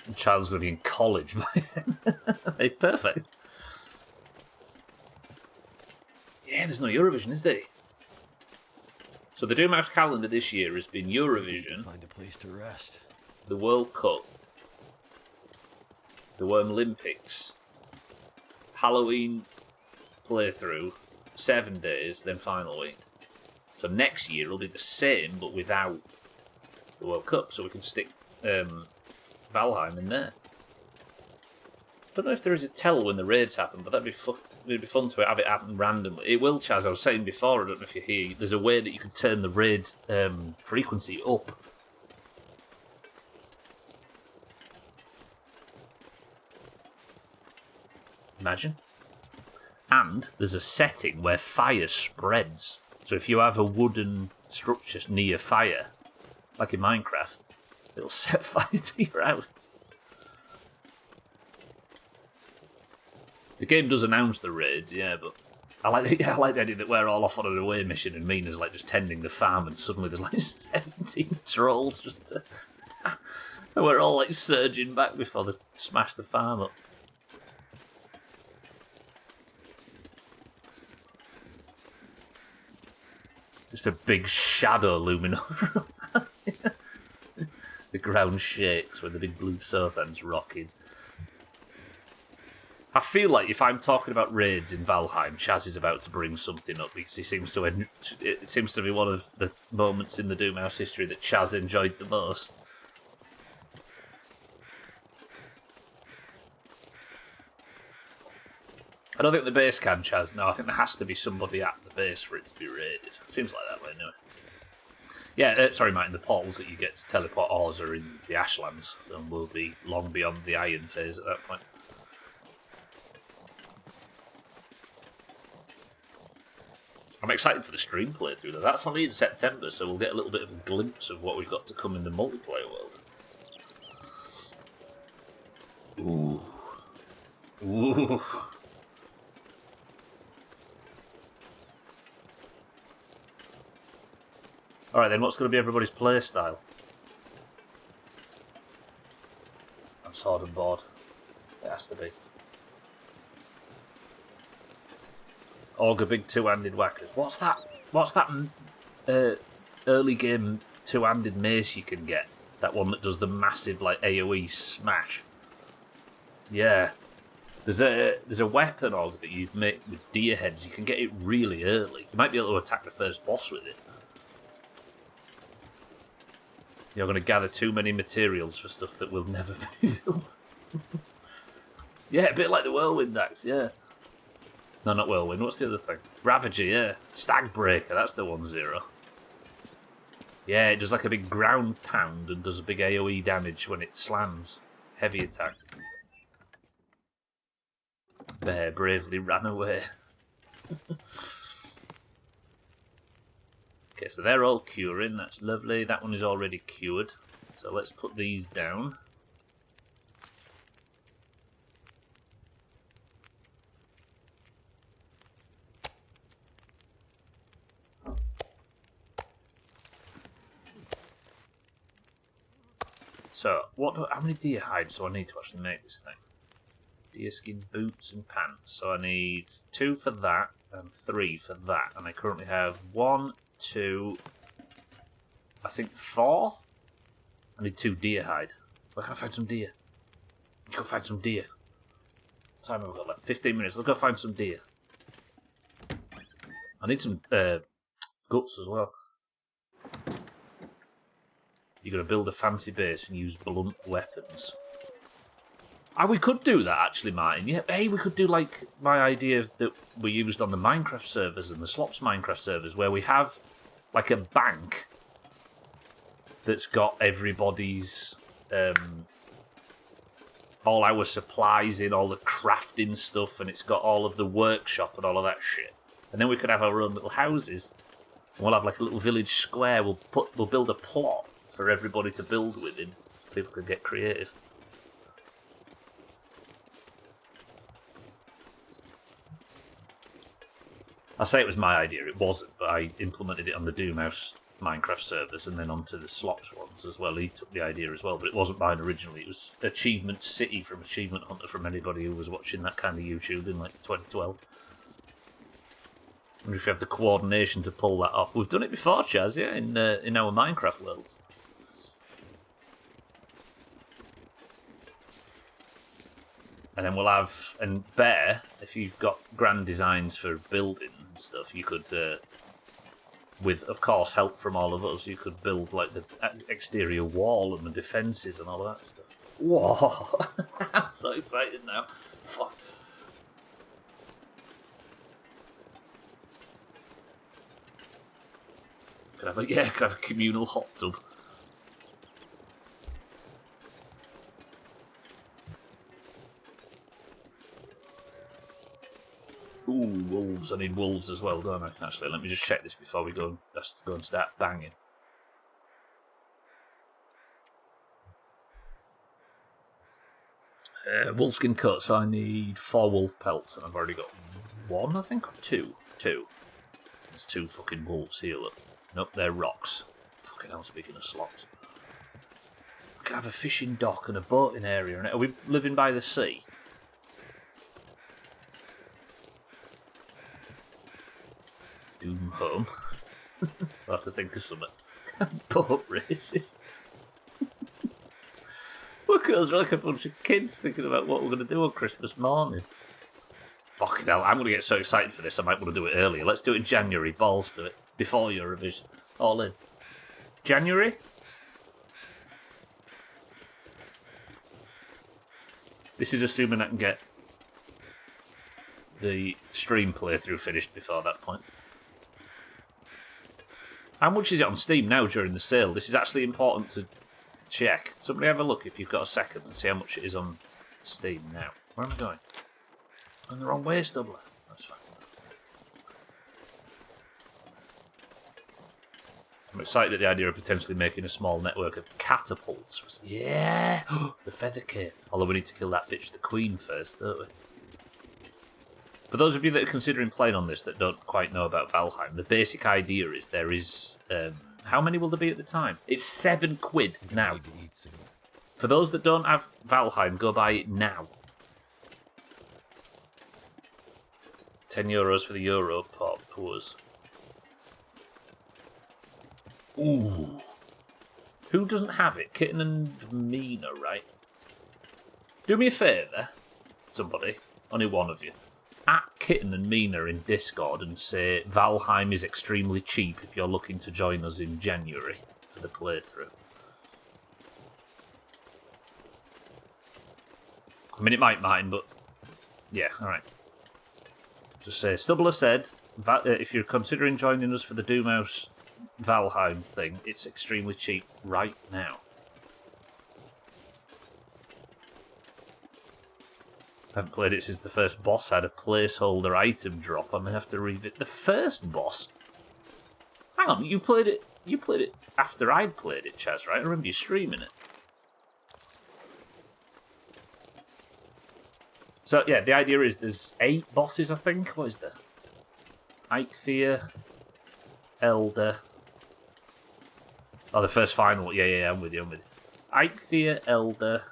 The child's going to be in college by then. Hey, perfect. Yeah, there's no Eurovision, is there? So the Doomhaus calendar this year has been Eurovision, Find a place to rest. the World Cup, the Worm Olympics, Halloween playthrough, 7 days, then final week. So next year will be the same, but without the World Cup, so we can stick Valheim in there. Don't know if there is a tell when the raids happen, but it'd be fun to have it happen randomly. It will, Chaz. I was saying before, I don't know if you hear, there's a way that you can turn the raid frequency up. Imagine. And there's a setting where fire spreads. So if you have a wooden structure near fire, like in Minecraft, it'll set fire to your house. The game does announce the raids, yeah, but I like the idea that we're all off on an away mission and Mina's like just tending the farm and suddenly there's like 17 trolls just and we're all like surging back before they smash the farm up. Just a big shadow looming over him. The ground shakes when the big blue Sothan's rocking. I feel like if I'm talking about raids in Valheim, Chaz is about to bring something up because it seems to be one of the moments in the Doomhaus history that Chaz enjoyed the most. I don't think the base can, Chaz. No, I think there has to be somebody at the base for it to be raided. Seems like that way, anyway. Yeah, sorry, Martin, the portals that you get to teleport ores are in the Ashlands, so we'll be long beyond the Iron phase at that point. I'm excited for the stream playthrough, though. That's only in September, so we'll get a little bit of a glimpse of what we've got to come in the multiplayer world. Ooh. Ooh. Alright then, what's going to be everybody's play style? I'm sword and board. It has to be. Augur big two-handed whackers. What's that early game two-handed mace you can get? That one that does the massive like AoE smash. Yeah. There's a weapon Augur that you make with deer heads. You can get it really early. You might be able to attack the first boss with it. You're going to gather too many materials for stuff that will never be built. Yeah, a bit like the Whirlwind Axe, yeah. No, not Whirlwind, what's the other thing? Ravager, yeah. Stagbreaker, that's the 1-0. Yeah, it does like a big ground pound and does a big AoE damage when it slams. Heavy attack. Bear bravely ran away. Okay, so they're all curing, that's lovely. That one is already cured. So let's put these down. So, how many deer hides do I need to actually make this thing? Deer skin boots and pants. So I need 2 for that and 3 for that. And I currently have 1, 2, I think 4. I need 2 deer hide. Where can I find some deer? Let's go find some deer. What time have I got left? 15 minutes. Let's go find some deer. I need some guts as well. You're going to build a fancy base and use blunt weapons. We could do that, actually, Martin. Yeah, hey, we could do, like, my idea that we used on the Minecraft servers and the Slops Minecraft servers, where we have, like, a bank that's got everybody's, all our supplies in, all the crafting stuff, and it's got all of the workshop and all of that shit. And then we could have our own little houses. And we'll have, like, a little village square. We'll build a plot for everybody to build within, so people can get creative. I say it was my idea, it wasn't, but I implemented it on the Doomhaus Minecraft servers and then onto the Slops ones as well. He took the idea as well, but it wasn't mine originally. It was Achievement City from Achievement Hunter, from anybody who was watching that kind of YouTube in like 2012. I wonder if you have the coordination to pull that off. We've done it before, Chaz, yeah, in our Minecraft worlds. And then we'll have, and Bear, if you've got grand designs for building and stuff, you could, with, of course, help from all of us, you could build, like, the exterior wall and the defences and all of that stuff. Whoa! I'm so excited now. Fuck. Could have a communal hot tub. Ooh, wolves. I need wolves as well, don't I? Actually, let me just check this before we go and start banging. Wolfskin coat, so I need 4 wolf pelts, and I've already got 1, I think, or 2. 2. There's 2 fucking wolves here, look. Nope, they're rocks. Fucking hell, speaking of slots. We can have a fishing dock and a boating area. Are we living by the sea? Doom home. I'll have to think of something. Boat races. Look at us, we're like a bunch of kids thinking about what we're going to do on Christmas morning. Fucking hell, I'm going to get so excited for this, I might want to do it earlier. Let's do it in January, balls to it, before Eurovision. All in. January? This is assuming I can get the stream playthrough finished before that point. How much is it on Steam now during the sale? This is actually important to check. Somebody have a look if you've got a second and see how much it is on Steam now. Where am I going? I'm going the wrong way, Stubbler. That's fine. I'm excited at the idea of potentially making a small network of catapults. Yeah! The feather cane. Although we need to kill that bitch, the queen, first, don't we? For those of you that are considering playing on this that don't quite know about Valheim, the basic idea is there is... how many will there be at the time? It's £7 now. For those that don't have Valheim, go buy it now. €10 for the Euro pours. Ooh. Who doesn't have it? Kitten and Mina, right? Do me a favour, somebody, only one of you. At Kitten and Mina in Discord and say Valheim is extremely cheap if you're looking to join us in January for the playthrough. I mean, it might mind, but yeah, alright. Just say, Stubbler said, if you're considering joining us for the Doomhaus Valheim thing, it's extremely cheap right now. I haven't played it since the first boss had a placeholder item drop. I may have to revisit the first boss. Hang on, you played it after I'd played it, Chaz, right? I remember you streaming it. So yeah, the idea is there's 8 bosses, I think. What is there? Eichthea, Elder. Oh, the first final. Yeah, I'm with you. Eichthea, Elder.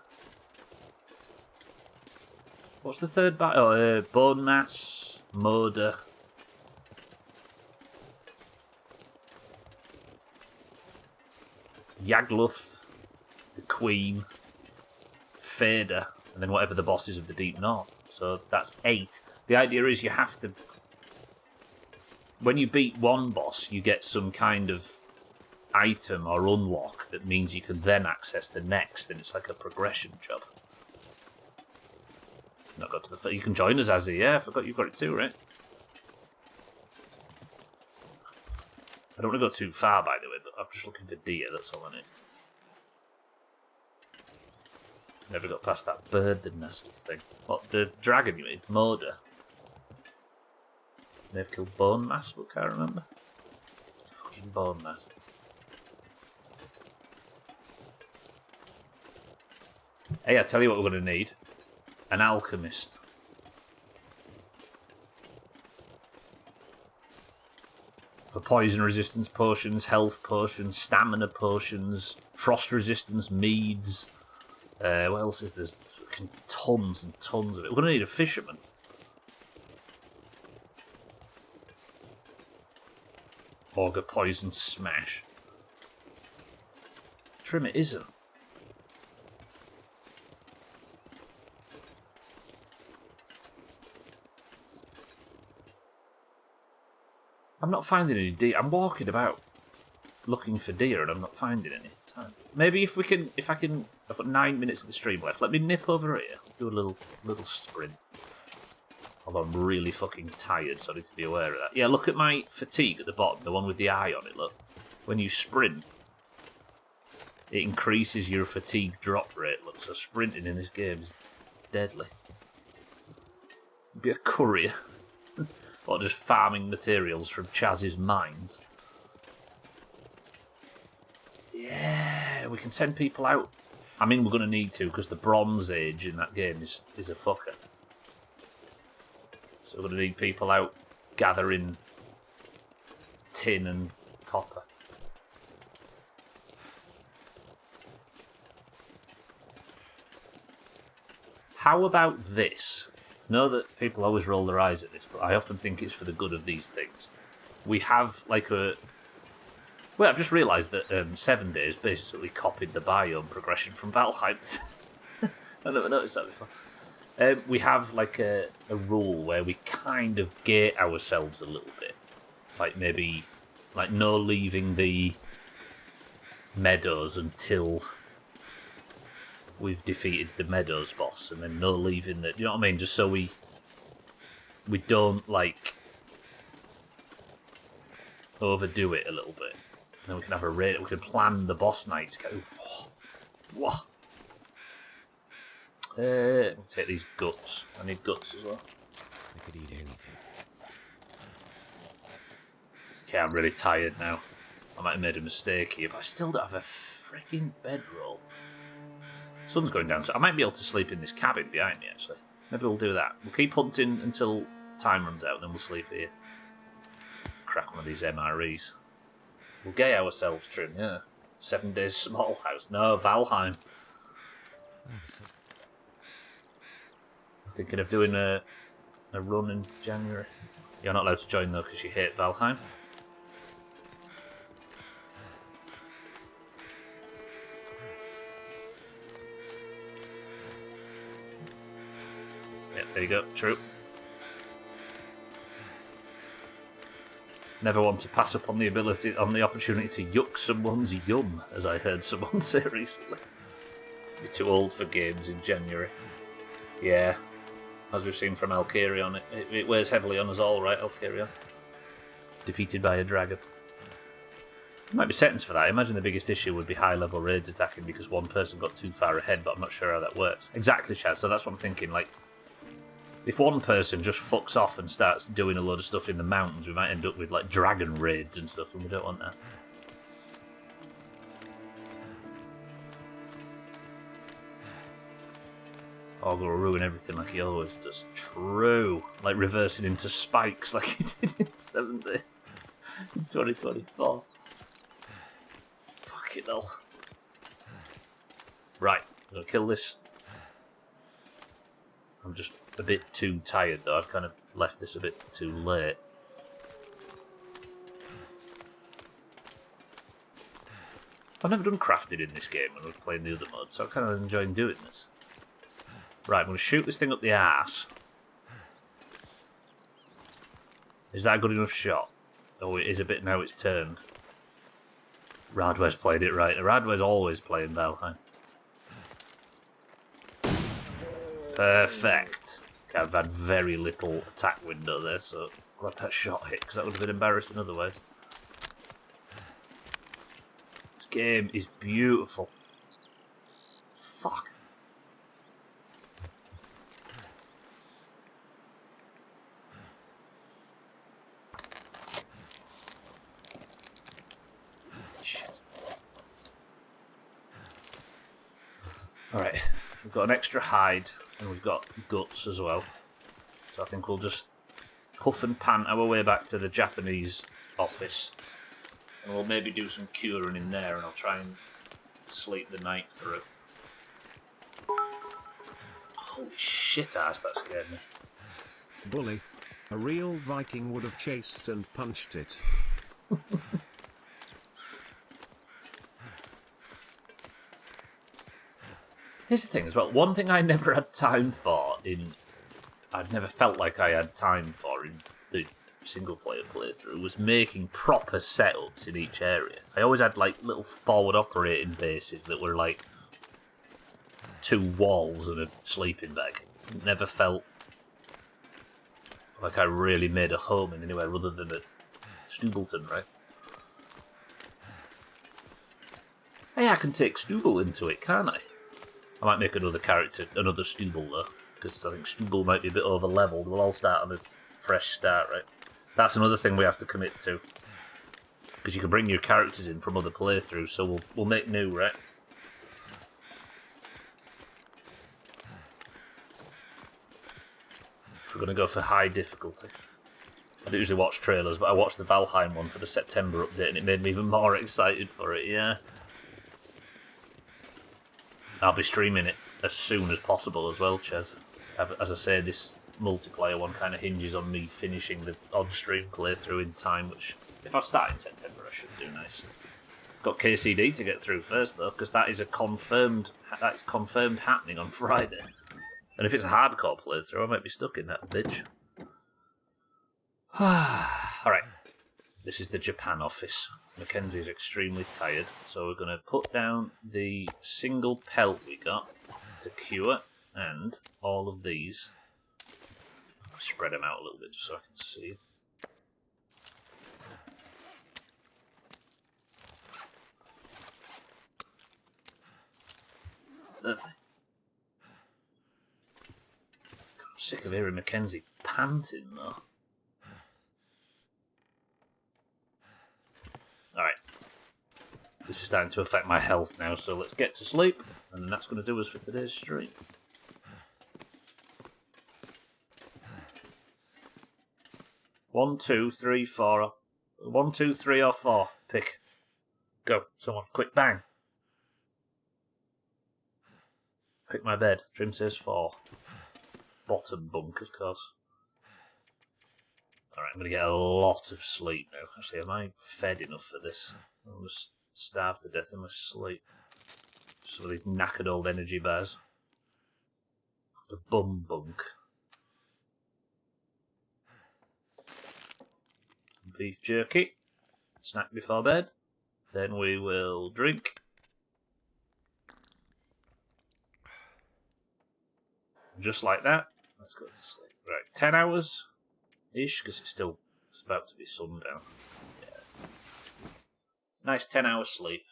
What's the third battle? Oh, Bone Mass, Moda. Yagluth, the Queen, Fader, and then whatever the boss is of the Deep North. So that's 8. The idea is you have to... When you beat one boss, you get some kind of item or unlock that means you can then access the next, and it's like a progression job. Not got to the... You can join us, Azzy. Yeah, I forgot you've got it too, right? I don't want to go too far, by the way, but I'm just looking for deer. That's all I need. Never got past that bird, the nasty thing. What, the dragon you mean? Moda. May have killed Bone Mass, but can't remember. Fucking Bone Mass. Hey, I tell you what we're going to need. An alchemist. For poison resistance potions, health potions, stamina potions, frost resistance meads. What else is there? There's fucking tons and tons of it. We're going to need a fisherman. Augur poison smash. Trim it isn't. I'm not finding any deer. I'm walking about looking for deer and I'm not finding any. Maybe if I can, I've got 9 minutes of the stream left. Let me nip over here, do a little sprint. Although I'm really fucking tired, so I need to be aware of that. Yeah, look at my fatigue at the bottom, the one with the eye on it, look. When you sprint, it increases your fatigue drop rate, look. So sprinting in this game is deadly. Be a courier. Or just farming materials from Chaz's mines. Yeah, we can send people out. I mean, we're going to need to, because the Bronze Age in that game is a fucker. So we're going to need people out gathering tin and copper. How about this? I know that people always roll their eyes at this, but I often think it's for the good of these things. We have like a Well, I've just realised that 7 Days basically copied the biome progression from Valheim. I never noticed that before. We have like a rule where we kind of gate ourselves a little bit. Like maybe, like no leaving the meadows until we've defeated the meadows boss, and then no leaving the, you know what I mean? Just so we don't like overdo it a little bit. And then we can have a raid. We can plan the boss nights. Whoa. We'll take these guts. I need guts as well. I could eat anything. Okay, I'm really tired now. I might have made a mistake here, but I still don't have a freaking bedroll. Sun's going down, so I might be able to sleep in this cabin behind me, actually. Maybe we'll do that. We'll keep hunting until time runs out, and then we'll sleep here. Crack one of these MREs. We'll gay ourselves, Trim, yeah. 7 Days small house. No, Valheim. I'm thinking of doing a run in January. You're not allowed to join, though, because you hate Valheim. Yep, there you go. True. Never want to pass up on the opportunity to yuck someone's yum, as I heard someone say recently. You're too old for games in January. Yeah, as we've seen from Alcarion, it weighs heavily on us all, right, Alcarion? Defeated by a dragon. There might be settings for that. I imagine the biggest issue would be high-level raids attacking because one person got too far ahead, but I'm not sure how that works. Exactly, Chaz, so that's what I'm thinking, like, if one person just fucks off and starts doing a load of stuff in the mountains, we might end up with like dragon raids and stuff, and we don't want that. Ogre will ruin everything like he always does. True. Like reversing into spikes like he did in 7 Days in 2024. Fucking hell. Right, I'm gonna kill this. I'm just a bit too tired though, I've kind of left this a bit too late. I've never done crafting in this game when I was playing the other mode, so I'm kind of enjoying doing this. Right, I'm going to shoot this thing up the arse. Is that a good enough shot? Oh, it is a bit now it's turned. Radware's played it right. Radware's always playing Valheim. Perfect. Okay, I've had very little attack window there, so glad that shot hit, because that would have been embarrassing otherwise. This game is beautiful. Fuck. Shit. Alright, we've got an extra hide. And we've got guts as well. So I think we'll just huff and pant our way back to the Japanese office. And we'll maybe do some curing in there, and I'll try and sleep the night through. Holy shit ass, that scared me. Bully. A real Viking would have chased and punched it. Here's the thing as well, one thing I never had time for I'd never felt like I had time for in the single player playthrough was making proper setups in each area. I always had like little forward operating bases that were like 2 walls and a sleeping bag. Never felt like I really made a home in anywhere other than at Stubleton, right? Hey, I can take Stubble into it, can't I? I might make another character, another Stubble though, because I think Stubble might be a bit over leveled. We'll all start on a fresh start, right? That's another thing we have to commit to, because you can bring your characters in from other playthroughs. So we'll make new, right? If we're gonna go for high difficulty, I don't usually watch trailers, but I watched the Valheim one for the September update, and it made me even more excited for it. Yeah. I'll be streaming it as soon as possible as well, Ches. As I say, this multiplayer one kind of hinges on me finishing the on-stream playthrough in time, which If I start in September, I should do nice. Got KCD to get through first, though, because that is confirmed happening on Friday. And if it's a hardcore playthrough, I might be stuck in that bitch. Alright. This is the Japan office. Mackenzie's extremely tired, so we're going to put down the single pelt we got to cure, and all of these. I'll spread them out a little bit just so I can see. Lovely. I'm sick of hearing Mackenzie panting, though. Alright. This is starting to affect my health now, so let's get to sleep, and that's going to do us for today's stream. One, two, three, four. 1, 2, 3, or 4. Pick. Go. Someone. Quick, bang. Pick my bed. Trim says 4. Bottom bunk, of course. Alright, I'm going to get a lot of sleep now. Actually, am I fed enough for this? I'm just starved to death in my sleep. Some of these knackered old energy bars. The bum bunk. Some beef jerky. Snack before bed. Then we will drink. Just like that. Let's go to sleep. Right, 10 hours-ish, because it's about to be sundown. Yeah. Nice 10 hours sleep.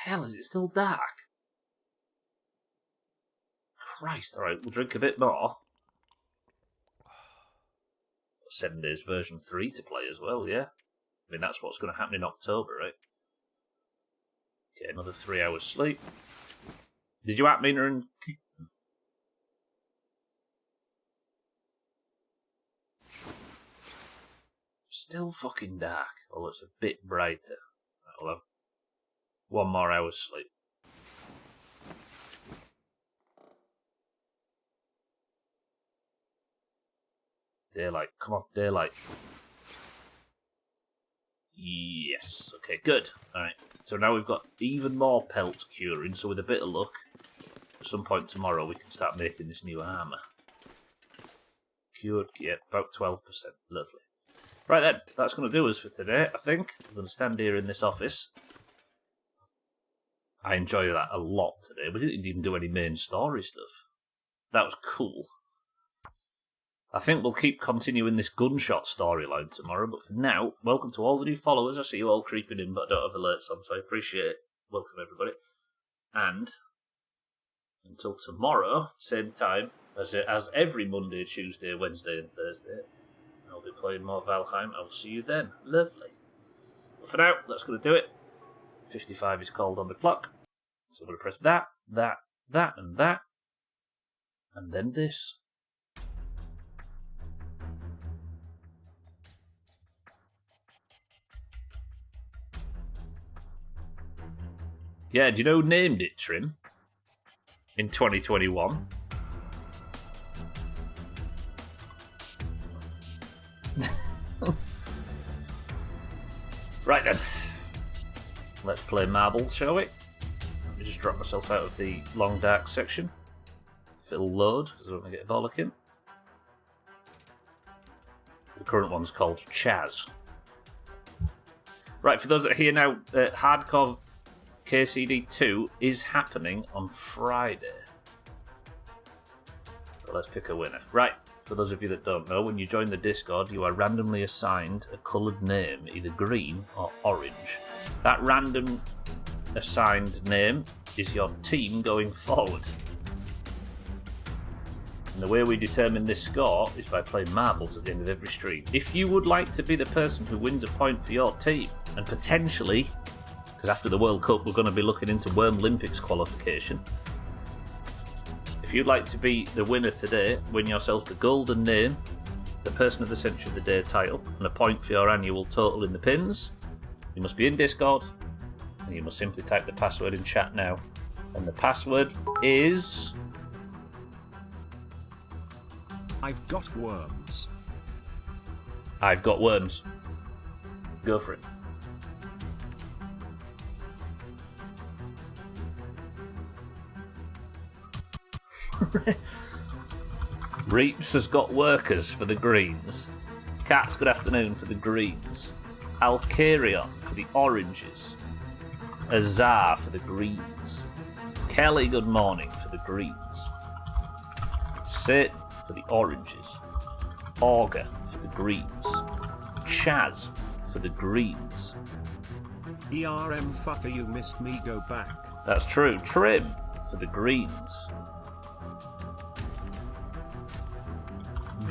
Hell, is it still dark? Christ, alright, we'll drink a bit more. 7 Days version 3 to play as well, yeah? I mean, that's what's going to happen in October, right? Okay, another 3 hours sleep. Did you at Mina and... Still fucking dark, although it's a bit brighter. I'll have 1 more hour's sleep. Daylight, come on, daylight. Yes, okay, good. Alright, so now we've got even more pelts curing, so with a bit of luck, at some point tomorrow we can start making this new armour. Cured, yeah, about 12%. Lovely. Right then, that's going to do us for today, I think. I'm going to stand here in this office. I enjoyed that a lot today. We didn't even do any main story stuff. That was cool. I think we'll keep continuing this gunshot storyline tomorrow, but for now, welcome to all the new followers. I see you all creeping in, but I don't have alerts on, so I appreciate it. Welcome, everybody. And until tomorrow, same time, as every Monday, Tuesday, Wednesday, and Thursday, I'll be playing more Valheim. I'll see you then. Lovely. But for now, that's going to do it. 55 is called on the clock. So I'm going to press that, and then this. Yeah, do you know who named it, Trim? In 2021? Right then. Let's play marbles, shall we? Let me just drop myself out of the long dark section. If it'll load, because I don't want to get a bollock in. The current one's called Chaz. Right, for those that are here now, Hardcore KCD 2 is happening on Friday. So let's pick a winner. Right, for those of you that don't know, when you join the Discord, you are randomly assigned a coloured name, either green or orange. That random assigned name is your team going forward. And the way we determine this score is by playing marbles at the end of every stream. If you would like to be the person who wins a point for your team, and potentially, because after the World Cup we're going to be looking into Worm Olympics qualification, if you'd like to be the winner today, win yourself the golden name, the Person of the Century of the Day title, and a point for your annual total in the pins, you must be in Discord, and you must simply type the password in chat now. And the password is I've got worms. I've got worms. Go for it. Reaps has got workers for the greens. Cats, good afternoon for the greens. Alcarion for the oranges. Azar for the greens. Kelly, good morning for the greens. Satan for the oranges. Augur for the greens. Chaz for the greens. ERM fucker, you missed me, go back. That's true. Trim for the greens.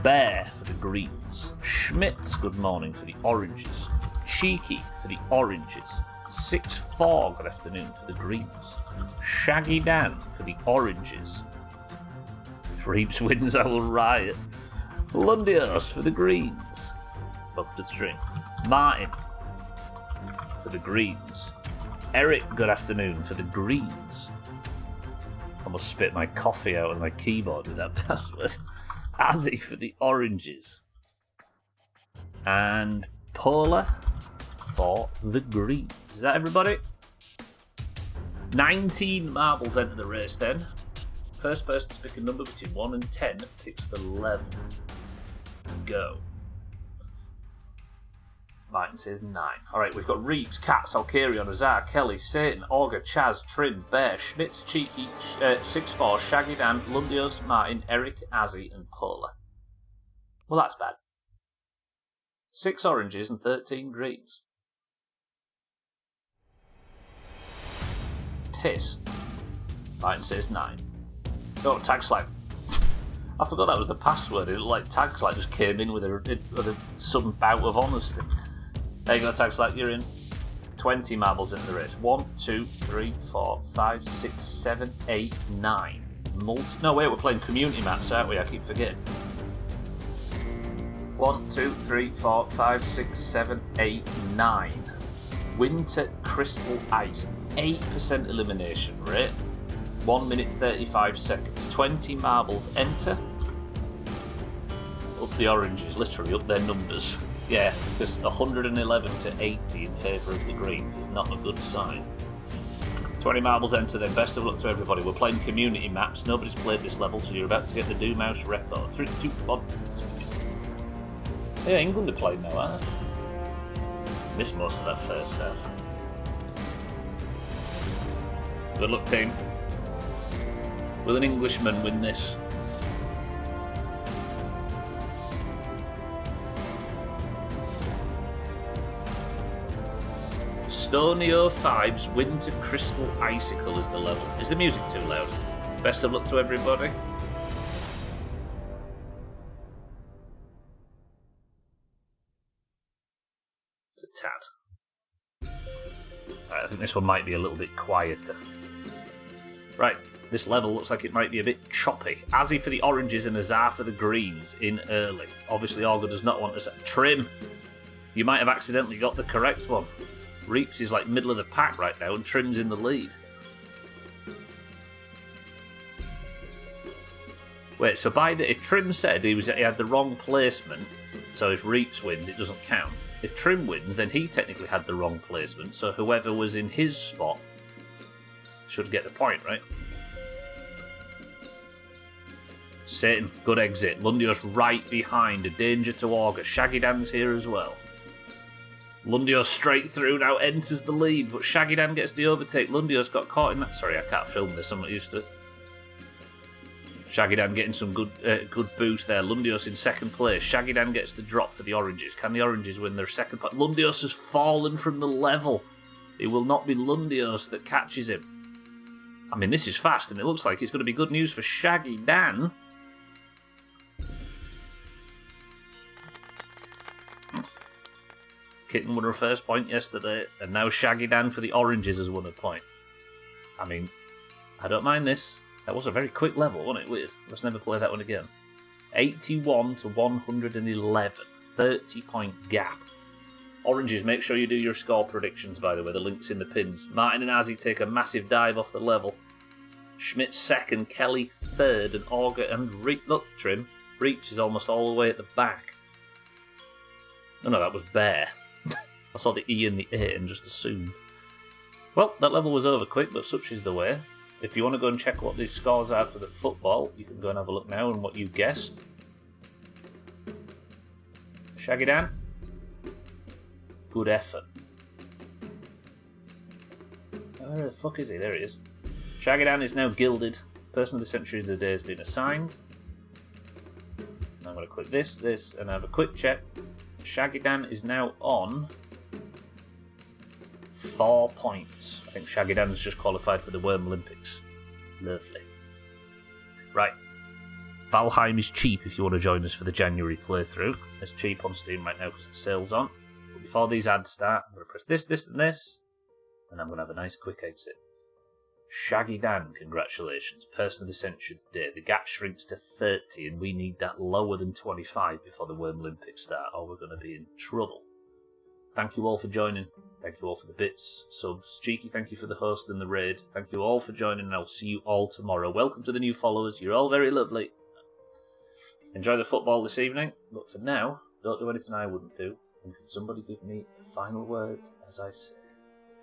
Bear for the greens. Schmitz, good morning for the oranges. Cheeky for the oranges. 6-4, good afternoon for the greens. Shaggy Dan for the oranges. If Reeps wins, I will riot. Lundios for the greens. Bumped string. Martin for the greens. Eric, good afternoon for the greens. I must spit my coffee out on my keyboard with that password. Azzy for the oranges. And Paula for the greens. Is that everybody? 19 marbles enter the race then. First person to pick a number between 1 and 10 picks the level. Go. Mine says 9. Alright, we've got Reeps, Cats, Alcarion, Azar, Kelly, Satan, Augur, Chaz, Trim, Bear, Schmitz, Cheeky, 6-4, Shaggy Dan, Lundios, Martin, Eric, Azzy, and Paula. Well, that's bad. 6 oranges and 13 greens. Piss. Martin says 9. Oh, tag slide. I forgot that was the password. It looked like tag slide just came in with a sudden bout of honesty. There you go, tag slide, you're in. 20 marbles into the race. 1, 2, 3, 4, 5, 6, 7, 8, 9. No, wait, we're playing community maps, aren't we? I keep forgetting. 1, 2, 3, 4, 5, 6, 7, 8, 9. Winter Crystal Ice. 8% elimination rate. 1 minute 35 seconds. 20 marbles enter. Up the oranges, literally up their numbers. Yeah, because 111 to 80 in favour of the greens is not a good sign. 20 marbles enter then. Best of luck to everybody. We're playing community maps. Nobody's played this level, so you're about to get the Doomhaus record. 3, 2, 1. Yeah, England are playing now, aren't they? Missed most of that first half. Good luck, team. Will an Englishman win this? Stonio 5's Winter Crystal Icicle is the level. Is the music too loud? Best of luck to everybody. It's a tad. Right, I think this one might be a little bit quieter. Right, this level looks like it might be a bit choppy. Azzy for the oranges and Azar for the greens in early. Obviously, Augur does not want us. Trim! You might have accidentally got the correct one. Reeps is like middle of the pack right now and Trim's in the lead. Wait, so if Trim said he had the wrong placement, so if Reeps wins it doesn't count. If Trim wins, then he technically had the wrong placement, so whoever was in his spot should get the point, right? Satan, good exit. Lundios right behind, a danger to Augur. Shaggy Dan's here as well. Lundios straight through now enters the lead, but Shaggy Dan gets the overtake. Lundios got caught in that. Sorry, I can't film this. I'm not used to it. Shaggy Dan getting some good boost there. Lundios in second place. Shaggy Dan gets the drop for the oranges. Can the oranges win their second place? Lundios has fallen from the level. It will not be Lundios that catches him. I mean, this is fast, and it looks like it's going to be good news for Shaggy Dan. Kitten won her first point yesterday, and now Shaggy Dan for the oranges has won a point. I mean, I don't mind this. That was a very quick level, wasn't it? Weird. Let's never play that one again. 81 to 111. 30-point gap. Oranges, make sure you do your score predictions, by the way. The link's in the pins. Martin and Azzy take a massive dive off the level. Schmidt second, Kelly third, and Augur and Look, Trim. Reaps is almost all the way at the back. Oh no, that was Bear. I saw the E and the A and just assumed. Well, that level was over quick, but such is the way. If you want to go and check what these scores are for the football, you can go and have a look now and what you guessed. Shaggy Dan? Good effort. Where the fuck is he? There he is. Shaggy Dan is now gilded. Person of the century of the day has been assigned. I'm going to click this, and have a quick check. Shaggy Dan is now on 4 points. I think Shaggy Dan has just qualified for the Worm Olympics. Lovely. Right. Valheim is cheap if you want to join us for the January playthrough. It's cheap on Steam right now because the sale's on. But before these ads start, I'm going to press this, and this, and I'm going to have a nice quick exit. Shaggy Dan, congratulations. Person of the century today. The gap shrinks to 30 and we need that lower than 25 before the Worm Olympics start or we're going to be in trouble. Thank you all for joining. Thank you all for the bits, subs. Cheeky, thank you for the host and the raid. Thank you all for joining and I'll see you all tomorrow. Welcome to the new followers. You're all very lovely. Enjoy the football this evening. But for now, don't do anything I wouldn't do. And can somebody give me a final word as I say?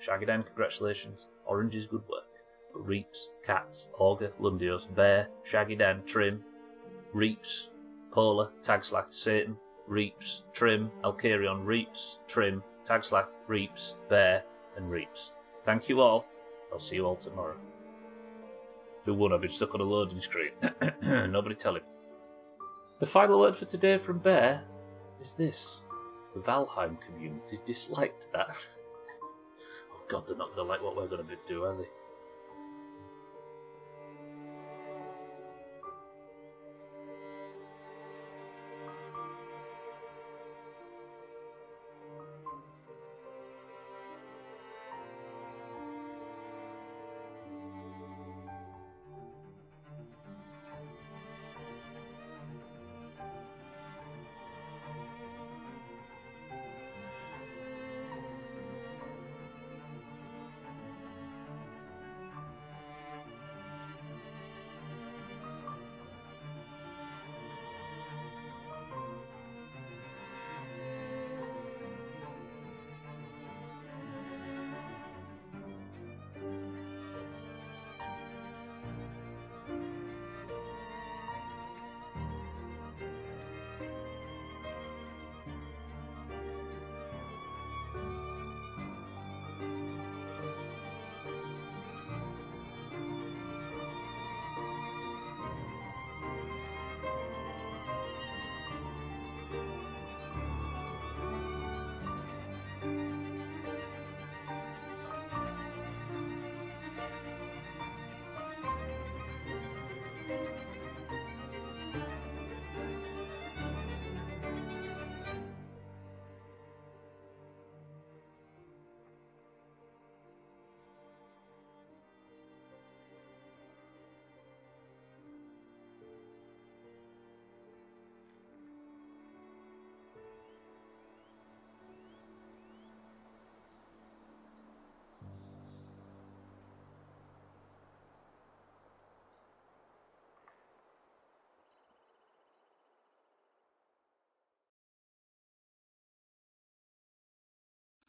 Shaggy Dan, congratulations. Orange is good work. Reaps, Cats, Augur, Lundios, Bear, Shaggy Dan, Trim, Reaps, Polar, Tagslack, Satan, Reaps, Trim, Alcarion, Reaps, Trim, Tagslack, Reaps, Bear, and Reaps. Thank you all. I'll see you all tomorrow. Who won? I've been stuck on a loading screen. Nobody tell him. The final word for today from Bear is this. The Valheim community disliked that. Oh god, they're not going to like what we're going to do, are they?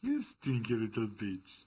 You stinky little bitch.